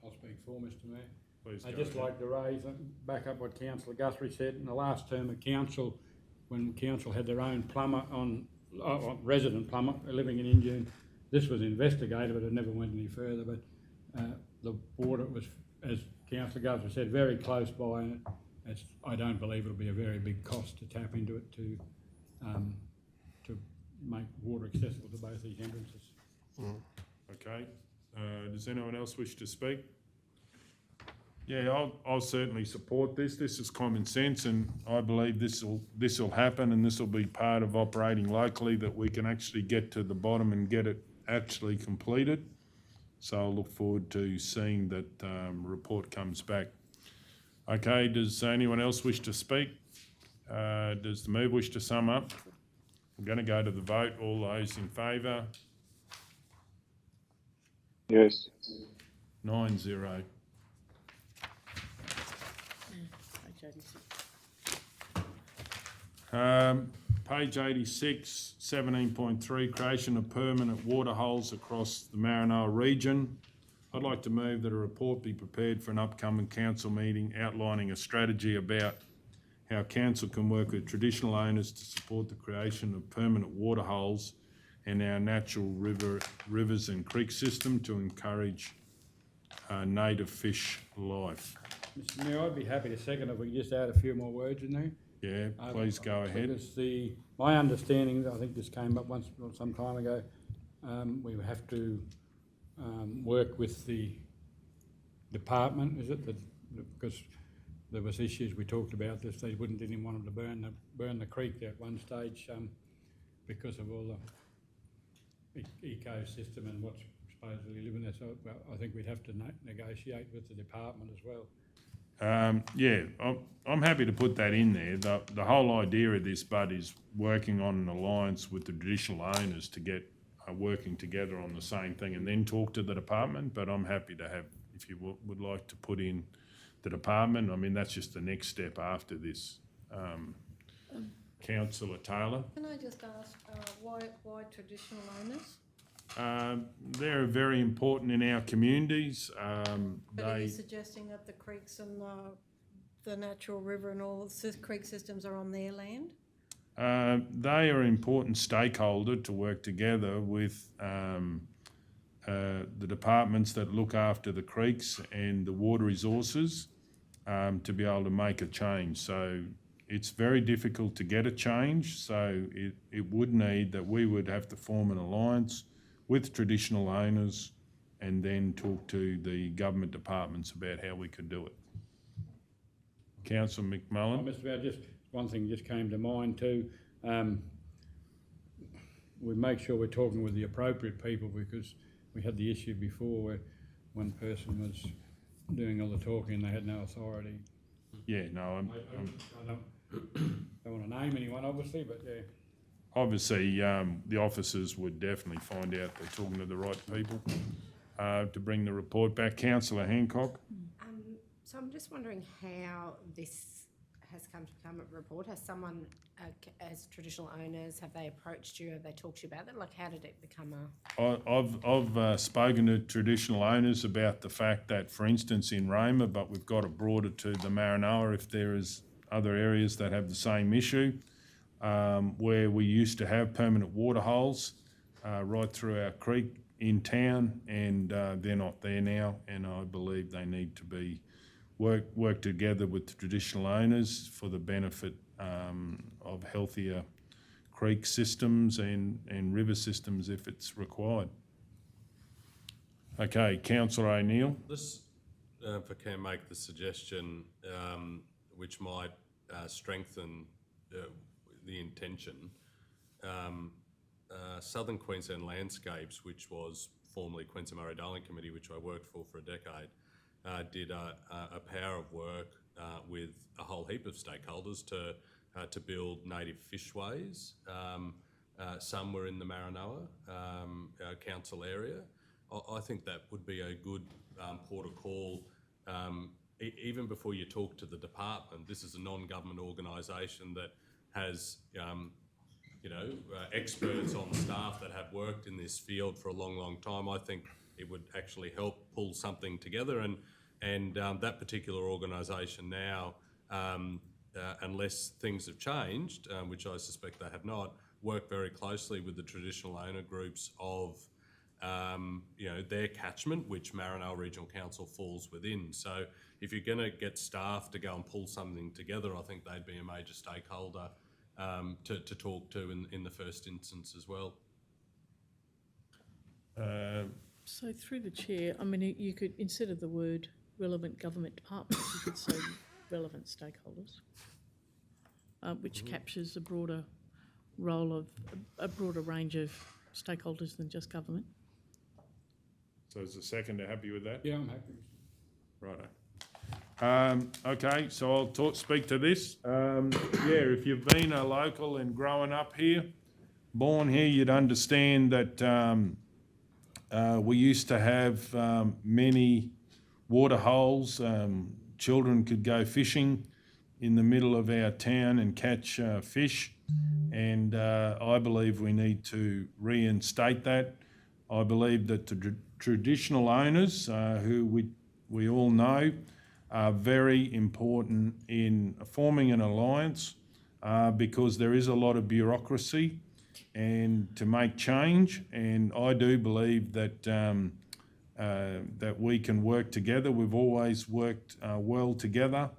I'll speak for, Mr Mayor. Please I'd go just ahead. like to back up what Councillor Guthrie said. In the last term of council, when council had their own plumber resident plumber living in Injune, this was investigated, but it never went any further. But the water was, as Councillor Guthrie said, very close by, and I don't believe it'll be a very big cost to tap into it to make water accessible to both these entrances. Okay, does anyone else wish to speak? Yeah, I'll certainly support this. This is common sense, and I believe this will happen, and this will be part of operating locally, that we can actually get to the bottom and get it actually completed. So I'll look forward to seeing that report comes back. Okay, does anyone else wish to speak? Does the move wish to sum up? I'm going to go to the vote. All those in favour? Yes. 9-0. Page 86, 17.3, creation of permanent water holes across the Maranoa Region. I'd like to move that a report be prepared for an upcoming council meeting outlining a strategy about how council can work with traditional owners to support the creation of permanent water holes in our natural rivers and creek system to encourage native fish life. Mr Mayor, I'd be happy to second if we could just add a few more words in there. Yeah, please go ahead. Because my understanding, I think this came up some time ago, we have to work with the department, is it? Because there was issues, we talked about this, they didn't want them to burn the creek at one stage because of all the ecosystem and what's supposedly living there. So I think we'd have to negotiate with the department as well. Yeah, I'm happy to put that in there. The whole idea of this, Bud, is working on an alliance with the traditional owners to get working together on the same thing and then talk to the department. But I'm happy to have, if you would like to put in the department. I mean, that's just the next step after this. Councillor Taylor. Can I just ask, why traditional owners? They're very important in our communities. But are you suggesting that the creeks and the natural river and all creek systems are on their land? They are an important stakeholder to work together with the departments that look after the creeks and the water resources to be able to make a change. So it's very difficult to get a change, so it would need that we would have to form an alliance with traditional owners and then talk to the government departments about how we could do it. Councillor McMullen. Mr. Mayor, just one thing just came to mind too. We make sure we're talking with the appropriate people, because we had the issue before where one person was doing all the talking and they had no authority. Yeah, no, I don't want to name anyone, obviously, but yeah. obviously, the officers would definitely find out they're talking to the right people to bring the report back. Councillor Hancock. So I'm just wondering how this has come to become a report. Has someone, as traditional owners, have they approached you? Have they talked to you about it? Like, how did it become I've spoken to traditional owners about the fact that, for instance, in Roma, but we've got it broader to the Maranoa if there is other areas that have the same issue, where we used to have permanent water holes right through our creek in town, and they're not there now, and I believe they need to be work together with the traditional owners for the benefit of healthier creek systems and river systems if it's required. Okay, Councillor O'Neill. This, if I can make the suggestion, which might strengthen the intention, Southern Queensland Landscapes, which was formerly Queensland Murray-Darling Committee, which I worked for a decade, did a power of work with a whole heap of stakeholders to build native fishways. Some were in the Maranoa council area. I think that would be a good port of call, even before you talk to the department. This is a non-government organisation that has experts on staff that have worked in this field for a long, long time. I think it would actually help pull something together, and that particular organisation now, unless things have changed, which I suspect they have not, work very closely with the traditional owner groups of their catchment, which Maranoa Regional Council falls within. So if you're going to get staff to go and pull something together, I think they'd be a major stakeholder to talk to in the first instance as well. So through the chair, I mean, you could, instead of the word relevant government departments, you could say relevant stakeholders, which captures a broader role of a broader range of stakeholders than just government. So is the seconder happy with that? Yeah, I'm happy. Righto. Okay, so I'll speak to this. If you've been a local and growing up here, born here, you'd understand that we used to have many water holes. Children could go fishing in the middle of our town and catch fish, and I believe we need to reinstate that. I believe that the traditional owners, who we all know, are very important in forming an alliance because there is a lot of bureaucracy and to make change, and I do believe that that we can work together. We've always worked well together.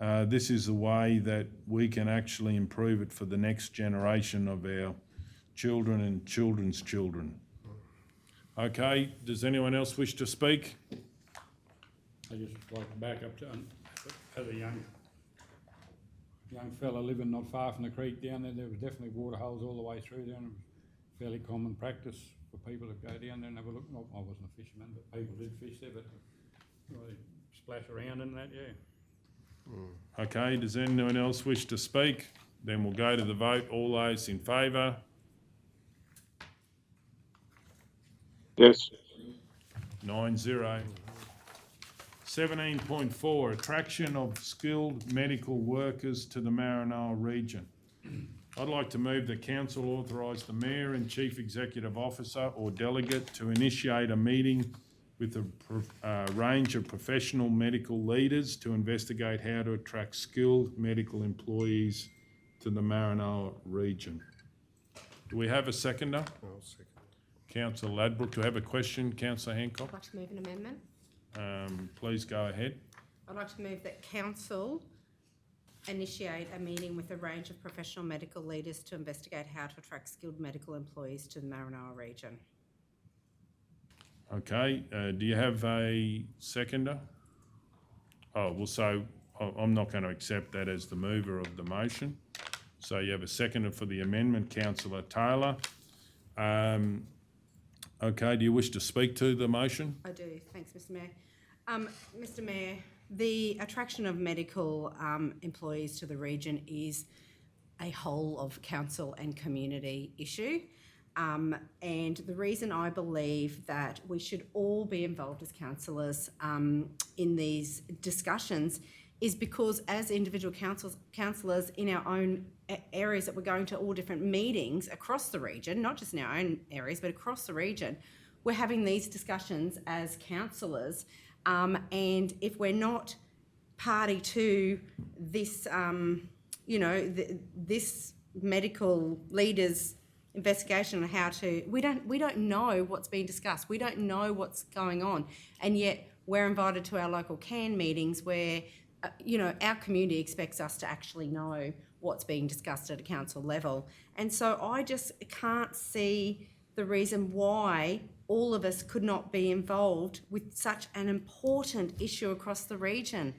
This is a way that we can actually improve it for the next generation of our children and children's children. Okay, does anyone else wish to speak? I just like to back up to, as a young fella living not far from the creek down there, there was definitely water holes all the way through there, and it was fairly common practice for people to go down there and have a look. Well, I wasn't a fisherman, but people did fish there, but really splash around in that, yeah. Okay, does anyone else wish to speak? Then we'll go to the vote. All those in favour? Yes. 9-0. 17.4, attraction of skilled medical workers to the Maranoa region. I'd like to move that council authorise the Mayor and Chief Executive Officer or delegate to initiate a meeting with a range of professional medical leaders to investigate how to attract skilled medical employees to the Maranoa region. Do we have a seconder? I'll second. Councillor Ladbroke, do you have a question, Councillor Hancock? I'd like to move an amendment. Please go ahead. I'd like to move that council initiate a meeting with a range of professional medical leaders to investigate how to attract skilled medical employees to the Maranoa region. Okay, do you have a seconder? Oh, well, so I'm not going to accept that as the mover of the motion. So you have a seconder for the amendment, Councillor Taylor. Okay, do you wish to speak to the motion? I do, thanks, Mr. Mayor. Mr. Mayor, the attraction of medical employees to the region is a whole of council and community issue. And the reason I believe that we should all be involved as councillors in these discussions is because as individual councillors in our own areas that we're going to all different meetings across the region, not just in our own areas, but across the region, we're having these discussions as councillors. And if we're not party to this, this medical leaders' investigation on how to, we don't know what's being discussed. We don't know what's going on, and yet we're invited to our local CAN meetings where, our community expects us to actually know what's being discussed at a council level. And so I just can't see the reason why all of us could not be involved with such an important issue across the region.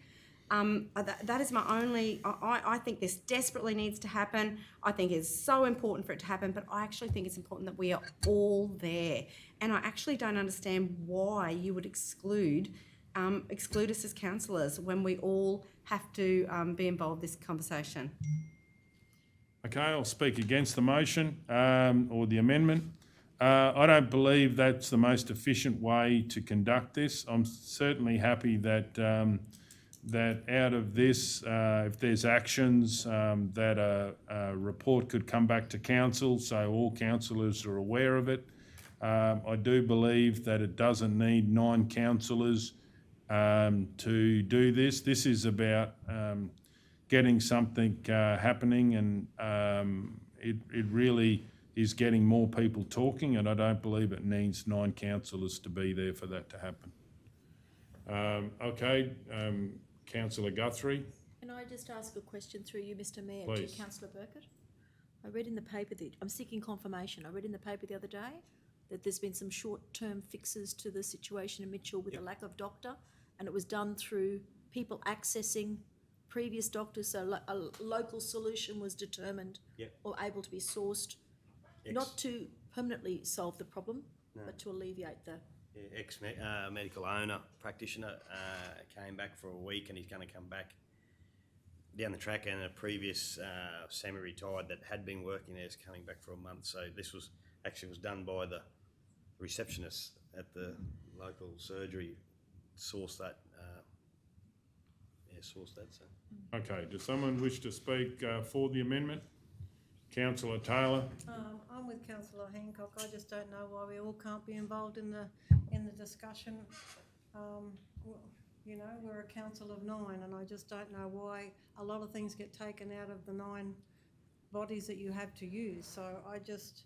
That is my only, I think this desperately needs to happen. I think it's so important for it to happen, but I actually think it's important that we are all there. And I actually don't understand why you would exclude us as councillors when we all have to be involved in this conversation. Okay, I'll speak against the motion or the amendment. I don't believe that's the most efficient way to conduct this. I'm certainly happy that that out of this, if there's actions, that a report could come back to council, so all councillors are aware of it. I do believe that it doesn't need 9 councillors to do this. This is about getting something happening, and it really is getting more people talking, and I don't believe it needs 9 councillors to be there for that to happen. Councillor Guthrie. Can I just ask a question through you, Mr. Mayor, Please. to Councillor Burkett? I read in the paper that, I'm seeking confirmation, I read in the paper the other day that there's been some short-term fixes to the situation in Mitchell with a lack of doctor, and it was done through people accessing previous doctors, so a local solution was determined or able to be sourced, not to permanently solve the problem, but to alleviate the... Ex-medical owner, practitioner, came back for a week, and he's going to come back down the track, and a previous semi-retired that had been working there is coming back for a month. So this was done by the receptionist at the local surgery, sourced that. So. Okay, does someone wish to speak for the amendment? Councillor Taylor. I'm with Councillor Hancock. I just don't know why we all can't be involved in the discussion. We're a council of 9, and I just don't know why a lot of things get taken out of the 9 bodies that you have to use. So I just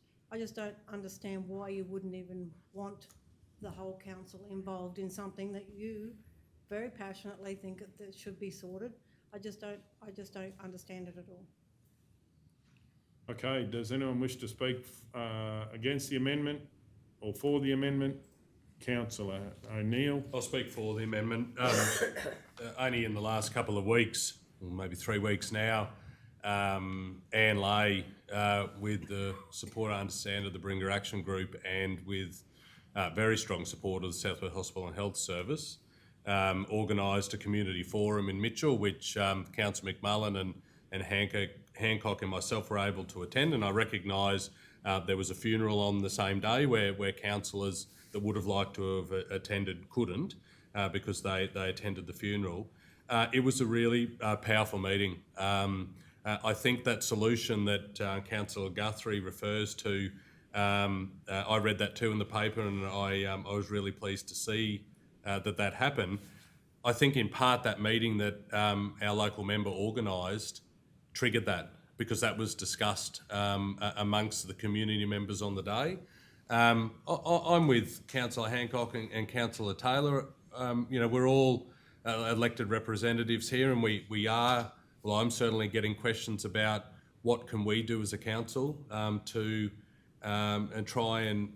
don't understand why you wouldn't even want the whole council involved in something that you very passionately think that should be sorted. I just don't understand it at all. Okay, does anyone wish to speak against the amendment or for the amendment? Councillor O'Neill. I'll speak for the amendment. Only in the last couple of weeks, or maybe 3 weeks now, Anne Lay, with the support, I understand, of the Bringa Action Group and with very strong support of the South West Hospital and Health Service, organised a community forum in Mitchell, which Councillor McMullen and Hancock and myself were able to attend, and I recognise there was a funeral on the same day where councillors that would have liked to have attended couldn't. because they attended the funeral. It was a really powerful meeting. I think that solution that Councillor Guthrie refers to, I read that too in the paper, and I was really pleased to see that happened. I think in part that meeting that our local member organised triggered that, because that was discussed amongst the community members on the day. I'm with Councillor Hancock and Councillor Taylor. We're all elected representatives here, and we are, well, I'm certainly getting questions about what can we do as a council to and try and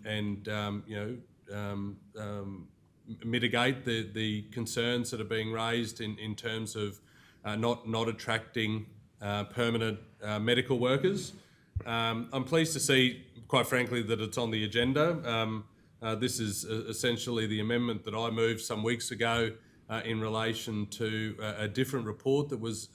mitigate the concerns that are being raised in terms of not attracting permanent medical workers. I'm pleased to see, quite frankly, that it's on the agenda. This is essentially the amendment that I moved some weeks ago in relation to a different report that was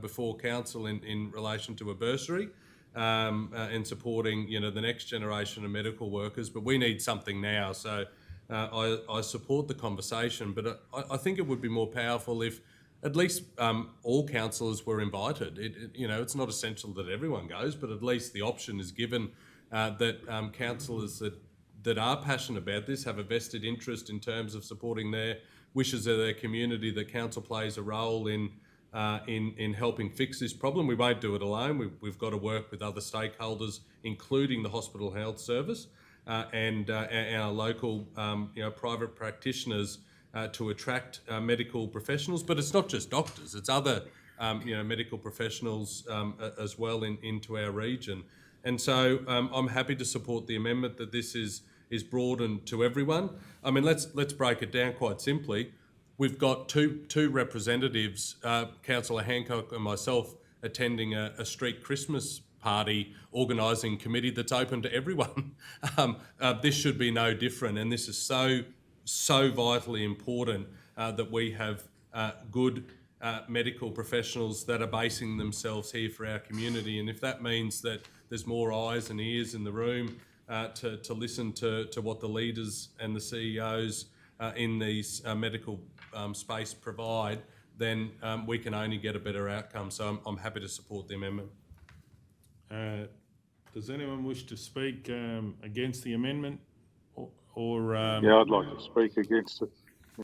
before council in relation to a bursary and supporting the next generation of medical workers. But we need something now. So I support the conversation, but I think it would be more powerful if at least all councillors were invited. It's not essential that everyone goes, but at least the option is given that councillors that are passionate about this, have a vested interest in terms of supporting their wishes of their community, that council plays a role in helping fix this problem. We won't do it alone. We've got to work with other stakeholders, including the Hospital Health Service and our local private practitioners to attract medical professionals. But it's not just doctors, it's other medical professionals as well into our region. And so I'm happy to support the amendment that this is broadened to everyone. I mean, let's break it down quite simply. We've got two representatives, Councillor Hancock and myself, attending a street Christmas party organising committee that's open to everyone. This should be no different, and this is so vitally important that we have good medical professionals that are basing themselves here for our community. And if that means that there's more eyes and ears in the room to listen to what the leaders and the CEOs in these medical space provide, then we can only get a better outcome. So I'm happy to support the amendment. Does anyone wish to speak against the amendment? Yeah, I'd like to speak against it.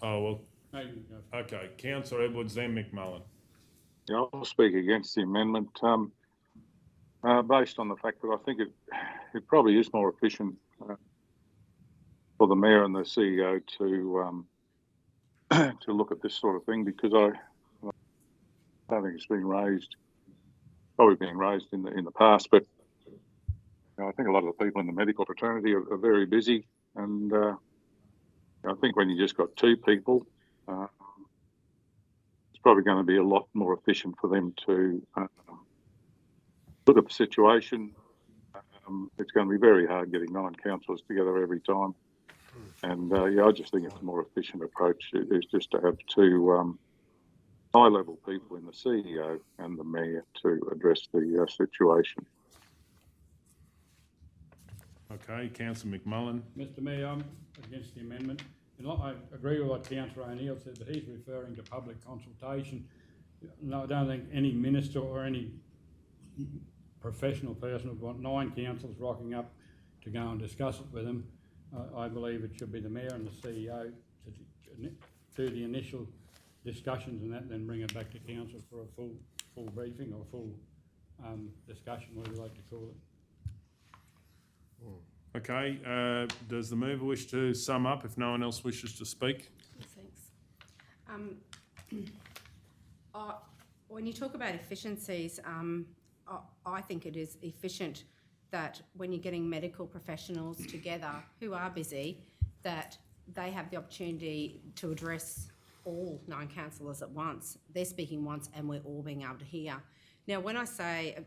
Oh, well, okay. Councillor Edwards, then McMullen. Yeah, I'll speak against the amendment based on the fact that I think it probably is more efficient for the Mayor and the CEO to look at this sort of thing, because I don't think it's been raised, probably been raised in the past, but I think a lot of the people in the medical fraternity are very busy, and I think when you just got two people, it's probably going to be a lot more efficient for them to look at the situation. It's going to be very hard getting 9 councillors together every time. And I just think it's a more efficient approach is just to have two high-level people in the CEO and the Mayor to address the situation. Okay, Councillor McMullen. Mr Mayor, I'm against the amendment. I agree with what Councillor O'Neill said, but he's referring to public consultation. No, I don't think any minister or any professional person would want 9 councillors rocking up to go and discuss it with them. I believe it should be the Mayor and the CEO to do the initial discussions and that, and then bring it back to council for a full briefing or full discussion, whatever you like to call it. Okay, does the mover wish to sum up if no one else wishes to speak? Thanks. When you talk about efficiencies, I think it is efficient that when you're getting medical professionals together who are busy, that they have the opportunity to address all 9 councillors at once. They're speaking once and we're all being able to hear. Now, when I say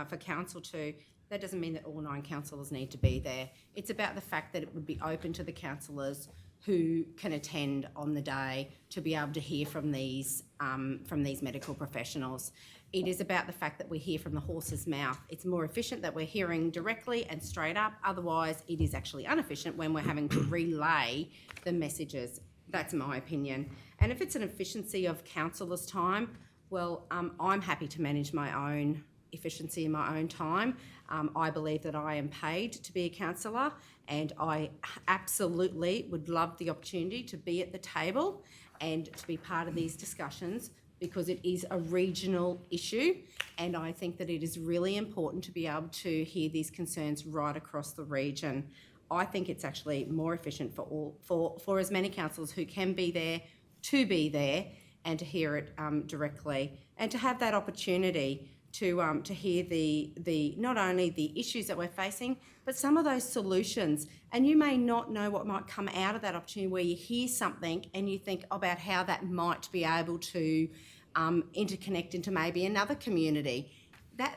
for council to, that doesn't mean that all 9 councillors need to be there. It's about the fact that it would be open to the councillors who can attend on the day to be able to hear from these medical professionals. It is about the fact that we hear from the horse's mouth. It's more efficient that we're hearing directly and straight up. Otherwise, it is actually inefficient when we're having to relay the messages That's my opinion. And if it's an efficiency of councillors' time, well, I'm happy to manage my own efficiency in my own time. I believe that I am paid to be a councillor, and I absolutely would love the opportunity to be at the table and to be part of these discussions, because it is a regional issue, and I think that it is really important to be able to hear these concerns right across the region. I think it's actually more efficient for as many councillors who can be there to be there and to hear it directly, and to have that opportunity to hear the not only the issues that we're facing, but some of those solutions. And you may not know what might come out of that opportunity, where you hear something and you think about how that might be able to interconnect into maybe another community.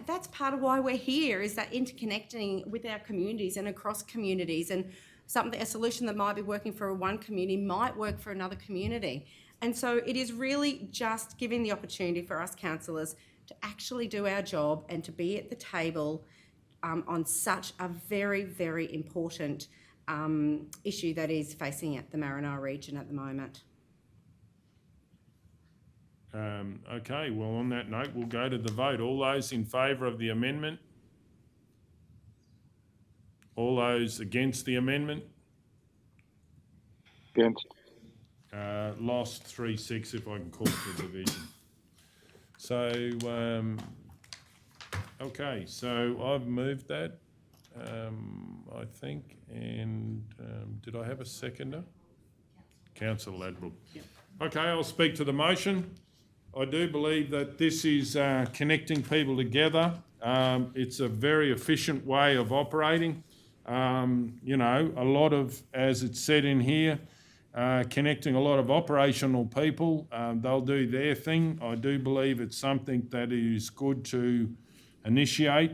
That's part of why we're here, is that interconnecting with our communities and across communities, and a solution that might be working for one community might work for another community. And so it is really just giving the opportunity for us councillors to actually do our job and to be at the table on such a very, very important issue that is facing at the Maranoa region at the moment. Okay, well, on that note, we'll go to the vote. All those in favour of the amendment? All those against the amendment? Against. Lost 3-6, if I can call it the division. So, okay, so I've moved that, I think, and did I have a seconder? Councillor Ladbroke. Yep. Okay, I'll speak to the motion. I do believe that this is connecting people together. It's a very efficient way of operating. You know, a lot of, as it's said in here, connecting a lot of operational people. They'll do their thing. I do believe it's something that is good to initiate,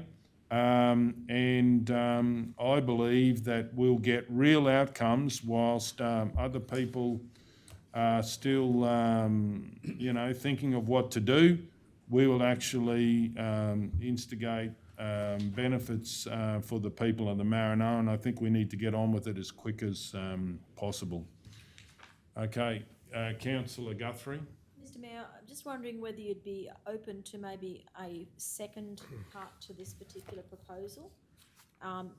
and I believe that we'll get real outcomes whilst other people are still, you know, thinking of what to do. We will actually instigate benefits for the people of the Maranoa, and I think we need to get on with it as quick as possible. Okay, Councillor Guthrie. Mr Mayor, I'm just wondering whether you'd be open to maybe a second part to this particular proposal.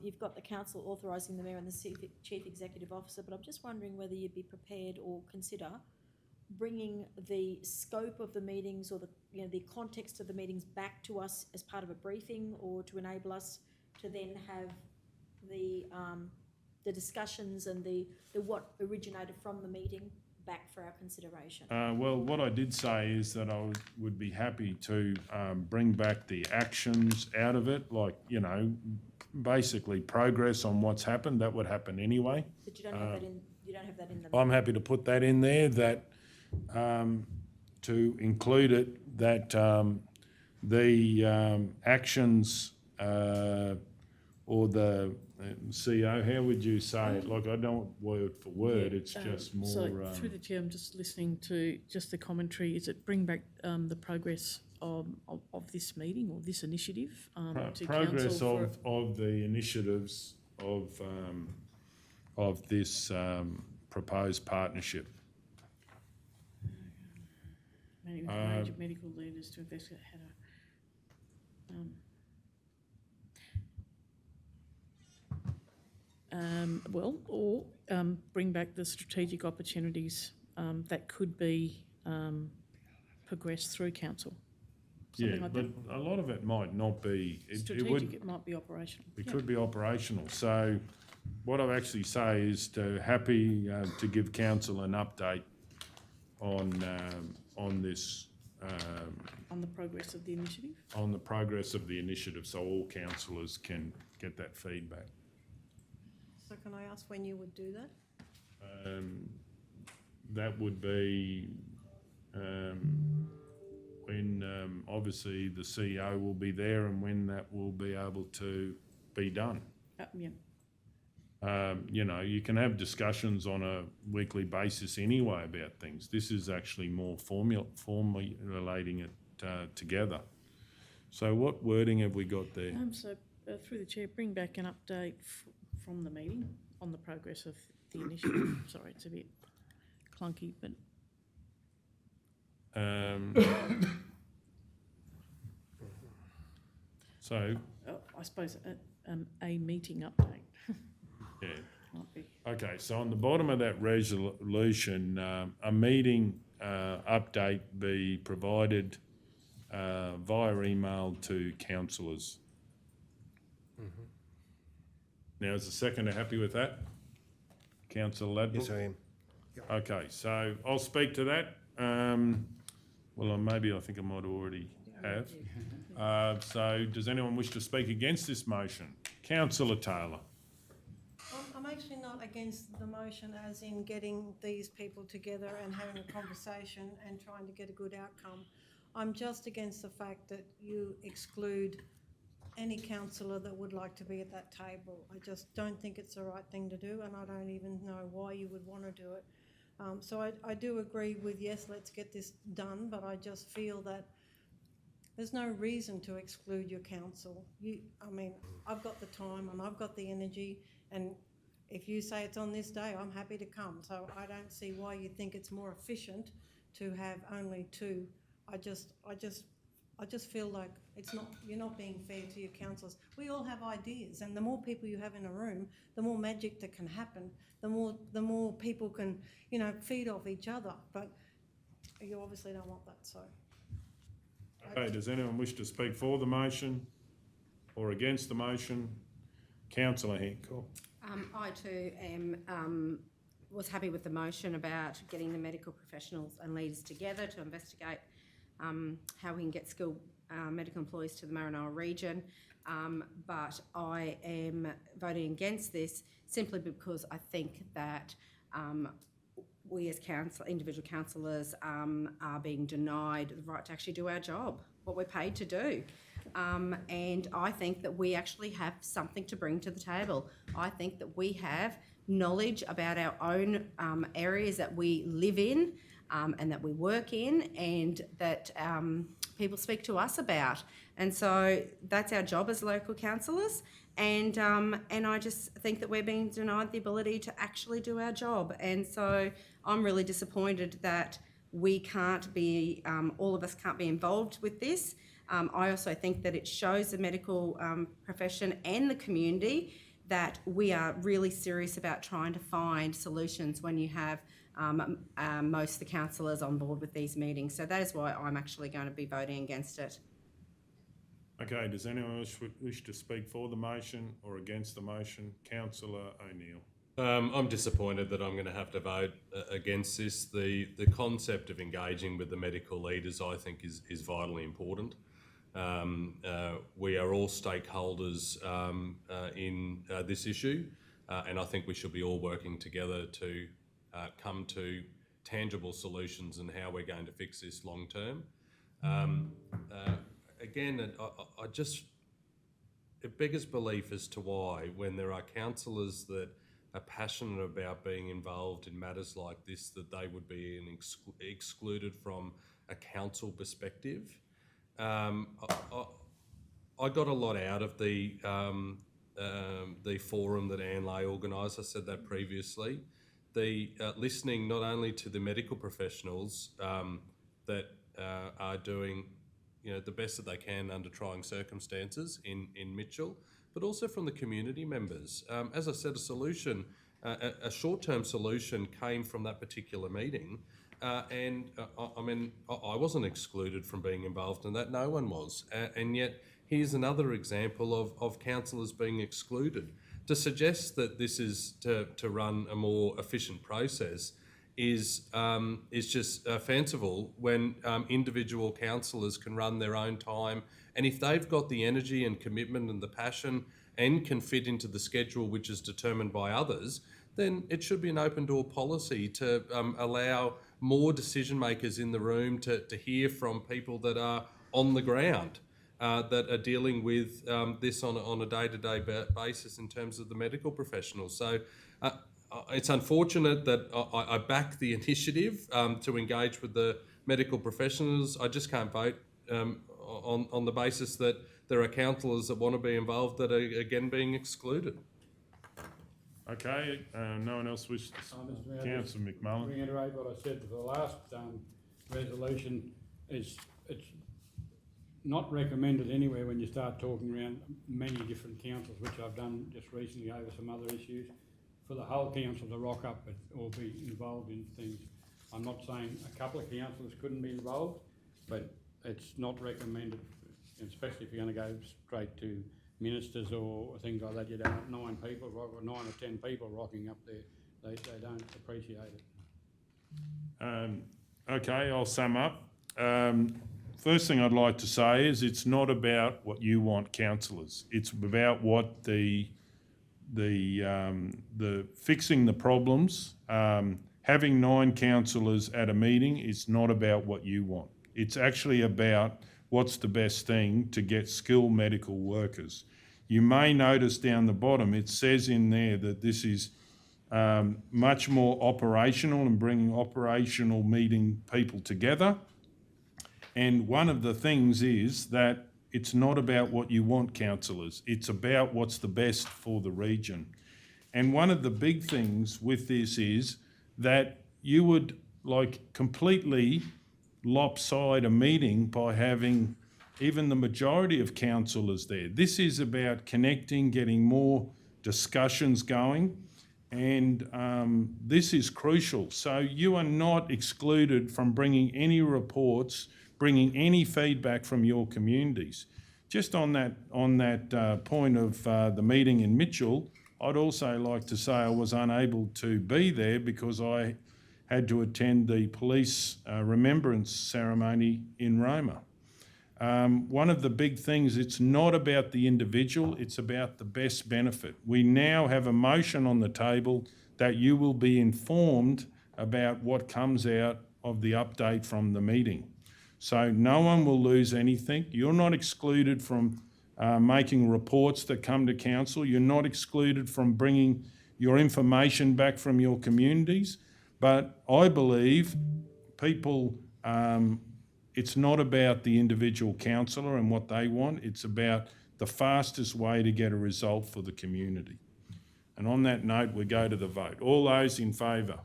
You've got the council authorising the Mayor and the Chief Executive Officer, but I'm just wondering whether you'd be prepared or consider bringing the scope of the meetings, or the context of the meetings, back to us as part of a briefing, or to enable us to then have the discussions and the what originated from the meeting back for our consideration. Well, what I did say is that I would be happy to bring back the actions out of it, like, you know, basically progress on what's happened. That would happen anyway. But you don't have that in. You don't have that in the. I'm happy to put that in there. That to include it, that the actions or the CEO, how would you say it? Like, I don't want word for word. It's just more. So through the chair, I'm just listening to just the commentary. Is it bring back the progress of this meeting or this initiative to progress council of the initiatives of this proposed partnership. Medical leaders to investigate how to. Bring back the strategic opportunities that could be progressed through council. Something like but that. a lot of it might not be. Strategic, it might be operational. It could be operational. So what I actually say is happy to give council an update on this. On the progress of the initiative? On the progress of the initiative, so all councillors can get that feedback. So can I ask when you would do that? That would be when obviously the CEO will be there, and when that will be able to be done. Yeah. You know, you can have discussions on a weekly basis anyway about things. This is actually more formulating it together. So what wording have we got there? Through the chair, bring back an update from the meeting on the progress of the initiative. Sorry, it's a bit clunky, but So, I suppose a meeting update yeah. might be. Okay, so on the bottom of that resolution, a meeting update be provided via email to councillors. Now, is the seconder happy with that? Councillor Ladbroke? Yes, I am. Okay, so I'll speak to that. Well, maybe I think I might already have. So does anyone wish to speak against this motion? Councillor Taylor. I'm actually not against the motion as in getting these people together and having a conversation and trying to get a good outcome. I'm just against the fact that you exclude any councillor that would like to be at that table. I just don't think it's the right thing to do, and I don't even know why you would want to do it. So I do agree with, yes, let's get this done, but I just feel that there's no reason to exclude your council. I mean, I've got the time and I've got the energy, and if you say it's on this day, I'm happy to come. So I don't see why you think it's more efficient to have only two. I just feel like you're not being fair to your councillors. We all have ideas, and the more people you have in a room, the more magic that can happen. The more people can, feed off each other. But you obviously don't want that, so. Okay, does anyone wish to speak for the motion or against the motion? Councillor Hancock. I too was happy with the motion about getting the medical professionals and leaders together to investigate how we can get skilled medical employees to the Maranoa region. But I am voting against this simply because I think that we as individual councillors are being denied the right to actually do our job, what we're paid to do. And I think that we actually have something to bring to the table. I think that we have knowledge about our own areas that we live in and that we work in, and that people speak to us about. And so that's our job as local councillors. And I just think that we're being denied the ability to actually do our job. And so I'm really disappointed that we can't be, all of us can't be involved with this. I also think that it shows the medical profession and the community that we are really serious about trying to find solutions when you have most of the councillors on board with these meetings. So that is why I'm actually going to be voting against it. Okay, does anyone wish to speak for the motion or against the motion? Councillor O'Neill. I'm disappointed that I'm going to have to vote against this. The concept of engaging with the medical leaders, I think, is vitally important. We are all stakeholders in this issue, and I think we should be all working together to come to tangible solutions and how we're going to fix this long term. Again, it beggars belief as to why, when there are councillors that are passionate about being involved in matters like this, that they would be excluded from a council perspective. I got a lot out of the forum that Anne Lay organised. I said that previously. The listening not only to the medical professionals that are doing the best that they can under trying circumstances in Mitchell, but also from the community members. As I said, a short-term solution came from that particular meeting. I wasn't excluded from being involved in that, no one was. And yet, here's another example of councillors being excluded. To suggest that this is to run a more efficient process is just fanciful when individual councillors can run their own time. And if they've got the energy and commitment and the passion and can fit into the schedule which is determined by others, then it should be an open door policy to allow more decision makers in the room to hear from people that are on the ground, that are dealing with this on a day-to-day basis in terms of the medical professionals. So it's unfortunate that I back the initiative to engage with the medical professionals. I just can't vote on the basis that there are councillors that want to be involved that are again being excluded. Okay, no one else wishes to Mr. Mayor, Councillor McMullen. reiterate what I said for the last resolution, it's not recommended anywhere when you start talking around many different councils, which I've done just recently over some other issues, for the whole council to rock up or be involved in things. I'm not saying a couple of councillors couldn't be involved, but it's not recommended, especially if you're going to go straight to ministers or things like that. You don't want 9 people, or 9 or 10 people rocking up there. They don't appreciate it. Okay, I'll sum up. First thing I'd like to say is it's not about what you want, councillors. It's about what the fixing the problems. Having 9 councillors at a meeting is not about what you want. It's actually about what's the best thing to get skilled medical workers. You may notice down the bottom, it says in there that this is much more operational and bringing operational meeting people together. And one of the things is that it's not about what you want, councillors. It's about what's the best for the region. And one of the big things with this is that you would completely lopside a meeting by having even the majority of councillors there. This is about connecting, getting more discussions going, and this is crucial. So you are not excluded from bringing any reports, bringing any feedback from your communities. Just on that point of the meeting in Mitchell, I'd also like to say I was unable to be there because I had to attend the police remembrance ceremony in Roma. One of the big things, it's not about the individual, it's about the best benefit. We now have a motion on the table that you will be informed about what comes out of the update from the meeting. So no one will lose anything. You're not excluded from making reports that come to council. You're not excluded from bringing your information back from your communities. But I believe people, it's not about the individual councillor and what they want. It's about the fastest way to get a result for the community. And on that note, we go to the vote. All those in favour?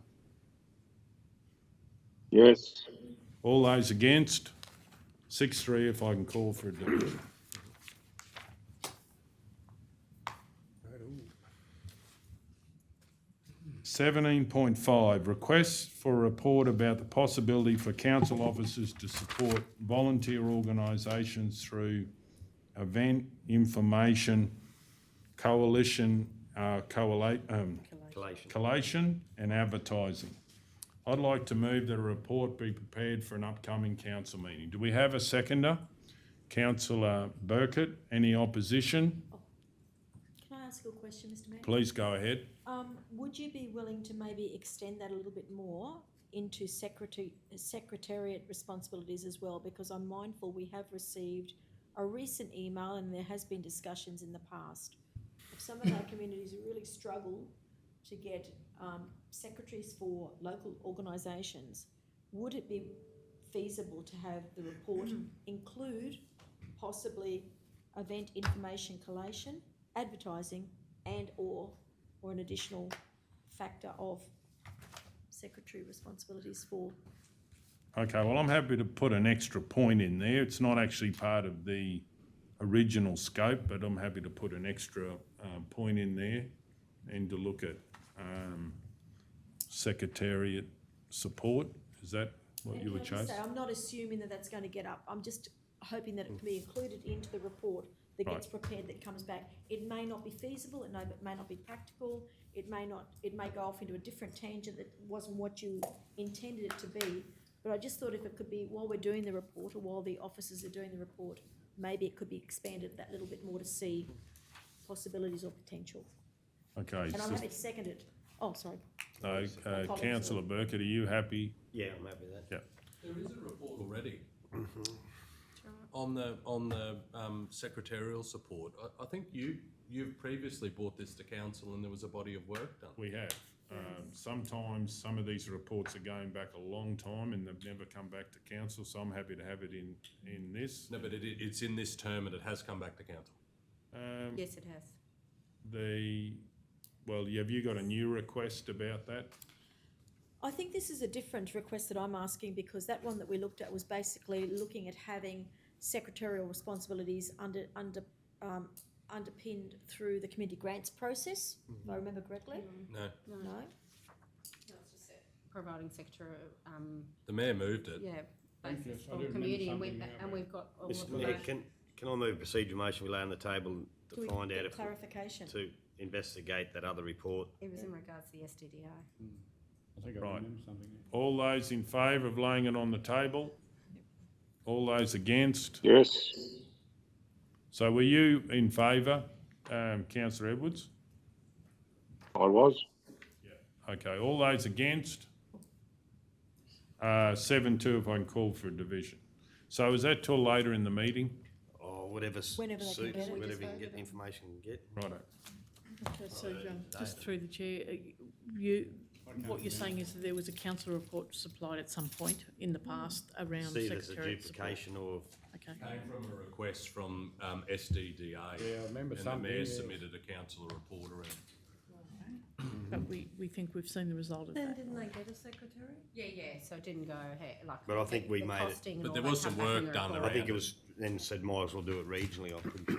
Yes. All those against? 6-3 if I can call for a division. (17.5) Requests for a report about the possibility for council officers to support volunteer organisations through event information, collation and advertising. I'd like to move that a report be prepared for an upcoming council meeting. Do we have a seconder? Councillor Burkett, any opposition? Can I ask you a question, Mr Mayor? Please go ahead. Would you be willing to maybe extend that a little bit more into secretariat responsibilities as well? Because I'm mindful we have received a recent email and there has been discussions in the past of some of our communities who really struggle to get secretaries for local organisations. Would it be feasible to have the report include possibly event information collation, advertising, and or an additional factor of secretary responsibilities for? Okay, well, I'm happy to put an extra point in there. It's not actually part of the original scope, but I'm happy to put an extra point in there and to look at secretariat support. Is that what you would chose? I'm not assuming that that's going to get up. I'm just hoping that it can be included into the report that gets prepared, that comes back. It may not be feasible, it may not be practical, it may go off into a different tangent that wasn't what you intended it to be. But I just thought if it could be, while we're doing the report or while the officers are doing the report, maybe it could be expanded that little bit more to see possibilities or potential. Okay. And I'm happy to second it. Oh, sorry. No, Councillor Burkett, are you happy? Yeah, I'm happy with that. Yeah. There is a report already on the secretarial support. I think you've previously brought this to council and there was a body of work done. We have. Sometimes some of these reports are going back a long time and they've never come back to council, so I'm happy to have it in this. No, but it's in this term and it has come back to council. Yes, it has. Well, have you got a new request about that? I think this is a different request that I'm asking, because that one that we looked at was basically looking at having secretarial responsibilities underpinned through the community grants process, if I remember correctly. No, No? Providing sector, the mayor moved it. yeah, Thank you. basis I for do remember community, and something we've got all Mr. of Mayor, that. can I move a procedural motion we lay on the table Do to we find get out if, clarification? to investigate that other report? It was in regards to the SDDI. I think I Right. remember something. All those in favour of laying it on the table? All those against? Yes. So were you in favour, Councillor Edwards? I was. Okay, all those against? 7-2 if I can call for a division. So is that till later in the meeting? Or whatever Whenever they can suits, get it. whatever you can get the information you can get. Righto. Okay, so just through the chair, what you're saying is that there was a council report supplied at some point in the past around See it as a secretariat support. duplication of, Okay. Came from a request from SDDA. Yeah, I remember And something. the mayor yeah. submitted a councillor report around. But we think we've seen the result of Then that. didn't they get a secretary? Yeah, so it didn't go ahead, like. But I think we the made it- costing and But all there that was some come back in work the done report. I think around it was, then said might as well do it regionally, I think.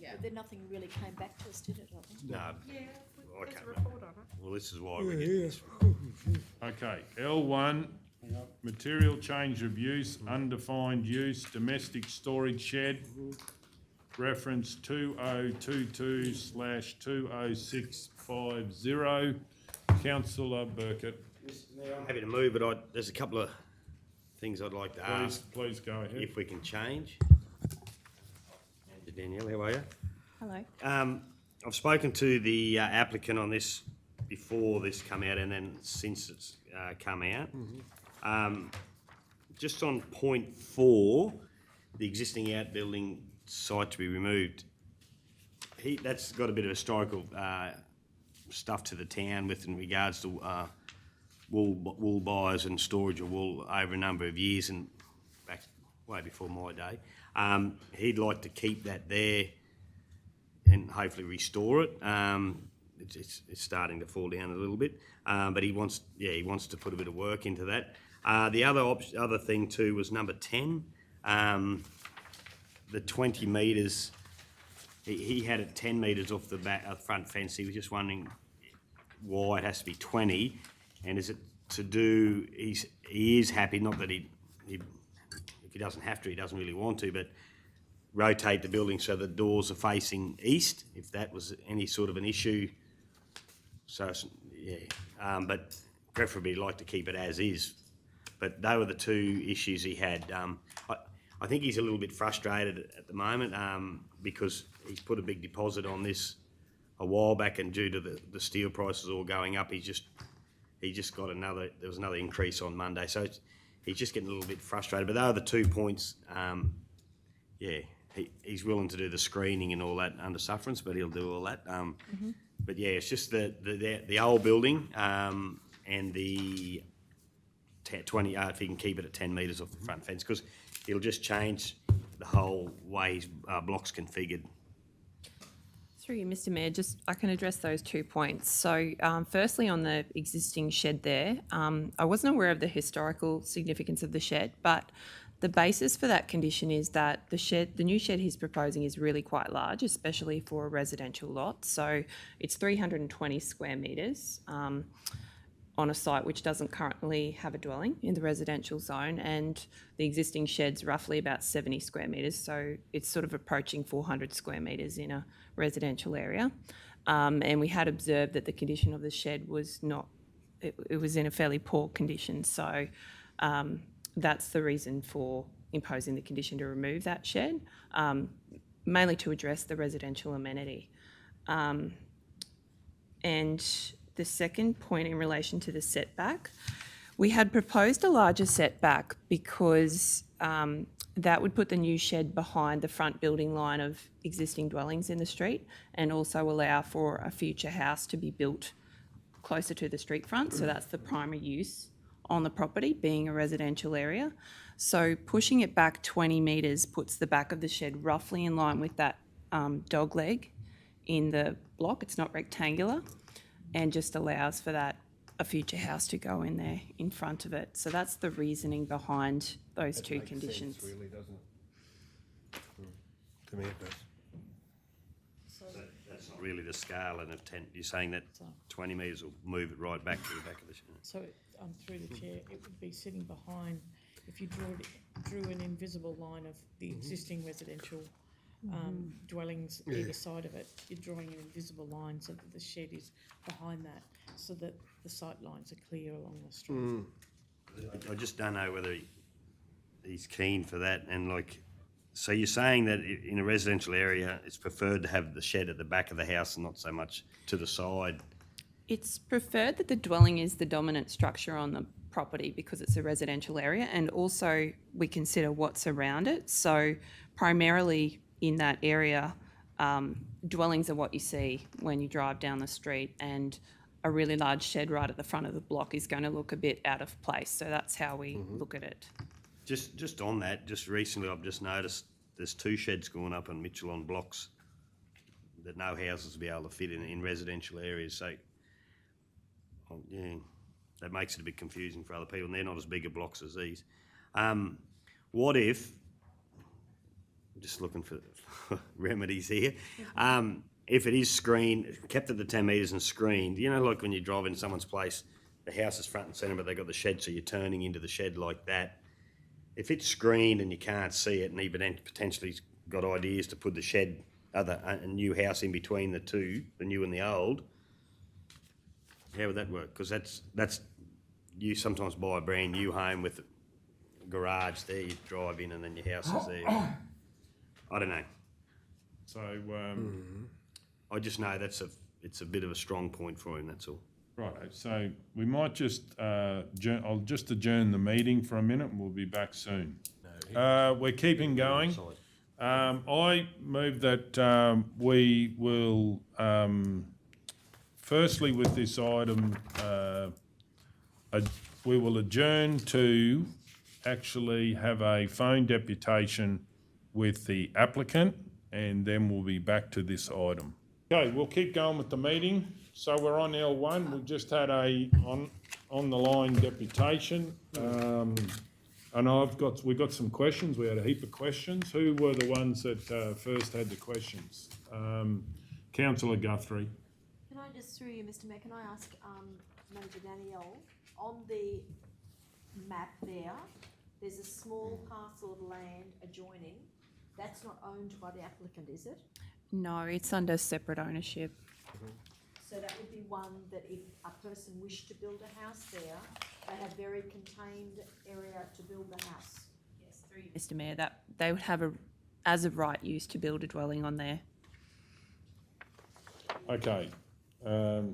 Yeah, but then nothing really came back to us, did it, I think? No, Yeah, I there's can't a report on it. well, this is why we're getting this. Okay, L1, material change of use, undefined use, domestic storage shed, reference 2022/20650. Councillor Burkett, I'm happy to move, but there's a couple of things I'd like to ask, please go ahead. if we can change. Danielle, how are you? Hello. I've spoken to the applicant on this before this come out and then since it's come out. Just on point 4, the existing outbuilding site to be removed. That's got a bit of historical stuff to the town with in regards to wool buyers and storage of wool over a number of years and back way before my day. He'd like to keep that there and hopefully restore it. It's starting to fall down a little bit, but he wants to put a bit of work into that. The other thing too was number 10, the 20 metres. He had it 10 metres off the front fence. He was just wondering why it has to be 20, and is it to do? He is happy, not that if he doesn't have to, he doesn't really want to, but rotate the building so the doors are facing east, if that was any sort of an issue. So, but preferably like to keep it as is. But they were the two issues he had. I think he's a little bit frustrated at the moment because he's put a big deposit on this a while back, and due to the steel prices all going up, he just got there was another increase on Monday. So he's just getting a little bit frustrated. But they are the 2 points. He's willing to do the screening and all that under sufferance, but he'll do all that. But yeah, it's just the old building and the 20, if he can keep it at 10 metres off the front fence, because it'll just change the whole way his block's configured. Through you, Mr Mayor, I can address those 2 points. So firstly, on the existing shed there, I wasn't aware of the historical significance of the shed, but the basis for that condition is that the new shed he's proposing is really quite large, especially for a residential lot. So it's 320 square metres on a site which doesn't currently have a dwelling in the residential zone, and the existing shed's roughly about 70 square metres, so it's sort of approaching 400 square metres in a residential area. And we had observed that the condition of the shed was it was in a fairly poor condition, so that's the reason for imposing the condition to remove that shed, mainly to address the residential amenity. And the second point in relation to the setback, we had proposed a larger setback because that would put the new shed behind the front building line of existing dwellings in the street and also allow for a future house to be built closer to the street front. So that's the primary use on the property, being a residential area. So pushing it back 20 metres puts the back of the shed roughly in line with that dog leg in the block. It's not rectangular, and just allows for a future house to go in there in front of it. So that's the reasoning behind those two conditions. Sense, really, doesn't it? To me, it does. That's not really the scale and of 10. You're saying that 20 metres will move it right back to the back of the shed. So, through the chair, it would be sitting behind, if you drew an invisible line of the existing residential dwellings either side of it, you're drawing an invisible line so that the shed is behind that, so that the sight lines are clear along the street. I just don't know whether he's keen for that. And so you're saying that in a residential area, it's preferred to have the shed at the back of the house and not so much to the side. It's preferred that the dwelling is the dominant structure on the property because it's a residential area, and also we consider what's around it. So primarily in that area, dwellings are what you see when you drive down the street, and a really large shed right at the front of the block is going to look a bit out of place. So that's how we look at it. Just on that, just recently I've just noticed there's 2 sheds going up in Mitchell on blocks that no houses will be able to fit in residential areas. So, yeah, that makes it a bit confusing for other people, and they're not as big a blocks as these. What if, I'm just looking for remedies here, if it is screened, kept at the 10 metres and screened, like when you drive into someone's place, the house is front and centre, but they've got the shed, so you're turning into the shed like that. If it's screened and you can't see it, and he potentially got ideas to put the shed, a new house in between the two, the new and the old, how would that work? Because that's you sometimes buy a brand new home with a garage there, you drive in and then your house is there. I don't know. So, I just know it's a bit of a strong point for him, that's all. right, so we might just, I'll just adjourn the meeting for a minute and we'll be back soon. We're keeping going. I move that we will, firstly with this item, we will adjourn to actually have a phone deputation with the applicant, and then we'll be back to this item. Okay, we'll keep going with the meeting. So we're on L1. We've just had a on the line deputation, and we've got some questions. We had a heap of questions. Who were the ones that first had the questions? Councillor Guthrie. Can I just, through you, Mr Mayor, can I ask Manager Danielle, on the map there's a small parcel of land adjoining. That's not owned by the applicant, is it? No, it's under separate ownership. So that would be one that if a person wished to build a house there, they have very contained area to build the house. Yes, through you, Mr Mayor, that they would have as a right use to build a dwelling on there. Okay. Now,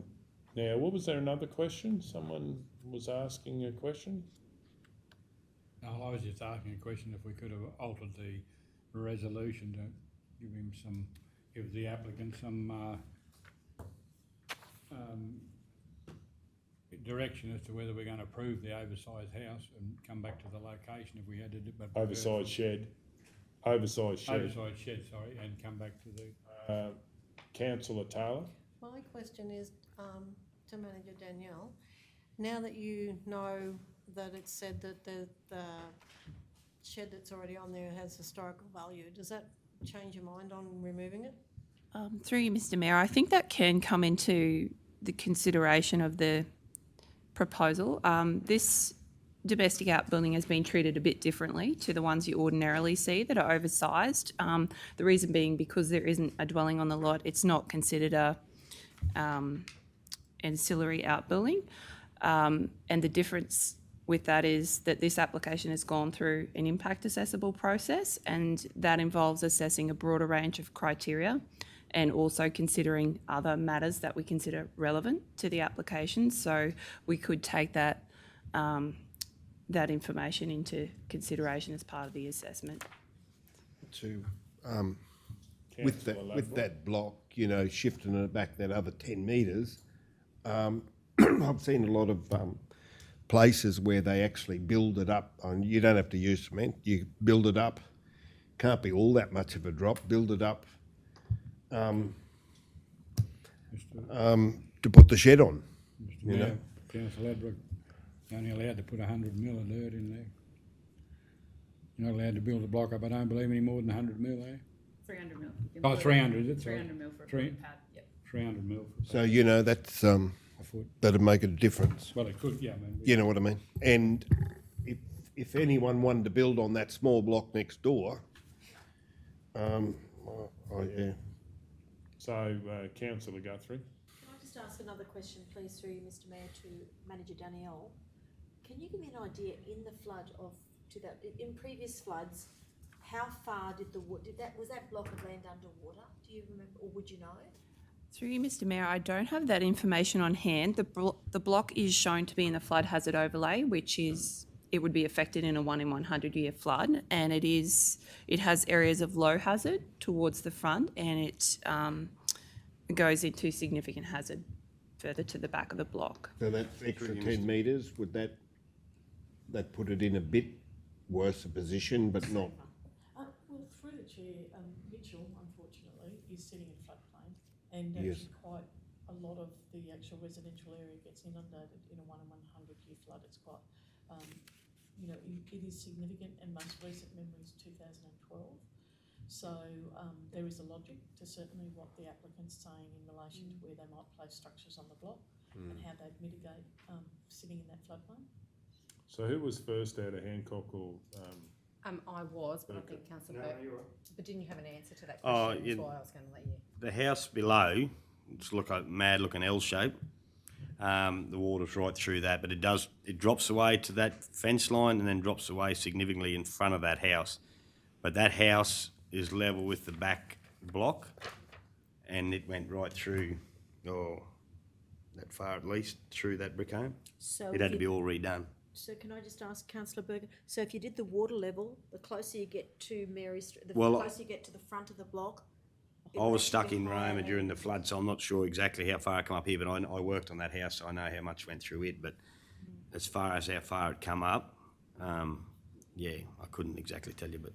was there another question? Someone was asking a question? No, I was just asking a question if we could have altered the resolution to give the applicant some direction as to whether we're going to approve the oversized house and come back to the location if we had to do. Oversized shed, sorry, and come back to the Councillor Taylor. My question is to Manager Danielle. Now that you know that it's said that the shed that's already on there has historical value, does that change your mind on removing it? Through you, Mr Mayor, I think that can come into the consideration of the proposal. This domestic outbuilding has been treated a bit differently to the ones you ordinarily see that are oversized. The reason being because there isn't a dwelling on the lot, it's not considered a ancillary outbuilding. And the difference with that is that this application has gone through an impact assessable process, and that involves assessing a broader range of criteria and also considering other matters that we consider relevant to the application. So we could take that that information into consideration as part of the assessment. With that block, shifting it back that other 10 metres, I've seen a lot of places where they actually build it up. And you don't have to use cement. You build it up. Can't be all that much of a drop. Build it up. to put the shed on. Mr You know? Mayor, Councillor Edward, you're only allowed to put 100 mil of dirt in there. You're not allowed to build a block up, I don't believe, any more than 100 mil, eh? 300 mil. You can Oh, put 300, is it? Sorry. 300 mil for a Three- pad, yep. 300 mil. So, you know, that's, A foot. that'd make a difference. Well, it could, yeah, I mean. You know what I mean? And if anyone wanted to build on that small block next door, yeah. So, Councillor Guthrie? Can I just ask another question, please, through you, Mr Mayor, to Manager Danielle? Can you give me an idea in the flood in previous floods, how far was that block of land underwater? Do you remember, or would you know? Through you, Mr Mayor, I don't have that information on hand. The block is shown to be in the flood hazard overlay, which is, it would be affected in a 1 in 100 year flood, and it has areas of low hazard towards the front, and it goes into significant hazard further to the back of the block. So that extra 10 metres, would that put it in a bit worse a position, but not? Well, through the chair, Mitchell, unfortunately, is sitting in floodplain, and Yes. actually quite a lot of the actual residential area gets inundated in a 1 in 100 year flood. It's quite, it is significant, and most recent memory is 2012. So there is a logic to certainly what the applicant's saying in relation to where they might place structures on the block and how they'd mitigate sitting in that floodplain. So who was first out of Hancock or? I was, but I think Councillor Burke. But didn't you have an answer to that Oh, question? That's why I was going to let you. The house below, it's like a mad looking L shape. The water's right through that, but it drops away to that fence line and then drops away significantly in front of that house. But that house is level with the back block, and it went right through, that far at least, through that brick home. So It had to be all redone. So can I just ask Councillor Berger, so if you did the water level, the closer you get to Mary Street, the Well, closer you get to the front of the block? it I would was actually stuck be in higher Roma during than- the flood, so I'm not sure exactly how far I come up here, but I worked on that house, so I know how much went through it. But as far as how far it come up, I couldn't exactly tell you. But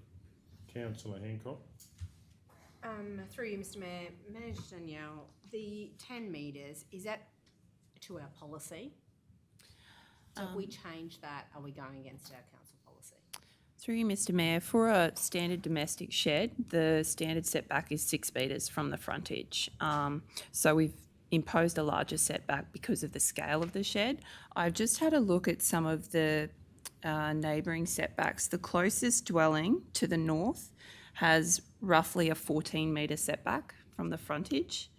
Councillor Hancock? Through you, Mr Mayor, Manager Danielle, the 10 metres, is that to our policy? So if we change that, are we going against our council policy? Through you, Mr Mayor, for a standard domestic shed, the standard setback is 6 metres from the frontage. So we've imposed a larger setback because of the scale of the shed. I've just had a look at some of the neighbouring setbacks. The closest dwelling to the north has roughly a 14-metre setback from the frontage.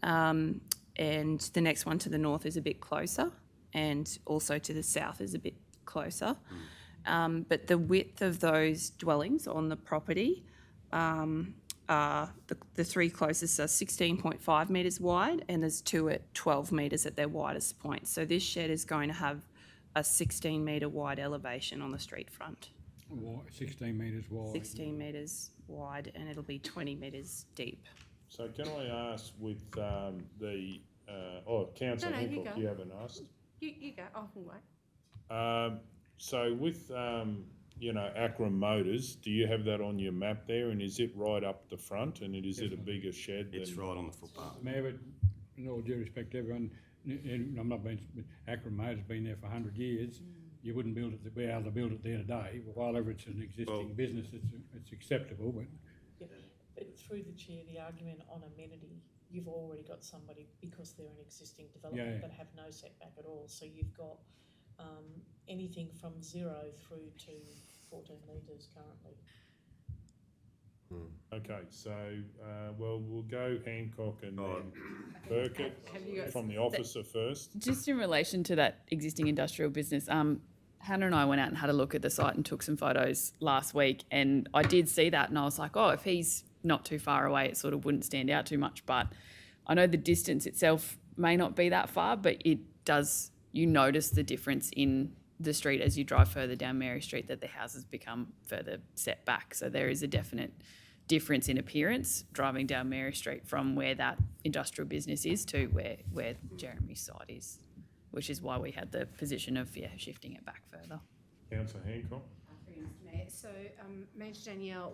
And the next one to the north is a bit closer, and also to the south is a bit closer. But the width of those dwellings on the property, the three closest are 16.5 metres wide, and there's two at 12 metres at their widest point. So this shed is going to have a 16-metre wide elevation on the street front. 16 metres wide. 16 metres wide, and it'll be 20 metres deep. So can I ask with Councillor No, you Hancock, go. you haven't asked? You go, I can wait. So with, Akron Motors, do you have that on your map there, and is it right up the front, and is it a bigger shed? it's right on the footpath. Mayor, but in all due respect to everyone, and I'm not being, Akron Motor's been there for 100 years. You wouldn't be able to build it there today. While ever it's an existing business, it's acceptable, but. Yeah, but through the chair, the argument on amenity, you've already got somebody, because they're an existing development, that have no setback at all. So you've got anything from 0 through to 14 metres currently. Okay, so, we'll go Hancock and then Burkett from the officer first. Just in relation to that existing industrial business, Hannah and I went out and had a look at the site and took some photos last week, and I did see that, and I was like, if he's not too far away, it sort of wouldn't stand out too much. But I know the distance itself may not be that far, but it does, you notice the difference in the street as you drive further down Mary Street, that the houses become further set back. So there is a definite difference in appearance driving down Mary Street from where that industrial business is to where Jeremy's site is, which is why we had the position of shifting it back further. Councillor Hancock? Mr Mayor, so Manager Danielle,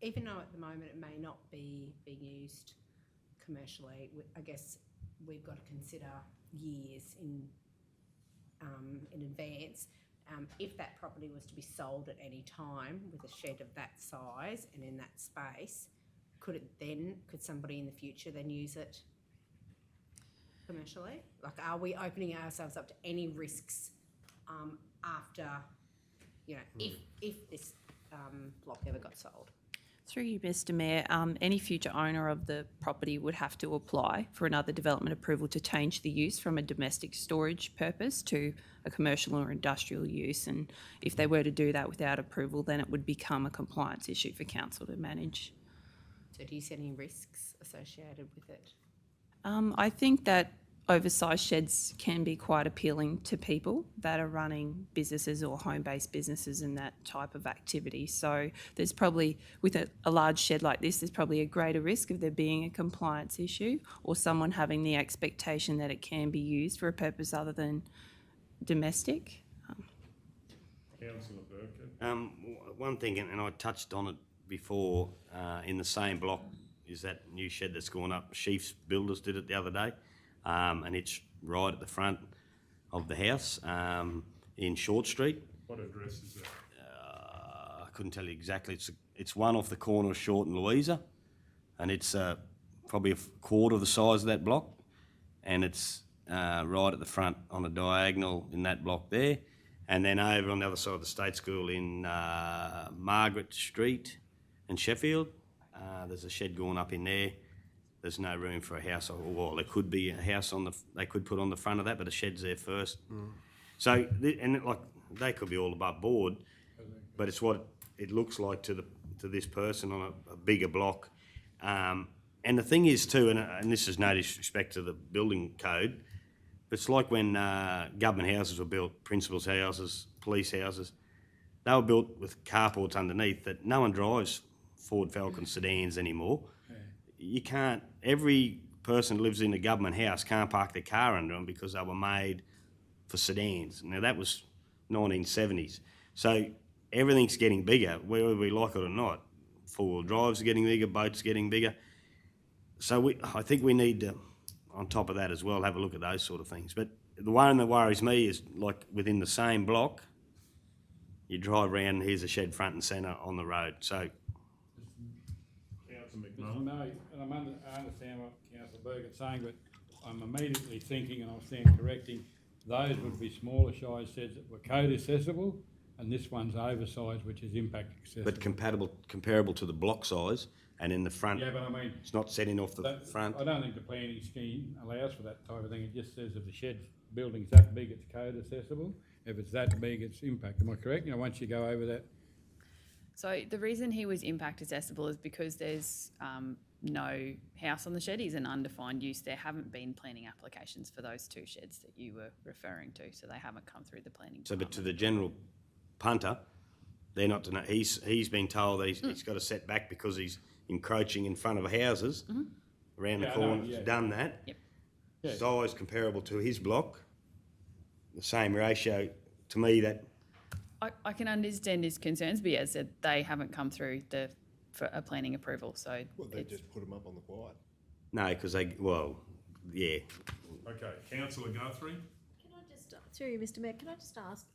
even though at the moment it may not be being used commercially, I guess we've got to consider years in advance. If that property was to be sold at any time with a shed of that size and in that space, could somebody in the future then use it commercially? Like, are we opening ourselves up to any risks after, if this block ever got sold? Through you, Mr Mayor, any future owner of the property would have to apply for another development approval to change the use from a domestic storage purpose to a commercial or industrial use. And if they were to do that without approval, then it would become a compliance issue for council to manage. So do you see any risks associated with it? I think that oversized sheds can be quite appealing to people that are running businesses or home-based businesses and that type of activity. So there's probably, with a large shed like this, there's probably a greater risk of there being a compliance issue or someone having the expectation that it can be used for a purpose other than domestic. Councillor Burkett. One thing, and I touched on it before, in the same block is that new shed that's gone up. Sheaf's Builders did it the other day. And it's right at the front of the house in Short Street. What address is that? I couldn't tell you exactly. It's one off the corner of Short and Louisa, and it's probably a quarter the size of that block, and it's right at the front on a diagonal in that block there. And then over on the other side of the State School in Margaret Street and Sheffield, there's a shed going up in there. There's no room for a house, or well, there could be a house they could put on the front of that, but a shed's there first. So, they could be all above board, but it's what it looks like to this person on a bigger block. And the thing is too, and this is no disrespect to the building code, but it's like when government houses were built, principals' houses, police houses, they were built with carports underneath that no one drives Ford Falcon sedans anymore. You can't, every person who lives in a government house can't park their car under them because they were made for sedans. Now that was 1970s. So everything's getting bigger, whether we like it or not. Four-wheel drives are getting bigger, boats are getting bigger. So I think we need to, on top of that as well, have a look at those sort of things. But the one that worries me is like within the same block, you drive around and here's a shed front and centre on the road. So Mr. Mayor, and I understand what Councillor Burkett's saying, but I'm immediately thinking, and I'll stand correcting, those would be smaller size sheds that were code accessible, and this one's oversized, which is impact accessible. but comparable to the block size, and in the front, Yeah, but I mean, it's not setting off the front. I don't think the planning scheme allows for that type of thing. It just says if the shed building's that big, it's code accessible. If it's that big, it's impact. Am I correct? Once you go over that. So the reason he was impact accessible is because there's no house on the shed. He's an undefined use. There haven't been planning applications for those two sheds that you were referring to, so they haven't come through the planning So, but department. to the general punter, they're not to know. He's been told that he's got to set back because he's encroaching in front of houses around the Yeah, I corner. know, He's yeah. done that. Yep. Yeah. Size comparable to his block. The same ratio. To me, that I can understand his concerns, but as I said, they haven't come through for a planning approval, so. Well, they just put them up on the quiet. no, because yeah. Okay, Councillor Guthrie. Can I just, through you, Mr Mayor, can I just ask,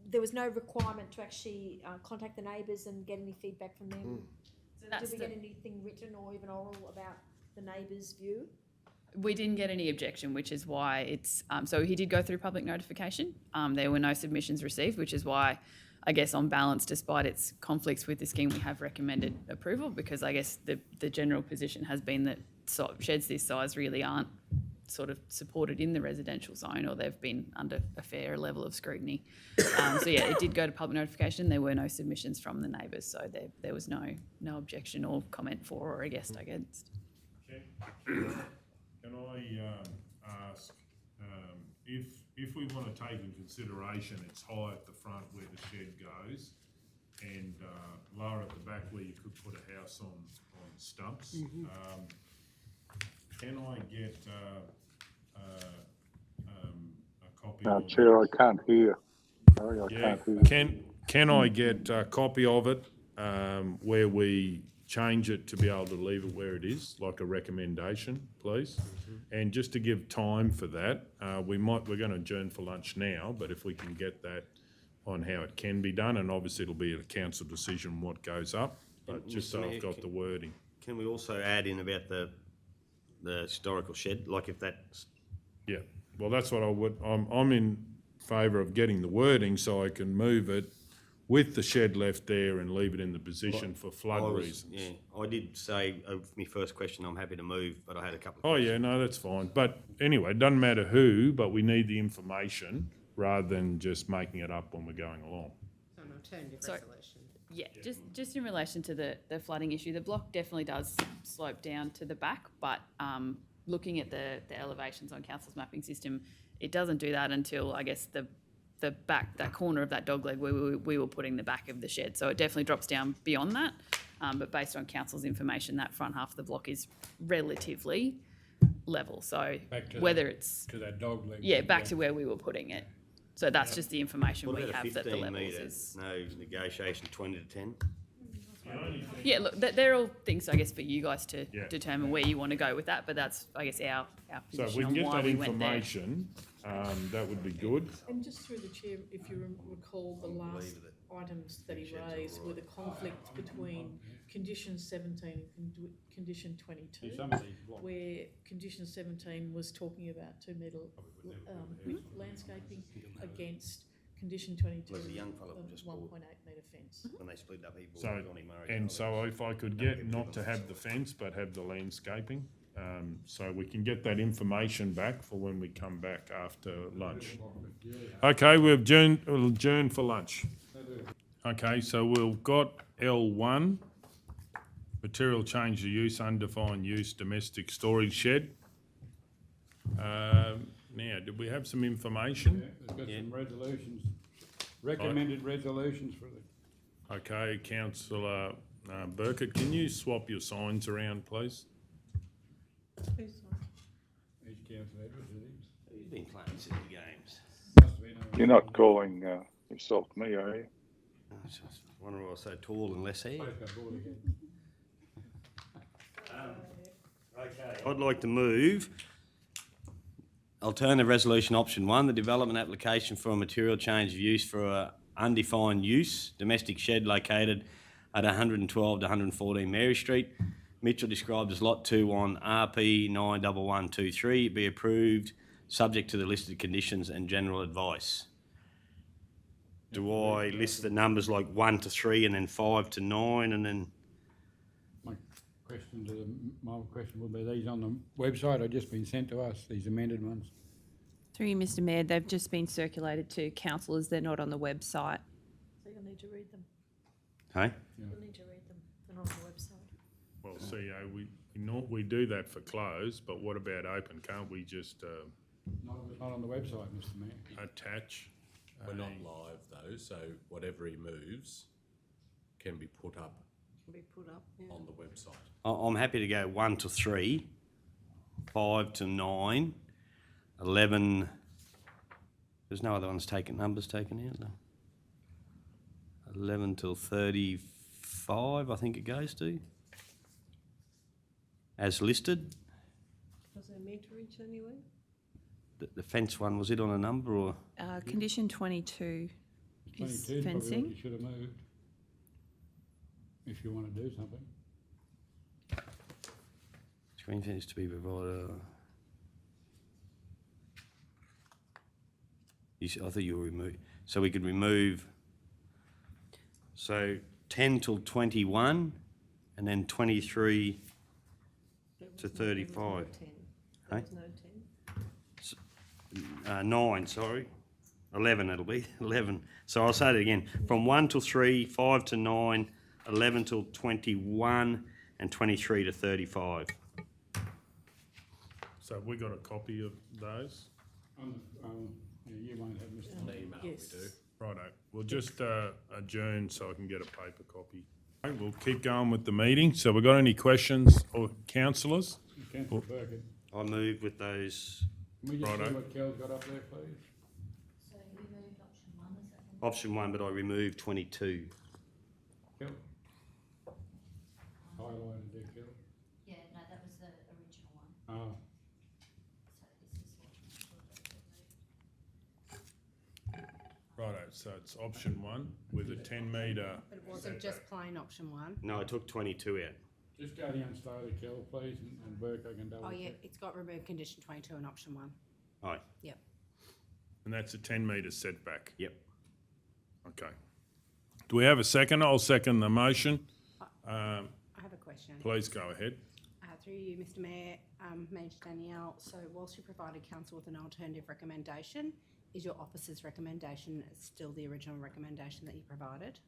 there was no requirement to actually contact the neighbours and get any feedback from them? So that's Did we get anything written or even oral about the neighbours' view? We didn't get any objection, which is why it's, so he did go through public notification. There were no submissions received, which is why, I guess on balance, despite its conflicts with the scheme, we have recommended approval because I guess the general position has been that sheds this size really aren't sort of supported in the residential zone or they've been under a fair level of scrutiny. So yeah, it did go to public notification. There were no submissions from the neighbours, so there was no objection or comment for or against, I guess. Can I ask, if we want to take in consideration it's high at the front where the shed goes and lower at the back where you could put a house on stumps, can I get a copy of Chair, I can't hear. Sorry, I can't hear. Can I get a copy of it where we change it to be able to leave it where it is, like a recommendation, please. And just to give time for that, we're going to adjourn for lunch now, but if we can get that on how it can be done, and obviously it'll be a council decision what goes up, but just so I've got the wording. Can we also add in about the historical shed, like if that's... Yeah, well, that's what I would, I'm in favour of getting the wording so I can move it with the shed left there and leave it in the position for flood reasons. Yeah, I did say, my first question, I'm happy to move, but I had a couple of Oh, yeah, no, that's fine. But anyway, it doesn't matter who, but we need the information rather than just making it up when we're going along. So an alternative So- resolution. Yeah, just in relation to the flooding issue, the block definitely does slope down to the back, but looking at the elevations on council's mapping system, it doesn't do that until, I guess, the back, that corner of that dogleg where we were putting the back of the shed. So it definitely drops down beyond that. But based on council's information, that front half of the block is relatively level. So whether it's... To that dog leg. Yeah, back to where we were putting it. So that's just the information What we about a have that the 15 levels metre, is... no negotiation, 20 to 10? Yeah, look, they're all things, I guess, for you guys to determine where you want to go with that, but that's, I guess, our So if position we can on get why that we went there. information, that would be good. And just through the chair, if you recall, the last items that he raised were the conflict between condition 17 and condition 22, where condition 17 was talking about 2 metre landscaping against condition 22 Was the young fellow of just 1.8 metre fence. When they split up, he bought So, Johnny Murray. and so if I could get not to have the fence, but have the landscaping, so we can get that information back for when we come back after lunch. Okay, we'll adjourn for lunch. Okay, so we've got L1, material change of use, undefined use, domestic storage shed. Now, did we have some information? We've got some resolutions, recommended resolutions for the... Okay, Councillor Burkett, can you swap your signs around, please? Each councillor Edwards, it is. He's been playing city games. Must have been on- You're not calling yourself me, are you? I just wonder why I was so tall and less hair. Both got bored again. Okay. I'd like to move alternative resolution option 1, the development application for a material change of use for a undefined use, domestic shed located at 112 to 114 Mary Street. Mitchell described as Lot 2 on RP 91123 be approved subject to the listed conditions and general advice. Do I list the numbers like 1 to 3 and then 5 to 9 and then... My question will be, these on the website or just been sent to us, these amended ones? Through you, Mr Mayor, they've just been circulated to councillors. They're not on the website. So you'll need to read them. Hey? You'll need to read them. They're not on the website. Well, CEO, we do that for close, but what about open? Can't we just Not on the website, Mr Mayor. attach? We're not live though, so whatever he moves can be put up Can be put up, yeah. on the website. I'm happy to go 1 to 3, 5 to 9, 11. There's no other numbers taken out, no. 11 till 35, I think it goes to. As listed. Was there meterage anywhere? The fence one, was it on a number or? Condition 22 is 22 's probably what fencing. you should have moved. If you want to do something. Screen fence to be provided. I thought you were removed. So we could remove. So 10 till 21 and then 23 to 35. There Hey? was no 10. 9, sorry. 11 it'll be, 11. So I'll say it again. From 1 till 3, 5 to 9, 11 till 21 and 23 to 35. So have we got a copy of those? You won't have Mr. Mayor. Yes. We do. Righto, we'll just adjourn so I can get a paper copy. Okay, we'll keep going with the meeting. So we got any questions or councillors? Councillor Burkett, I move with those. can we just see Righto. what Kel's got up there, please? So you moved option 1, is that? Option 1, but I removed 22. Kel? highlighted there, Kelly? Yeah, no, that was the original one. Oh. Righto, so it's option 1 with a 10 metre. But it wasn't just plain option 1. No, I took 22 out. Just go down slowly, Kel, please, and Burke, I can double Oh, yeah, check. it's got remove condition 22 in option 1. Aye. Yep. And that's a 10 metre setback. Yep. Okay. Do we have a second? I'll second the motion. I have a question. Please go ahead. Through you, Mr Mayor, Manager Danielle, so whilst you provided council with an alternative recommendation, is your officer's recommendation still the original recommendation that you provided?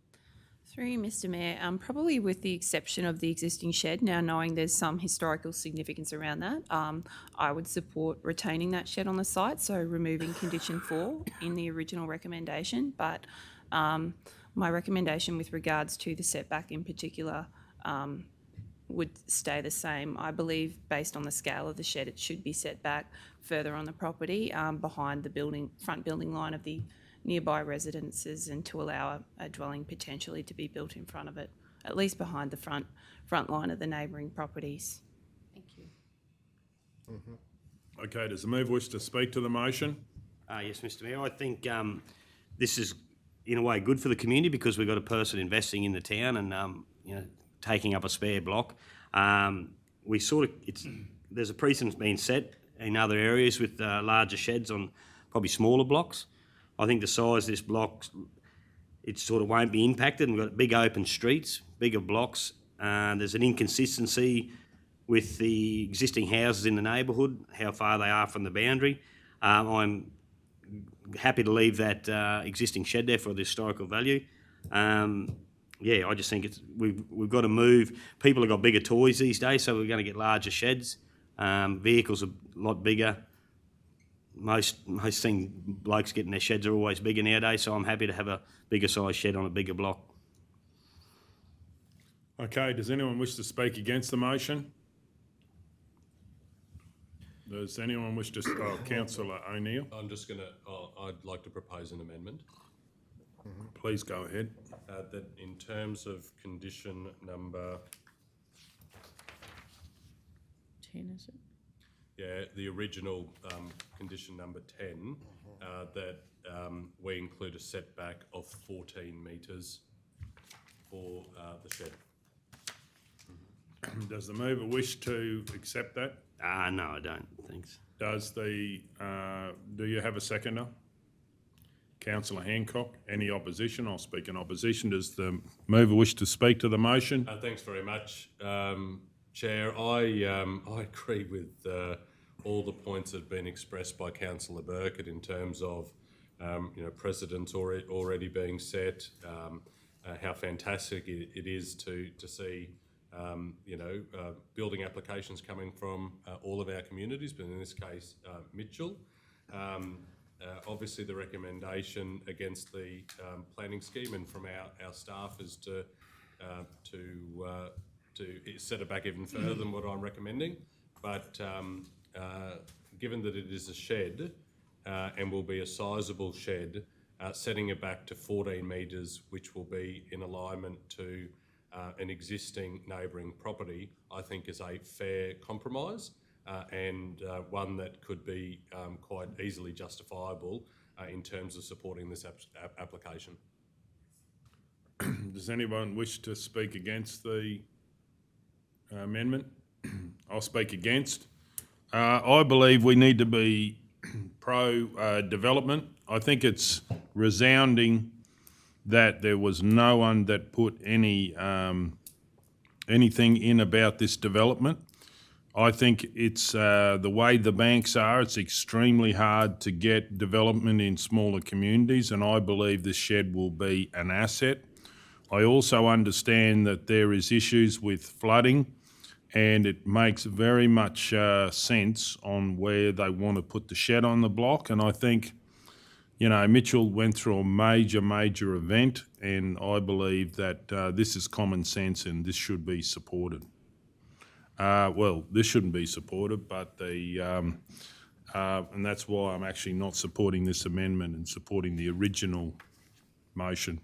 Through you, Mr Mayor, probably with the exception of the existing shed, now knowing there's some historical significance around that, I would support retaining that shed on the site, so removing condition 4 in the original recommendation. But my recommendation with regards to the setback in particular would stay the same. I believe, based on the scale of the shed, it should be set back further on the property, behind the front building line of the nearby residences, and to allow a dwelling potentially to be built in front of it, at least behind the front line of the neighbouring properties. Thank you. Okay, does the mover wish to speak to the motion? Yes, Mr Mayor. I think this is, in a way, good for the community because we've got a person investing in the town and, taking up a spare block. There's a precedent being set in other areas with larger sheds on probably smaller blocks. I think the size of this block, it sort of won't be impacted. We've got big open streets, bigger blocks. There's an inconsistency with the existing houses in the neighbourhood, how far they are from the boundary. I'm happy to leave that existing shed there for the historical value. I just think we've got to move. People have got bigger toys these days, so we're going to get larger sheds. Vehicles are a lot bigger. Most blokes getting their sheds are always bigger nowadays, so I'm happy to have a bigger size shed on a bigger block. Okay, does anyone wish to speak against the motion? Does anyone wish to, Councillor O'Neill? I'd like to propose an amendment. Please go ahead. That in terms of condition number 10, is it? Yeah, the original condition number 10, that we include a setback of 14 metres for the shed. Does the mover wish to accept that? No, I don't. Thanks. Do you have a seconder? Councillor Hancock, any opposition? I'll speak in opposition. Does the mover wish to speak to the motion? Thanks very much, Chair. I agree with all the points that have been expressed by Councillor Burkett in terms of precedents already being set, how fantastic it is to see building applications coming from all of our communities, but in this case, Mitchell. Obviously, the recommendation against the planning scheme and from our staff is to set it back even further than what I'm recommending. But given that it is a shed and will be a sizable shed, setting it back to 14 metres, which will be in alignment to an existing neighbouring property, I think is a fair compromise. And one that could be quite easily justifiable in terms of supporting this application. Does anyone wish to speak against the amendment? I'll speak against. I believe we need to be pro-development. I think it's resounding that there was no one that put anything in about this development. I think it's the way the banks are, it's extremely hard to get development in smaller communities, and I believe this shed will be an asset. I also understand that there is issues with flooding, and it makes very much sense on where they want to put the shed on the block. And I think, Mitchell went through a major event, and I believe that this is common sense and this should be supported. This shouldn't be supported, but and that's why I'm actually not supporting this amendment and supporting the original motion.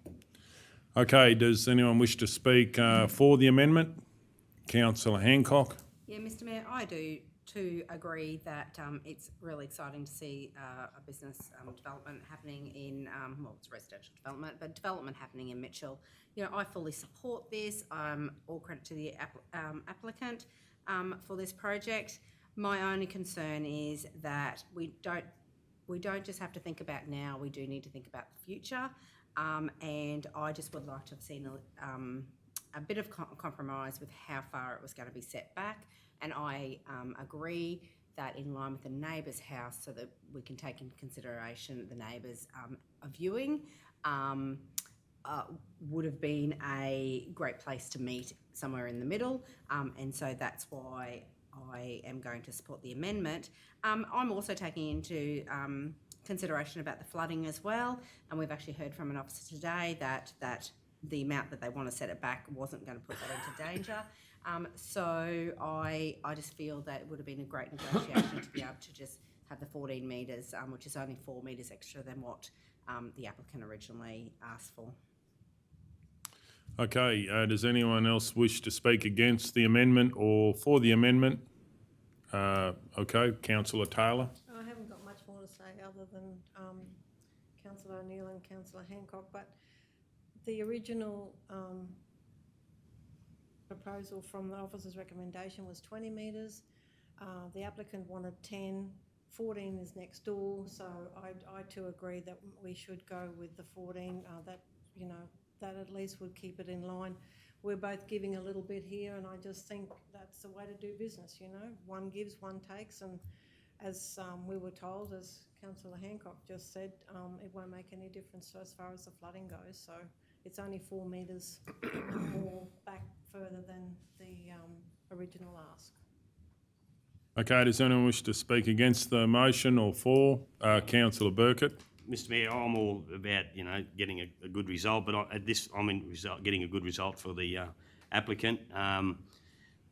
Okay, does anyone wish to speak for the amendment? Councillor Hancock. Yeah, Mr Mayor, I do too agree that it's really exciting to see a business development happening in, well, it's residential development, but development happening in Mitchell. You know, I fully support this. All credit to the applicant for this project. My only concern is that we don't just have to think about now, we do need to think about the future. And I just would like to have seen a bit of compromise with how far it was going to be set back. And I agree that in line with the neighbour's house, so that we can take into consideration the neighbours' viewing, would have been a great place to meet somewhere in the middle. And so that's why I am going to support the amendment. I'm also taking into consideration about the flooding as well. And we've actually heard from an officer today that the amount that they want to set it back wasn't going to put that into danger. So I just feel that it would have been a great negotiation to be able to just have the 14 metres, which is only 4 metres extra than what the applicant originally asked for. Okay, does anyone else wish to speak against the amendment or for the amendment? Okay, Councillor Taylor. I haven't got much more to say other than Councillor O'Neill and Councillor Hancock, but the original proposal from the officer's recommendation was 20 metres. The applicant wanted 10, 14 is next door, so I too agree that we should go with the 14, that, you know, that at least would keep it in line. We're both giving a little bit here, and I just think that's the way to do business, you know. One gives, one takes, and as we were told, as Councillor Hancock just said, it won't make any difference as far as the flooding goes, so it's only 4 metres more back further than the original ask. Okay, does anyone wish to speak against the motion or for? Councillor Burkett. Mr Mayor, I'm all about, you know, getting a good result, but getting a good result for the applicant.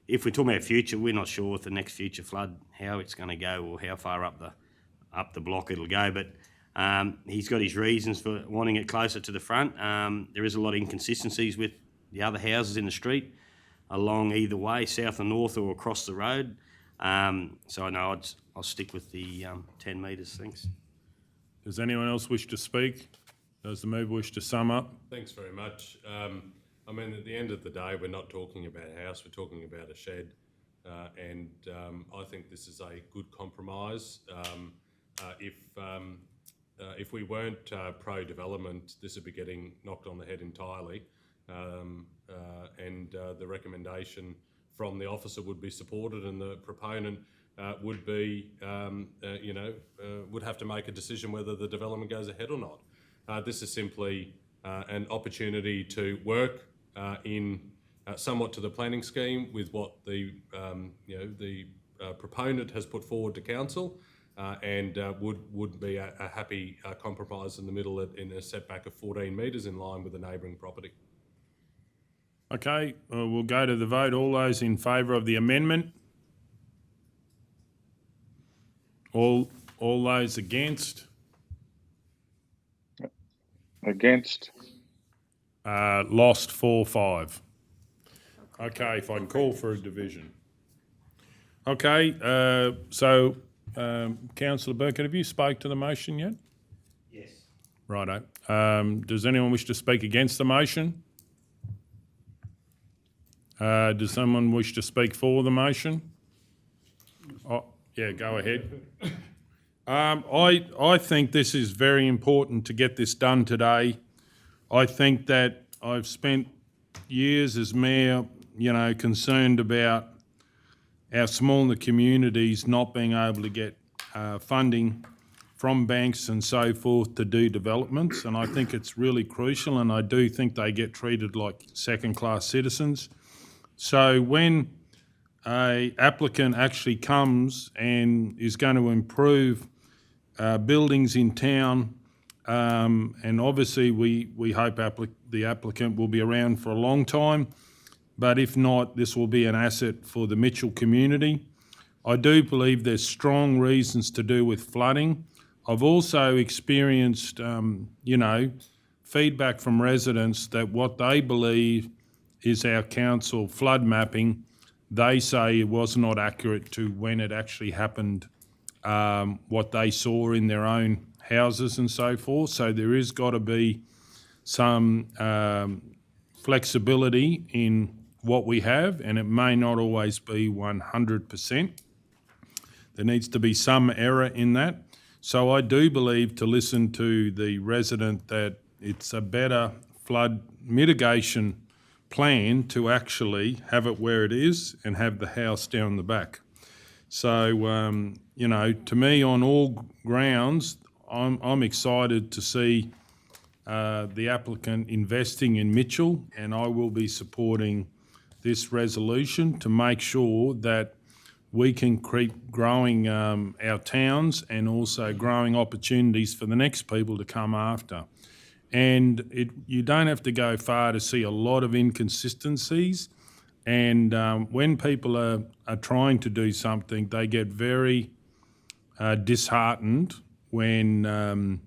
If we're talking about future, we're not sure with the next future flood how it's going to go or how far up the block it'll go, but he's got his reasons for wanting it closer to the front. There is a lot of inconsistencies with the other houses in the street along either way, south and north or across the road. So I know I'll stick with the 10 metres, thanks. Does anyone else wish to speak? Does the mover wish to sum up? Thanks very much. I mean, at the end of the day, we're not talking about a house, we're talking about a shed. And I think this is a good compromise. If we weren't pro-development, this would be getting knocked on the head entirely. And the recommendation from the officer would be supported, and the proponent would be, would have to make a decision whether the development goes ahead or not. This is simply an opportunity to work in somewhat to the planning scheme with what the proponent has put forward to council, and would be a happy compromise in the middle in a setback of 14 metres in line with the neighbouring property. Okay, we'll go to the vote. All those in favour of the amendment? All those against? Against. Lost 4-5. Okay, if I can call for a division. Okay, so Councillor Burkett, have you spoke to the motion yet? Yes. Righto. Does anyone wish to speak against the motion? Does someone wish to speak for the motion? Oh, yeah, go ahead. I think this is very important to get this done today. I think that I've spent years as mayor, concerned about our smaller communities not being able to get funding from banks and so forth to do developments, and I think it's really crucial, and I do think they get treated like second-class citizens. So when an applicant actually comes and is going to improve buildings in town, and obviously we hope the applicant will be around for a long time, but if not, this will be an asset for the Mitchell community. I do believe there's strong reasons to do with flooding. I've also experienced, feedback from residents that what they believe is our council flood mapping they say it was not accurate to when it actually happened, what they saw in their own houses and so forth. So there is got to be some flexibility in what we have, and it may not always be 100%. There needs to be some error in that. So I do believe, to listen to the resident, that it's a better flood mitigation plan to actually have it where it is and have the house down the back. So, you know, to me, on all grounds, I'm excited to see the applicant investing in Mitchell, and I will be supporting this resolution to make sure that we can keep growing our towns and also growing opportunities for the next people to come after. And you don't have to go far to see a lot of inconsistencies. And when people are trying to do something, they get very disheartened when,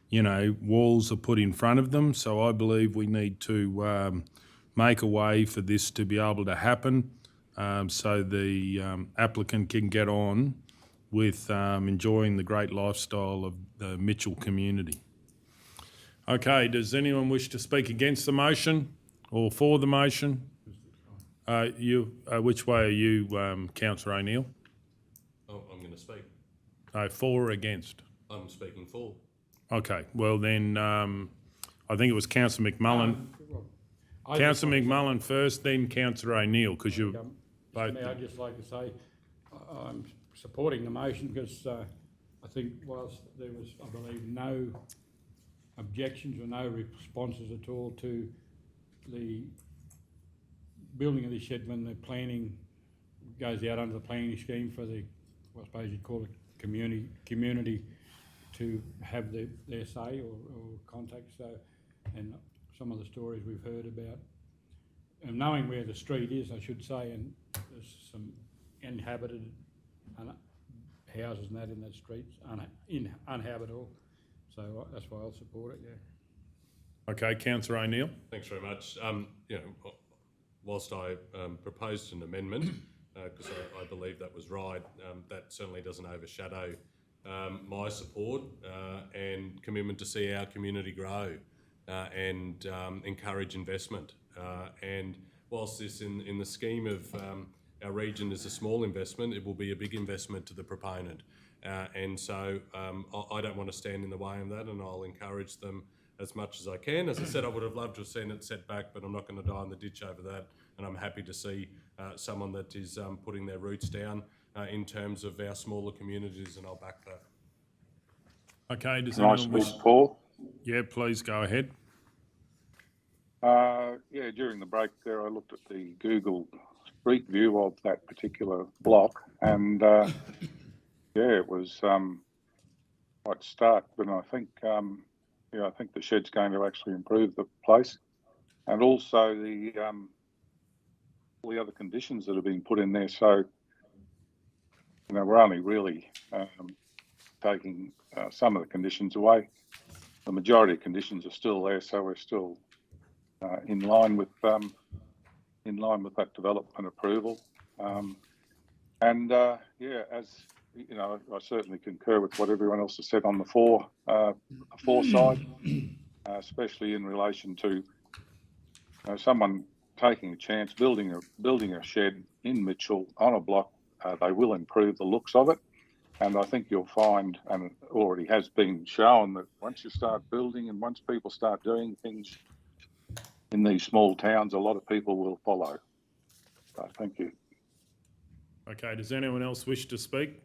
you know, walls are put in front of them. So I believe we need to make a way for this to be able to happen, so the applicant can get on with enjoying the great lifestyle of the Mitchell community. Okay, does anyone wish to speak against the motion or for the motion? Which way are you, Councillor O'Neill? Oh, I'm going to speak. For or against? I'm speaking for. Okay, well then, I think it was Councillor McMullen. Councillor McMullen first, then Councillor O'Neill, because you're both. I'd just like to say I'm supporting the motion because I think whilst there was, I believe, no objections or no responses at all to the building of this shed when the planning goes out under the planning scheme for the, I suppose you'd call it community to have their say or contact. So, and some of the stories we've heard about, and knowing where the street is, I should say, and there's some inhabited houses and that in that street, uninhabitable. So that's why I'll support it, yeah. Okay, Councillor O'Neill. Thanks very much. You know, whilst I proposed an amendment, because I believe that was right, that certainly doesn't overshadow my support and commitment to see our community grow and encourage investment. And whilst this in the scheme of our region is a small investment, it will be a big investment to the proponent. And so I don't want to stand in the way of that, and I'll encourage them as much as I can. As I said, I would have loved to have seen it set back, but I'm not going to die in the ditch over that. And I'm happy to see someone that is putting their roots down in terms of our smaller communities, and I'll back that. Okay, does Can I anyone wish? speak, Paul? Yeah, please go ahead. Yeah, during the break there, I looked at the Google Street View of that particular block, and yeah, it was quite stark. But I think, yeah, I think the shed's going to actually improve the place, and also the all the other conditions that have been put in there. So, you know, we're only really taking some of the conditions away. The majority of conditions are still there, so we're still in line with that development approval. And yeah, as you know, I certainly concur with what everyone else has said on the for side, especially in relation to someone taking a chance, building a shed in Mitchell on a block. They will improve the looks of it. And I think you'll find, and it already has been shown, that once you start building and once people start doing things in these small towns, a lot of people will follow. So thank you. Okay, does anyone else wish to speak?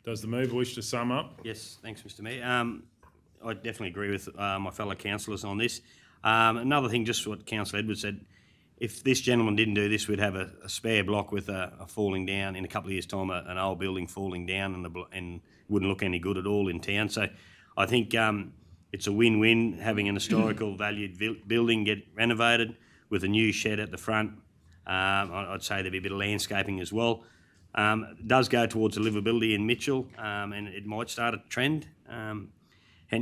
Does the mover wish to sum up? Yes, thanks, Mr. Mayor. I definitely agree with my fellow councillors on this. Another thing, just what Councillor Edwards said, if this gentleman didn't do this, we'd have a spare block with a falling down in a couple of years' time, an old building falling down and wouldn't look any good at all in town. So I think it's a win-win having an historical valued building get renovated with a new shed at the front. I'd say there'd be a bit of landscaping as well. It does go towards the livability in Mitchell, and it might start a trend. And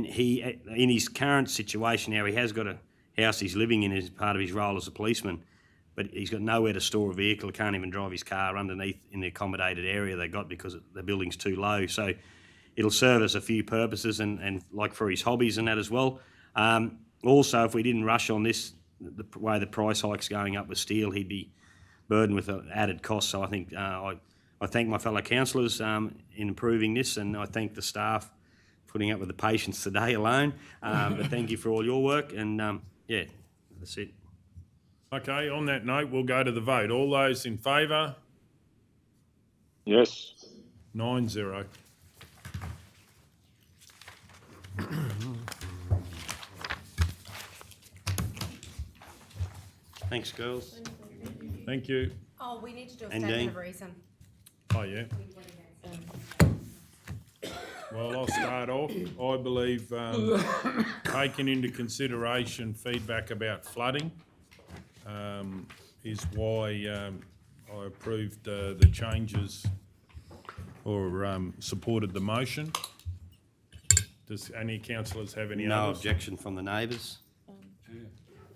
he, in his current situation now, he has got a house he's living in as part of his role as a policeman. but he's got nowhere to store a vehicle. He can't even drive his car underneath in the accommodated area they got because the building's too low. So it'll serve us a few purposes and like for his hobbies and that as well. Also, if we didn't rush on this, the way the price hike's going up with steel, he'd be burdened with an added cost. So I think I thank my fellow councillors in improving this, and I thank the staff putting up with the patience today alone. But thank you for all your work, and yeah, that's it. Okay, on that note, we'll go to the vote. All those in favour? Yes. 9-0. Thanks, girls. Thank you. Oh, we need to do a And statement Dean. of reason. Oh, yeah. Well, I'll start off. I believe taking into consideration feedback about flooding is why I approved the changes or supported the motion. Does any councillors have any No others? objection from the neighbours.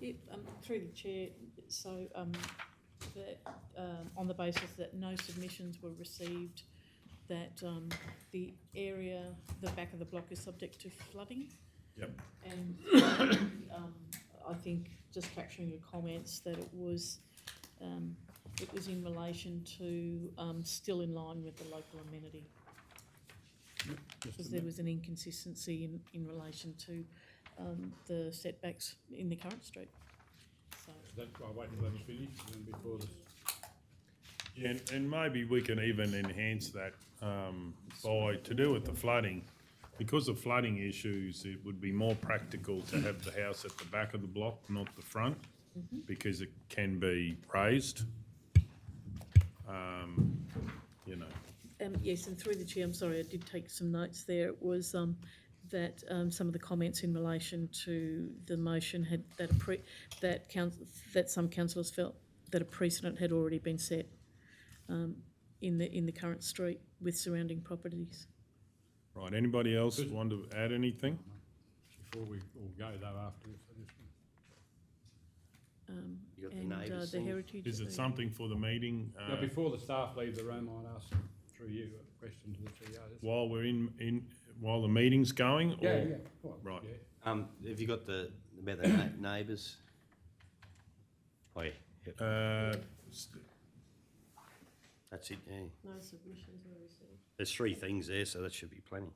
Yeah, through the chair, so that on the basis that no submissions were received, that the area, the back of the block is subject to flooding. Yep. And I think just capturing your comments that it was in relation to still in line with the local amenity. Because there was an inconsistency in relation to the setbacks in the current street. So I'll wait until that's finished and then before this. Yeah, and maybe we can even enhance that by, to do with the flooding, because of flooding issues, it would be more practical to have the house at the back of the block, not the front, because it can be raised. You know. yes, and through the chair, I'm sorry, I did take some notes there. It was that some of the comments in relation to the motion had that some councillors felt that a precedent had already been set in the current street with surrounding properties. Right, anybody else want to add anything? Before we all go though afterwards, I just. You got the And neighbours the thing? heritage. Is it something for the meeting? Now, before the staff leave the room, I'd ask through you a question to the CEO. While we're while the meeting's going? Yeah, or- yeah. Well, Right. yeah. Have you got about the neighbours? Oh, yeah. Yep. That's it, yeah. No submissions were received. There's 3 things there, so that should be plenty.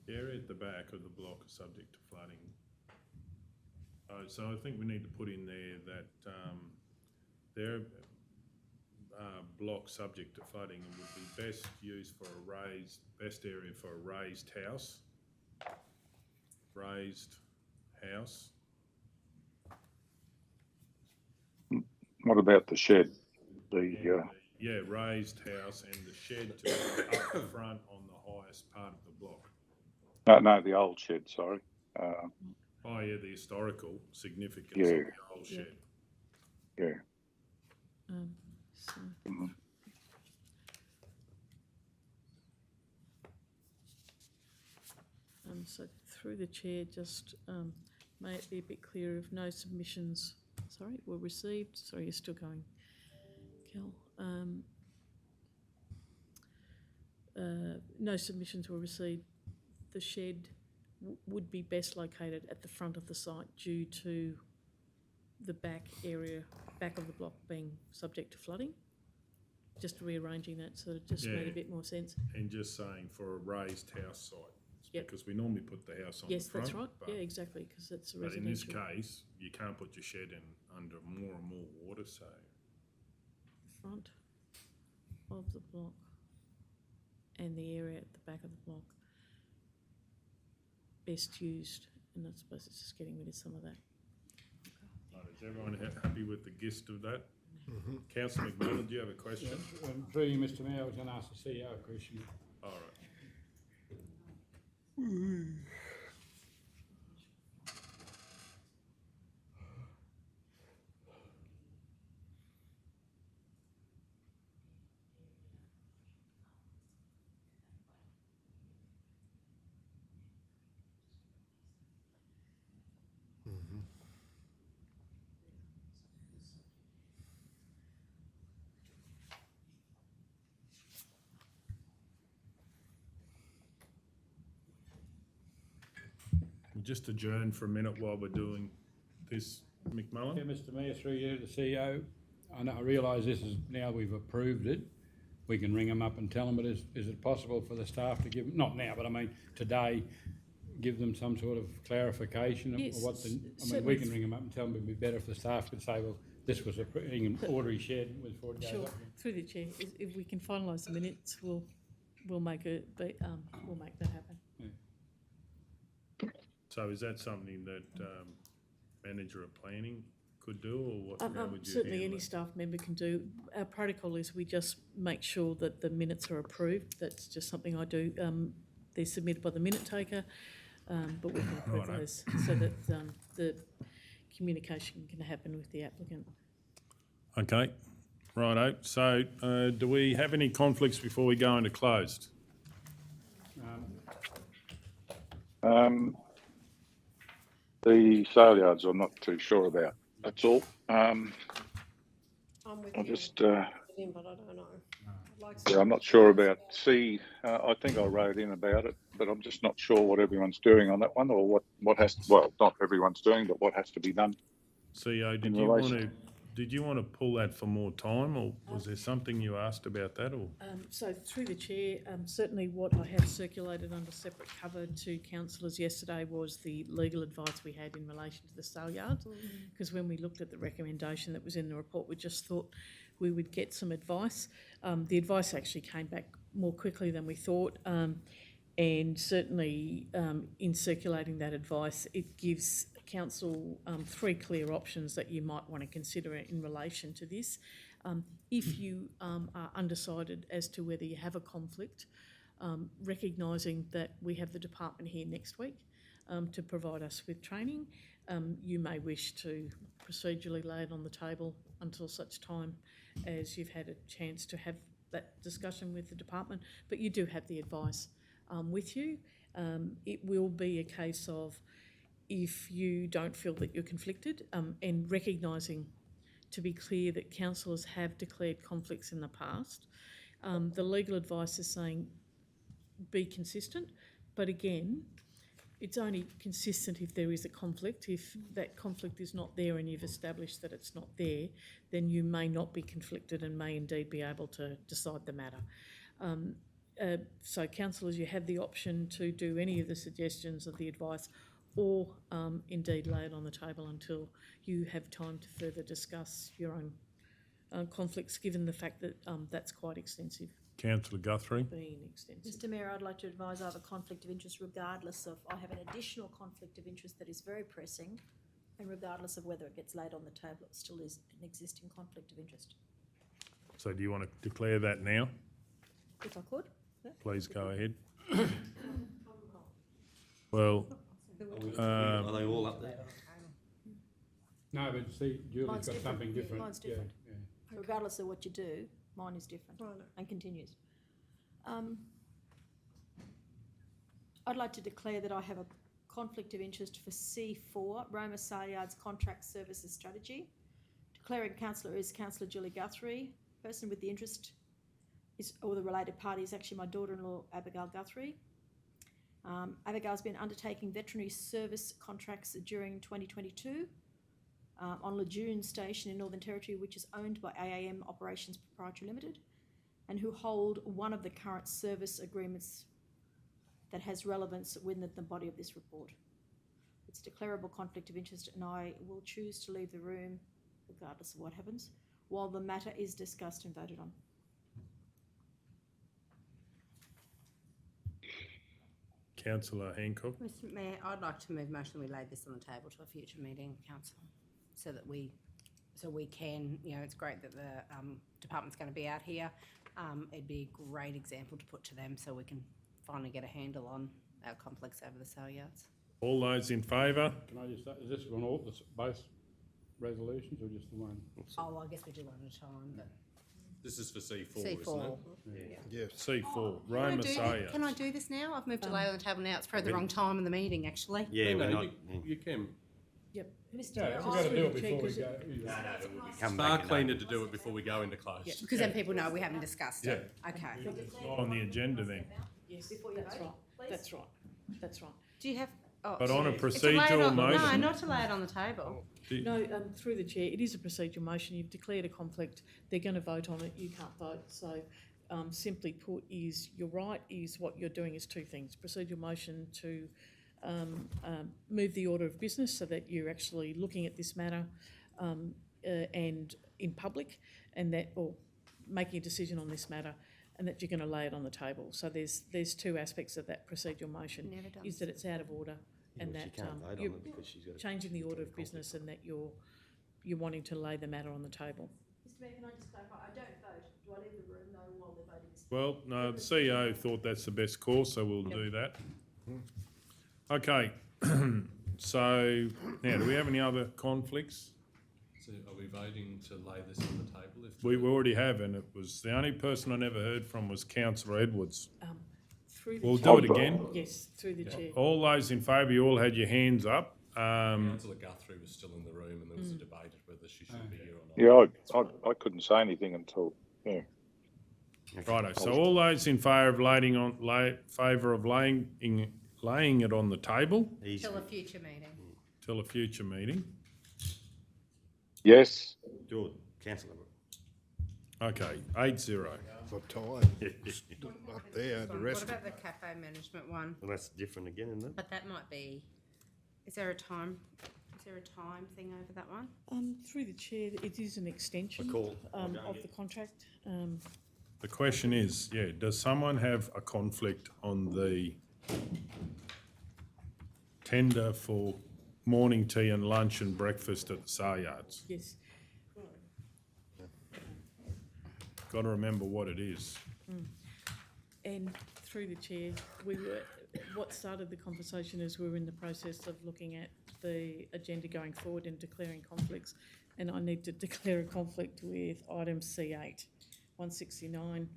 The area at the back of the block is subject to flooding. So I think we need to put in there that their block subject to flooding would be best used for best area for a raised house. Raised house. What about the shed? Yeah, raised house and the shed to be up the front on the highest part of the block. No, the old shed, sorry. Oh, yeah, the historical significance Yeah. of the old shed. Yeah. So, so through the chair, just may it be a bit clearer if no submissions, were received. Sorry, you're still going, Kel. No submissions were received. The shed would be best located at the front of the site due to the back of the block being subject to flooding. Just rearranging that so it just made a bit more sense. And just saying for a raised house site. Yep. Because we normally put the house on the front. Yes, that's right. but- Yeah, exactly, because it's a But in this residential. case, you can't put your shed in under more and more water, so. Front of the block and the area at the back of the block best used, and I suppose it's just getting rid of some of that. Right, is everyone happy with the gist of that? Councillor McMillan, do you have a question? Through you, Mr Mayor, I was going to ask the CEO a question. All right. just adjourn for a minute while we're doing this, McMullen? Yeah, Mr Mayor, through you, the CEO, I realise this is, now we've approved it, we can ring them up and tell them, but is it possible for the staff to give, not now, but I mean, today, give them some sort of clarification of Yes, what the, I mean, certainly. we can ring them up and tell them it'd be better if the staff could say, well, this was an orderly shed before it goes Sure, up. through the chair, if we can finalise the minutes, we'll make it, we'll make that happen. So is that something that manager of planning could do, or what? How would you Certainly handle any it? staff member can do. Our protocol is we just make sure that the minutes are approved. That's just something I do. They're submitted by the minute taker, but we can approve Righto. those so that the communication can happen with the applicant. Okay, righto. So do we have any conflicts before we go into closed? The Saleyards I'm not too sure about, that's all. I'm with I you, just, but I don't know. I'd like to- yeah, I'm not sure about C. I think I wrote in about it, but I'm just not sure what everyone's doing on that one, or what has, well, not everyone's doing, but what has to be done. CEO, In relation- did you want to pull that for more time, or was there something you asked about that, or? So through the chair, certainly what I have circulated under separate cover to councillors yesterday was the legal advice we had in relation to the Saleyards. Because when we looked at the recommendation that was in the report, we just thought we would get some advice. The advice actually came back more quickly than we thought. And certainly in circulating that advice, it gives council three clear options that you might want to consider in relation to this. If you are undecided as to whether you have a conflict, recognising that we have the department here next week to provide us with training, you may wish to procedurally lay it on the table until such time as you've had a chance to have that discussion with the department, but you do have the advice with you. It will be a case of, if you don't feel that you're conflicted, and recognising, to be clear, that councillors have declared conflicts in the past. The legal advice is saying be consistent, but again, it's only consistent if there is a conflict. If that conflict is not there and you've established that it's not there, then you may not be conflicted and may indeed be able to decide the matter. So councillors, you have the option to do any of the suggestions of the advice, or indeed lay it on the table until you have time to further discuss your own conflicts, given the fact that that's quite extensive. Councillor Guthrie? Being extensive. Mr Mayor, I'd like to advise I have a conflict of interest regardless of, I have an additional conflict of interest that is very pressing, and regardless of whether it gets laid on the table, it still is an existing conflict of interest. So do you want to declare that now? If I could? Yeah. Please go ahead. Well, Are they all up there? No, but see, Julie's Mine's got different. something Yeah, different. mine's different. Regardless of what you do, mine is different and continues. I'd like to declare that I have a conflict of interest for C4, Roma Saleyards Contract Services Strategy. Declaring councillor is Councillor Julie Guthrie. Person with the interest is, or the related party, is actually my daughter-in-law, Abigail Guthrie. Abigail's been undertaking veterinary service contracts during 2022 on Lejeune Station in Northern Territory, which is owned by AAM Operations Proprietary Limited, and who hold one of the current service agreements that has relevance within the body of this report. It's a declarable conflict of interest, and I will choose to leave the room, regardless of what happens, while the matter is discussed and voted on. Councillor Hancock? Mr Mayor, I'd like to move motion we lay this on the table to a future meeting, council, so that we can, you know, it's great that the department's going to be out here. It'd be a great example to put to them so we can finally get a handle on our complex over the Saleyards. All those in favour? Can I just say, is this on all, both resolutions or just the one? Oh, I guess we do one at a time, but. This is for C4, C4. isn't it? Yeah. C4, Can I Roma do- Saleyards. Can I do this now? I've moved to lay on the table now. It's probably the wrong time in the meeting, actually. Yeah, No, we're not. you can. Yep. Yeah, Mr Mayor, we've got to do it before we go. Come Far back and cleaner to do it before we go into closed. Because then people know we haven't discussed it. Okay. It's not on the agenda then. Yes, Before you that's vote, right. please. That's right. That's right. Do you have, Oh, But on a it's to lay it procedural on- No, motion- not to lay it on the table. No, through the chair, it is a procedural motion. You've declared a conflict. They're going to vote on it. You can't vote. So, simply put, is you're right. Is what you're doing is two things: procedural motion to move the order of business so that you're actually looking at this matter and in public, and that or making a decision on this matter, and that you're going to lay it on the table. So there's two aspects of that procedural motion: Never done is that it's out of order, and Well, she that can't vote on you're it because she's got a changing the order of business, and that you're wanting to lay the matter on the table. Mr Mayor, can I just clarify? I don't vote. Do I leave the room though while they're voting? Well, no, the CEO thought that's the best course, so we'll do that. Okay, so now, do we have any other conflicts? So are we voting to lay this on the table? If We already have, and it was, the only person I never heard from was Councillor Edwards. Through the We'll chair. do it again. Yes, through the chair. All those in favour, you all had your hands up. Councillor Guthrie was still in the room, and there was a debate of whether she should be here or not. Yeah, I couldn't say anything until, yeah. Righto, so all those in favour of laying it on the table Till a future meeting. till a future meeting. Yes. George, Councillor. Okay, 8-0. For time, up there, the What rest. about the cafe management one? Well, that's different again, isn't it? But that might be, is there a time thing over that one? Through the chair, it is an extension call. of the contract. The question is, does someone have a conflict on the tender for morning tea and lunch and breakfast at the Saleyards? Yes. Got to remember what it is. And through the chair, what started the conversation is we were in the process of looking at the agenda going forward and declaring conflicts. And I need to declare a conflict with item C8, 169.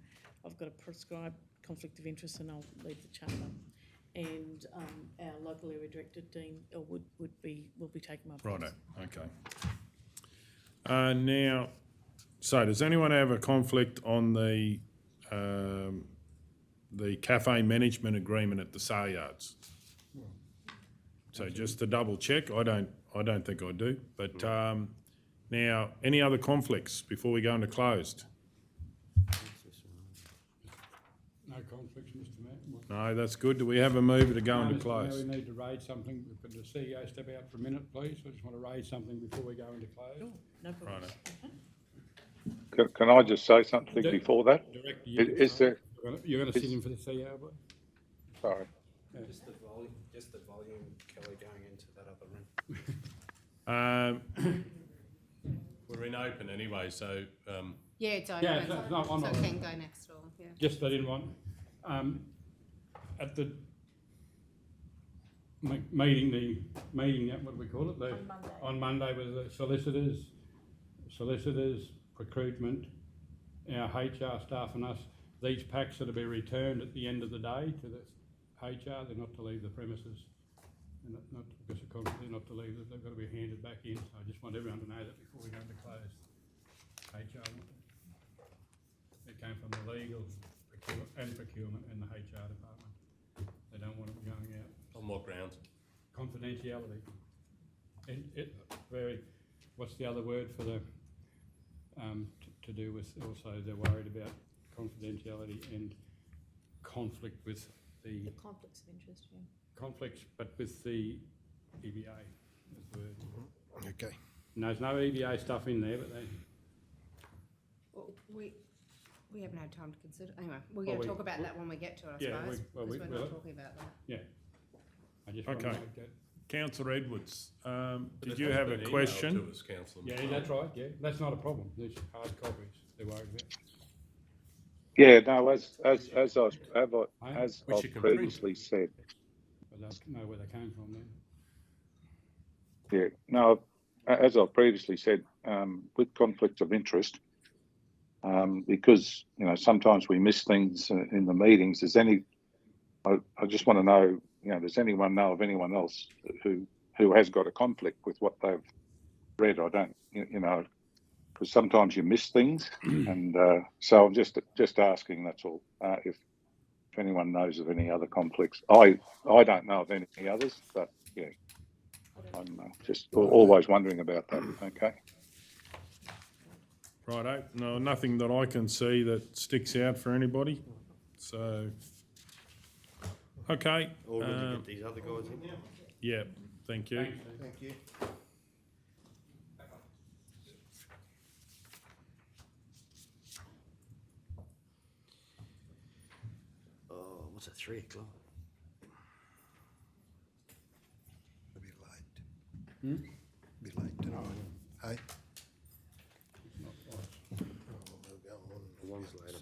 I've got a prescribed conflict of interest, and I'll leave the chamber. And our local area director, Dean Elwood, will be taking my place. Righto, okay. Now, so does anyone have a conflict on the cafe management agreement at the Saleyards? So just to double check, I don't think I do, but now, any other conflicts before we go into closed? No conflicts, Mr Mayor. No, that's good. Do we have a mover to go into Mr. Mayor, closed? we need to raise something. Could the CEO step out for a minute, please? I just want to raise something before we go into closed. No problem. Can I just say something before that? Direct to Is there? You're going to sit in for the CEO, boy? Sorry. Just the volume, Kelly, going into that other room. We're in open anyway, so Yeah, it's open. Yeah, it's not on. So it can go next door, yeah. Just I didn't want, at the meeting, what do we call it? On Monday with the solicitors, recruitment, our HR staff and us, these packs are to be returned at the end of the day to the HR. They're not to leave the premises. They're not because of conflict, they're not to leave, they've got to be handed back in. So I just want everyone to know that before we go into close. HR, it came from the legal procurement and the HR department. They don't want it going out. on what grounds? Confidentiality. And what's the other word for the, to do with, also they're worried about confidentiality and conflict with The conflicts of interest, yeah. conflicts, but with the EBA is the word. Okay. And there's no EBA stuff in there, but they, Well, we haven't had time to consider, anyway, we're going to talk about that when we get to it, I suppose, because we're not talking about that. yeah. I just want to Okay. make that. Councillor Edwards, did it you has have a been emailed question? to us, Councillor Yeah, Mitchell. that's right, yeah, that's not a problem, there's hard copies they're worried about. Yeah, no, as Which I've you can previously said, But they'll know where they came from then. yeah, no, as I've previously said, with conflicts of interest, because, you know, sometimes we miss things in the meetings. I just want to know, you know, does anyone know of anyone else who has got a conflict with what they've read? I don't, you know, because sometimes you miss things, and so I'm just asking. That's all. If anyone knows of any other conflicts, I don't know of any others, but yeah, I'm just always wondering about that. Okay. Righto. No, nothing that I can see that sticks out for anybody. So, okay. All good to get these other guys in now? Yeah, thank you. Thank you. Oh, what's it, 3 o'clock? A bit late. Bit late tonight. Hey? One's later.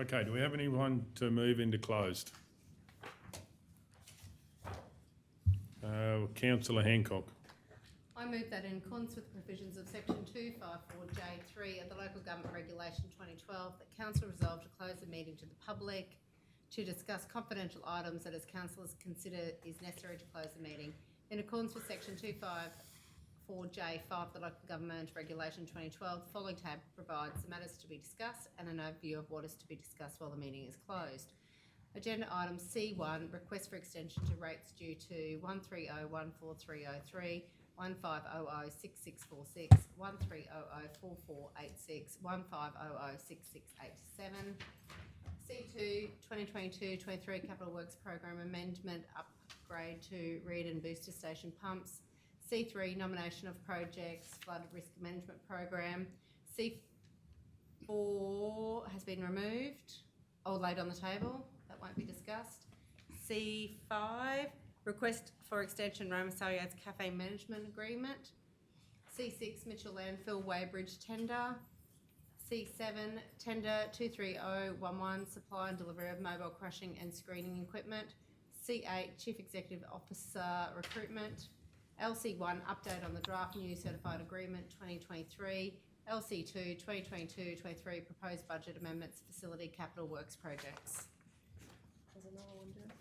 Okay, do we have anyone to move into closed? Councillor Hancock. I move that in accordance with the provisions of section 254J3 of the Local Government Regulation 2012, that council resolve to close the meeting to the public to discuss confidential items that as councillors consider is necessary to close the meeting. In accordance with section 254J5 of the Local Government Regulation 2012, the following tab provides the matters to be discussed and an overview of what is to be discussed while the meeting is closed. Agenda item C1, request for extension to rates due to 1301403, 15006646, 13004486, 15006687. C2, 2022-23 Capital Works Program Amendment, upgrade to Reardon Booster Station pumps. C3, nomination of projects, flood risk management program. C4 has been removed or laid on the table. That won't be discussed. C5, request for extension Roma Saleyards Cafe Management Agreement. C.6 Mitchell landfill weighbridge tender. C.7 Tender 23011, supply and delivery of mobile crushing and screening equipment. C.8 Chief Executive Officer recruitment. LC1 update on the draft new certified agreement 2023. LC2 2022-23 proposed budget amendments facility capital works projects. There's another one, Jen.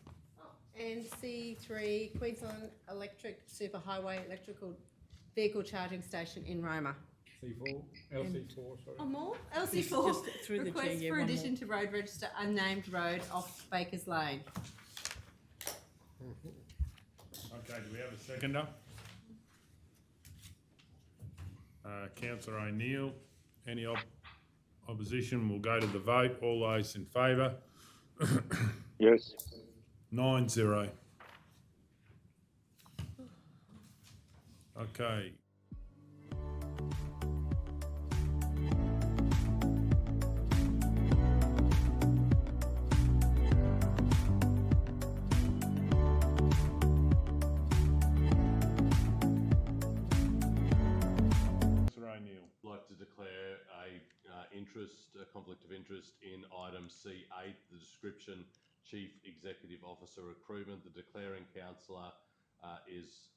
And C3 Queensland Electric Superhighway Electrical Vehicle Charging Station in Roma. C4, LC4, sorry. Oh, more? LC4, Just through the chair, request yeah, for one addition to road register unnamed road off Bakers Lane. Okay, do we have a seconder? Councillor O'Neill, any opposition? We'll go to the vote. All those in favour? Yes. 9-0. Okay. A conflict of interest in item C8, the description Chief Executive Officer Recruitment. The declaring councillor is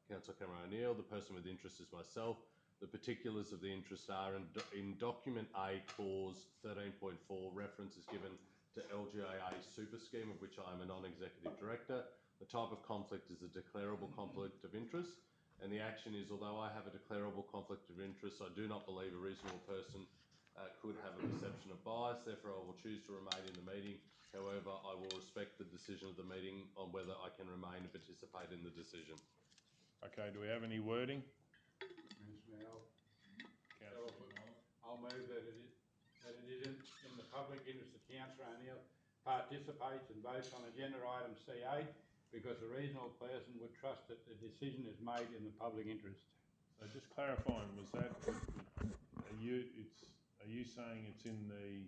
Councillor Cameron O'Neill. The person with interest is myself. The particulars of the interest are in document A, clause 13.4, reference is given to LGAA super scheme, of which I am a non-executive director. The type of conflict is a declarable conflict of interest, and the action is, although I have a declarable conflict of interest, I do not believe a reasonable person could have a perception of bias. Therefore, I will choose to remain in the meeting. However, I will respect the decision of the meeting on whether I can remain and participate in the decision. Okay, do we have any wording? I'll move that it is in the public interest that Councillor O'Neill participates and votes on agenda item C8 because a reasonable person would trust that the decision is made in the public interest. So just clarifying, was that, are you saying it's in the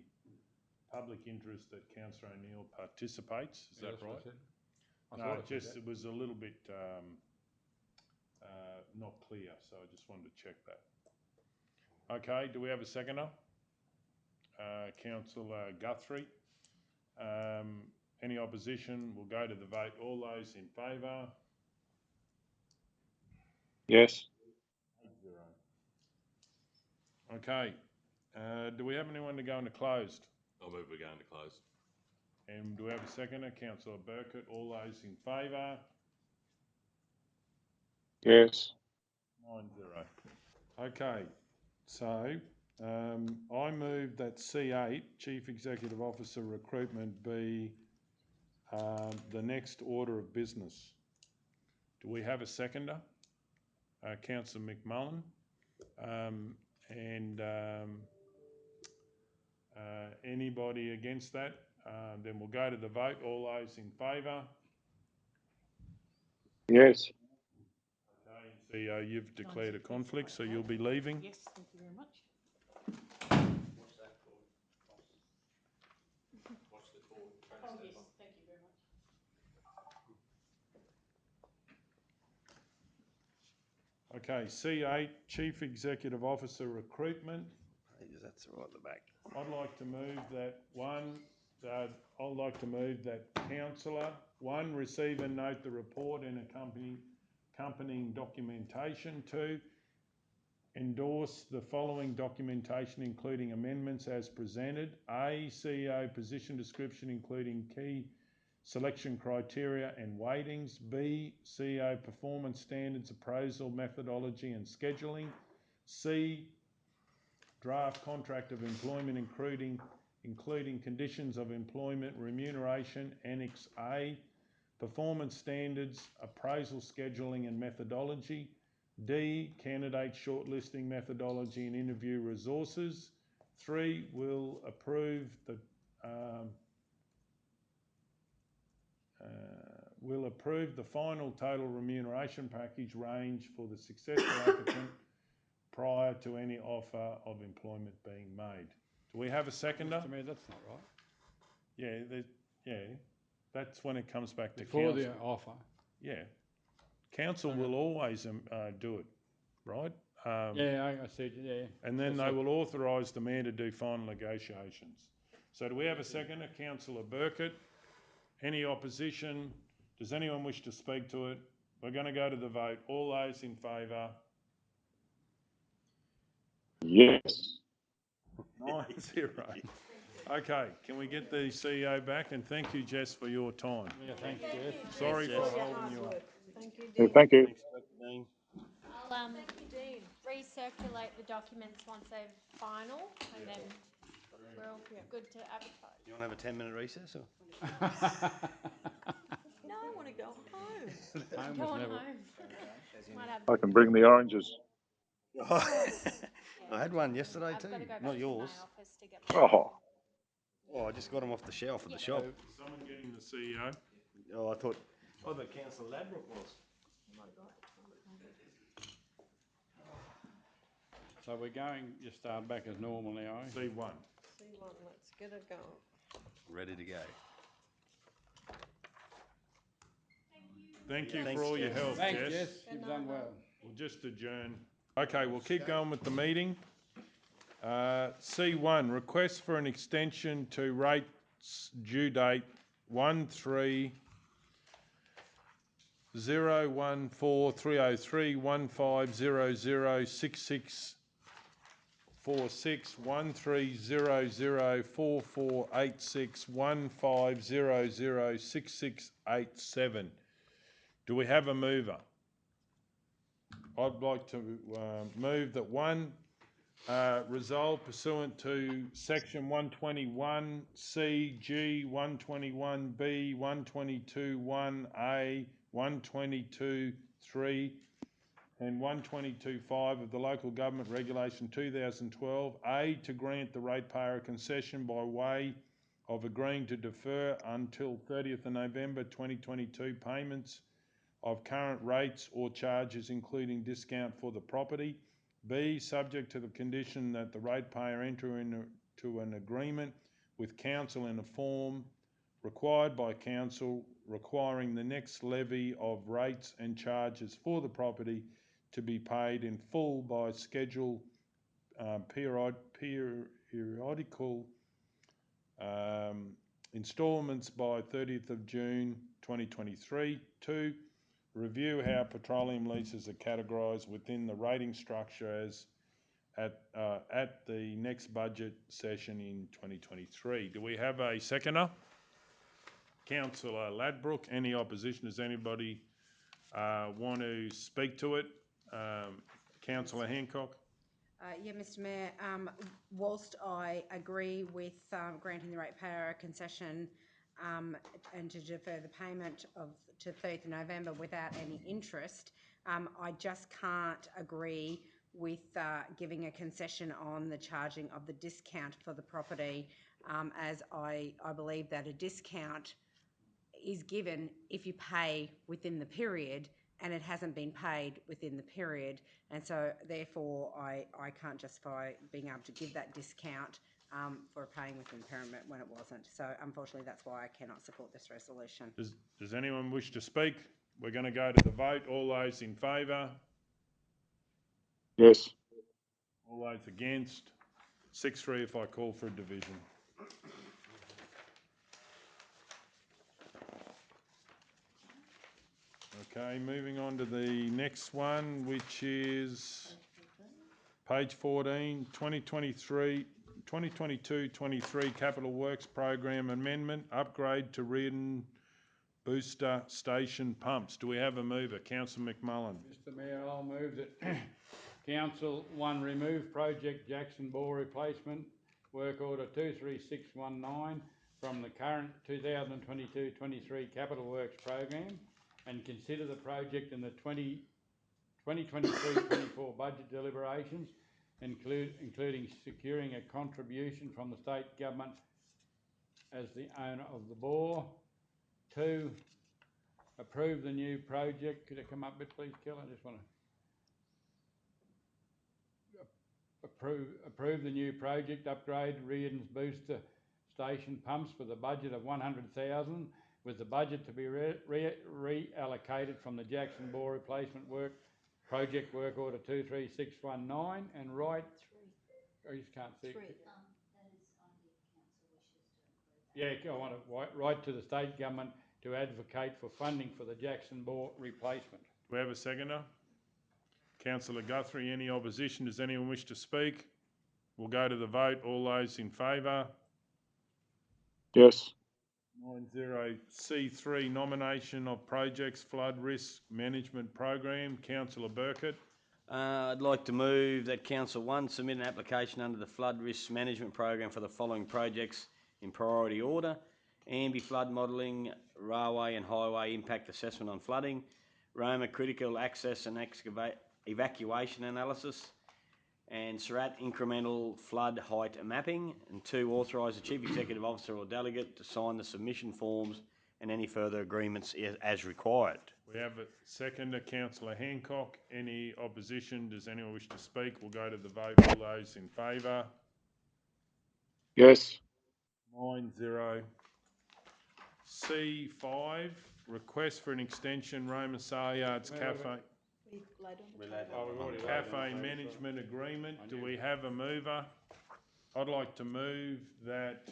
public interest that Councillor O'Neill participates? Is that right? No, it was a little bit not clear, so I just wanted to check that. Okay, do we have a seconder? Councillor Guthrie. Any opposition? We'll go to the vote. All those in favour? Yes. 8-0. Okay. Do we have anyone to go into closed? I'll move we're going to close. And do we have a seconder? Councillor Burkett. All those in favour? Yes. 9-0. Okay. So I move that C8, Chief Executive Officer Recruitment, be the next order of business. Do we have a seconder? Councillor McMullen. Anybody against that? Then we'll go to the vote. All those in favour? Yes. Okay, CEO, you've declared a conflict, so you'll be leaving. Yes, thank you very much. What's that for? What's the call? Oh, yes, thank you very much. Okay, C8, Chief Executive Officer Recruitment. That's right at the back. I'd like to move that councillor, 1, receive and note the report and accompanying documentation. 2, endorse the following documentation including amendments as presented. A, CEO position description including key selection criteria and weightings. B, CEO performance standards, appraisal methodology and scheduling. C, draft contract of employment including conditions of employment, remuneration. Annex A, performance standards, appraisal scheduling and methodology. D, candidate shortlisting methodology and interview resources. 3, will approve the final total remuneration package range for the successful applicant prior to any offer of employment being made. Do we have a seconder? To me, that's not right. Yeah, that's when it comes back to Before council. the offer. Yeah. Council will always do it, right? Yeah, I see, yeah. And then they will authorise the mayor to do final negotiations. So do we have a seconder? Councillor Burkett. Any opposition? Does anyone wish to speak to it? We're going to go to the vote. All those in favour? Yes. 9-0. Okay, can we get the CEO back? And thank you, Jess, for your time. Yeah, thanks, Jess. Sorry for holding you up. Thank you, Yeah, Dean. thank you. Dean. I'll recirculate the documents once they're final, and then we're all good to advertise. You want to have a 10-minute recess? Or? No, I want to go home. Home Go was on never. home. Might have I can bring the oranges. I had one yesterday I've too. got to go back Not to yours. my office to get my Oh, I just got them off the shelf at the shop. Someone getting the CEO? Oh, I thought Councillor Ladbroke was. So we're going, you start back as normal now, eh? C1. C1, let's get it going. Ready to go. Thank you Thanks, for all your Jess. help, Thanks, Jess. Jess, you've done well. We'll just adjourn. Okay, we'll keep going with the meeting. C1, request for an extension to rates due date 13-014-303-1500-6646, 13-004486, 1500-6687. Do we have a mover? I'd like to move that 1, resolve pursuant to section 121C, G, 121B, 122(1)A, 122(3), and 122(5) of the Local Government Regulation 2012, A, to grant the ratepayer a concession by way of agreeing to defer until 30th of November 2022 payments of current rates or charges including discount for the property. B, subject to the condition that the ratepayer enter into an agreement with council in a form required by council requiring the next levy of rates and charges for the property to be paid in full by schedule periodical instalments by 30th of June 2023. 2, review how petroleum leases are categorised within the rating structure as at the next budget session in 2023. Do we have a seconder? Councillor Ladbroke. Any opposition? Does anybody want to speak to it? Councillor Hancock. Yeah, Mr Mayor, whilst I agree with granting the ratepayer a concession and to defer the payment to 30th November without any interest, I just can't agree with giving a concession on the charging of the discount for the property, as I believe that a discount is given if you pay within the period, and it hasn't been paid within the period, and so therefore I can't justify being able to give that discount for paying within the period when it wasn't. So unfortunately, that's why I cannot support this resolution. Does anyone wish to speak? We're going to go to the vote. All those in favour? Yes. All those against? 6-3 if I call for a division. Okay, moving on to the next one, which is page 14, 2022-23 Capital Works Program Amendment, upgrade to Reardon Booster Station pumps. Do we have a mover? Councillor McMullen. Mr Mayor, I'll move that Council 1 remove project Jackson Bore replacement work order 23619 from the current 2022-23 Capital Works program and consider the project in the 2023-24 budget deliberations, including securing a contribution from the state government as the owner of the bore. 2, approve the new project. Could it come up a bit, please, Kel? I just want to approve the new project, upgrade Reardon's Booster Station pumps for the budget of 100,000, with the budget to be reallocated from the Jackson Bore replacement project work order 23619 and right. I just can't see. Yeah, I want to write to the state government to advocate for funding for the Jackson Bore replacement. Do we have a seconder? Councillor Guthrie, any opposition? Does anyone wish to speak? We'll go to the vote. All those in favour? Yes. 9-0. C3, nomination of projects flood risk management program. Councillor Burkett. I'd like to move that Council 1 submit an application under the Flood Risk Management Program for the following projects in priority order: Ambi Flood Modelling, Railway and Highway Impact Assessment on Flooding, Roma Critical Access and Evacuation Analysis, and Surat Incremental Flood Height Mapping, and 2, authorise the Chief Executive Officer or Delegate to sign the submission forms and any further agreements as required. We have a seconder, Councillor Hancock. Any opposition? Does anyone wish to speak? We'll go to the vote. All those in favour? Yes. 9-0. C.5 Request for an extension, Roma Saleyards Cafe. Cafe Management Agreement. Do we have a mover? I'd like to move that.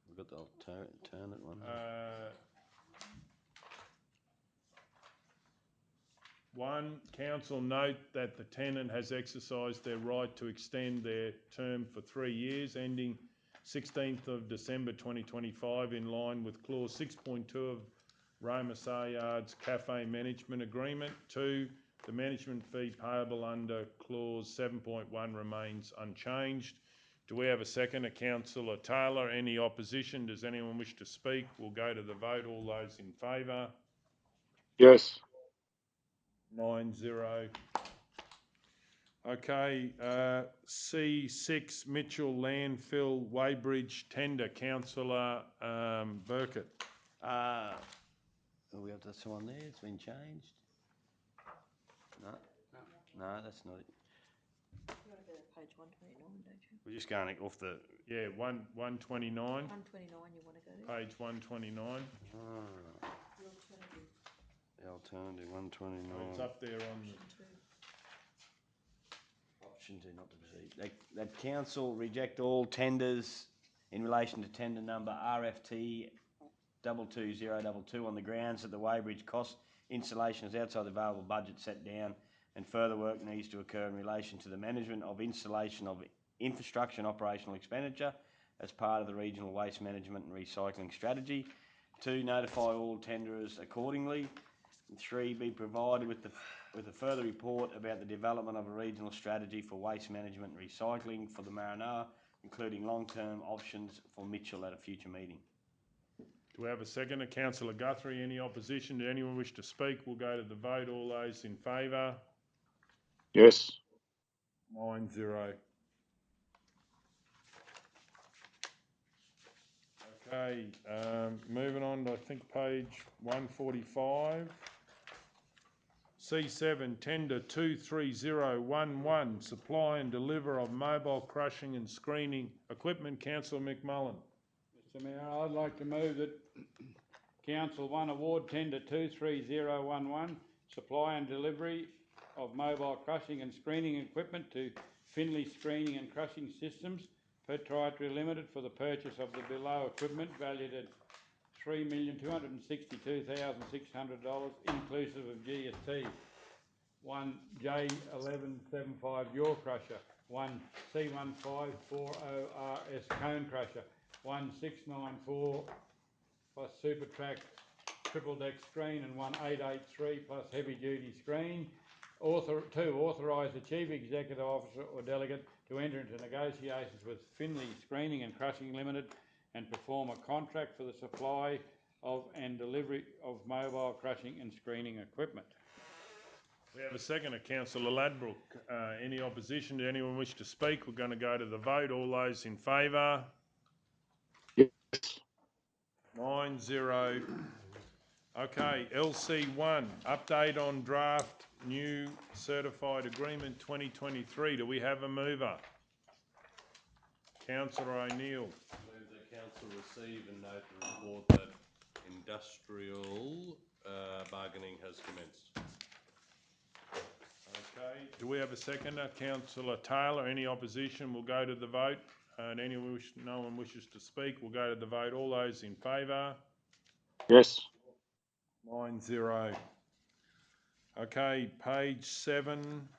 We've got the alternate one. 1, council note that the tenant has exercised their right to extend their term for 3 years, ending 16th of December 2025, in line with clause 6.2 of Roma Saleyards Cafe Management Agreement. 2, the management fee payable under clause 7.1 remains unchanged. Do we have a seconder? Councillor Taylor. Any opposition? Does anyone wish to speak? We'll go to the vote. All those in favour? Yes. 9-0. Okay, C.6 Mitchell landfill weighbridge tender. Councillor Burkett. We have this one there. It's been changed. No, that's not it. You want to go to page 129, don't you? We're just going off the... Yeah, 129. 129 you want to go to? Page 129. The alternative 129. It's up there on the... Option 2 not to proceed. That council reject all tenders in relation to tender number RFT 22022 on the grounds that the weighbridge cost installation is outside the available budget set down, and further work needs to occur in relation to the management of installation of infrastructure and operational expenditure as part of the regional waste management and recycling strategy. 2, notify all tenderers accordingly. And 3, be provided with a further report about the development of a regional strategy for waste management and recycling for the Maranoa, including long-term options for Mitchell at a future meeting. Do Do we have a second? Councillor Guthrie, any opposition? Do anyone wish to speak? We'll go to the vote. All those in favour? Yes. 9-0. Okay, moving on to, I think, page 145. C.7 Tender 23011, supply and deliver of mobile crushing and screening equipment. Councillor McMullen. Mr Mayor, I'd like to move that Council 1 award tender 23011, supply and delivery of mobile crushing and screening equipment to Finley Screening and Crushing Systems Proprietary Limited for the purchase of the below equipment valued at $3,262,600 inclusive of GST. 1 J1175 yaw crusher, 1 C.1 cone crusher, 1 694 plus super track triple deck screen, and 1 883 plus heavy duty screen. 2, authorise the Chief Executive Officer or Delegate to enter into negotiations with Finley Screening and Crushing Limited and perform a contract for the supply of and delivery of mobile crushing and screening equipment. We have a second, Councillor Ladbrook. Any opposition? Do anyone wish to speak? We're going to go to the vote. All those in favour? Yes. 9-0. Okay, LC1, update on draft new certified agreement 2023. Do we have a mover? Councillor O'Neill. Move that council receive and note the report that industrial bargaining has commenced. Okay, do we have a seconder? Councillor Taylor. Any opposition? We'll go to the vote. No one wishes to speak. We'll go to the vote. All those in favour? Yes. 9-0. Okay, page 7.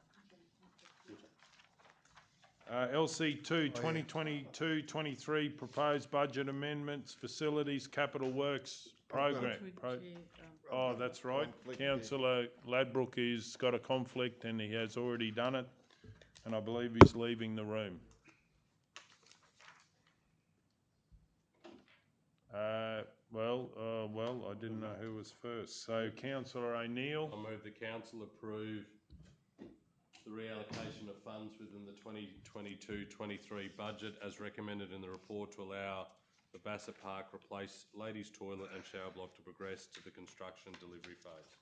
LC2 2022-23 proposed budget amendments, facilities, capital works program. Oh, that's right. Councillor Ladbrook has got a conflict and he has already done it, and I believe he's leaving the room. Well, I didn't know who was first. So, Councillor O'Neill. I move the council approve the reallocation of funds within the 2022-23 budget as recommended in the report to allow the Bassett Park replace ladies' toilet and shower block to progress to the construction delivery phase.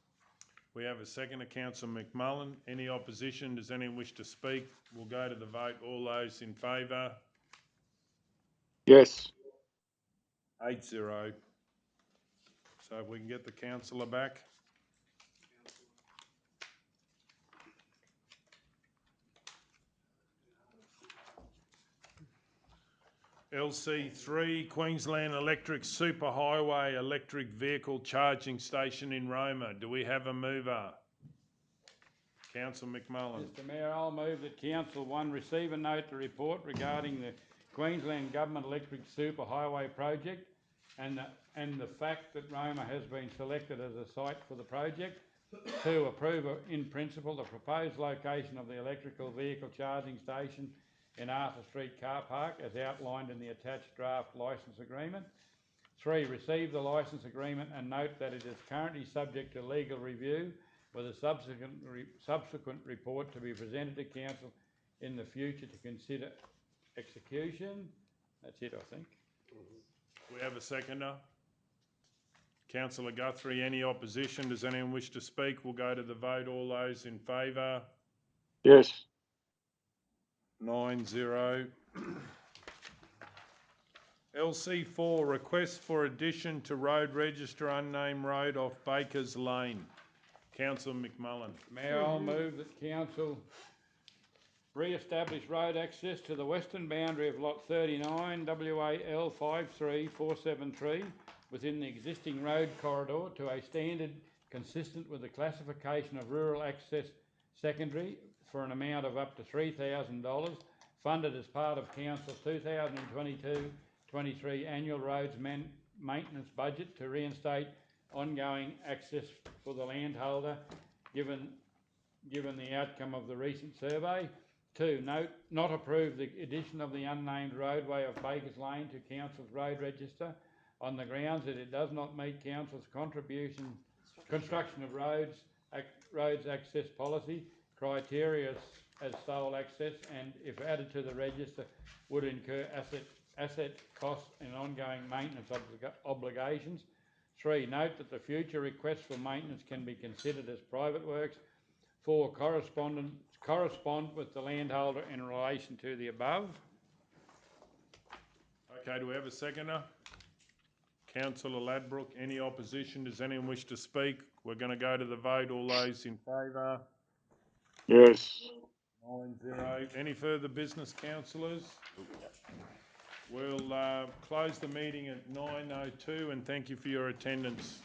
We have a second, Councillor McMullen. Any opposition? Does anyone wish to speak? We'll go to the vote. All those in favour? Yes. 8-0. So if we can get the councillor back. LC3, Queensland Electric Superhighway Electric Vehicle Charging Station in Roma. Do we have a mover? Councillor McMullen. Mr Mayor, I'll move that Council 1 receive and note the report regarding the Queensland Government Electric Superhighway project and the fact that Roma has been selected as a site for the project. 2, approve in principle the proposed location of the electrical vehicle charging station in Arthur Street Car Park as outlined in the attached draft licence agreement. 3, receive the licence agreement and note that it is currently subject to legal review with a subsequent report to be presented to Council in the future to consider execution. That's it, I think. We have a seconder. Councillor Guthrie, any opposition? Does anyone wish to speak? We'll go to the vote. All those in favour? Yes. 9-0. LC4, request for addition to road register unnamed road off Bakers Lane. Councillor McMullen. Mayor, I'll move that Council re-establish road access to the western boundary of Lot 39, WAL 53473, within the existing road corridor to a standard consistent with the classification of rural access secondary for an amount of up to $3,000, funded as part of Council's 2022-23 annual roads maintenance budget to reinstate ongoing access for the landholder, given the outcome of the recent survey. 2, note not approve the addition of the unnamed roadway of Bakers Lane to Council's road register on the grounds that it does not meet council's construction of roads access policy criteria as sole access, and if added to the register, would incur asset costs and ongoing maintenance obligations. 3, note that the future requests for maintenance can be considered as private works. 4, correspond with the landholder in relation to the above. Okay, do we have a seconder? Councillor Ladbrook, any opposition? Does anyone wish to speak? We're going to go to the vote. All those in favour? Yes. 9-0. Any further business, councillors? We'll close the meeting at 9:02 and thank you for your attendance.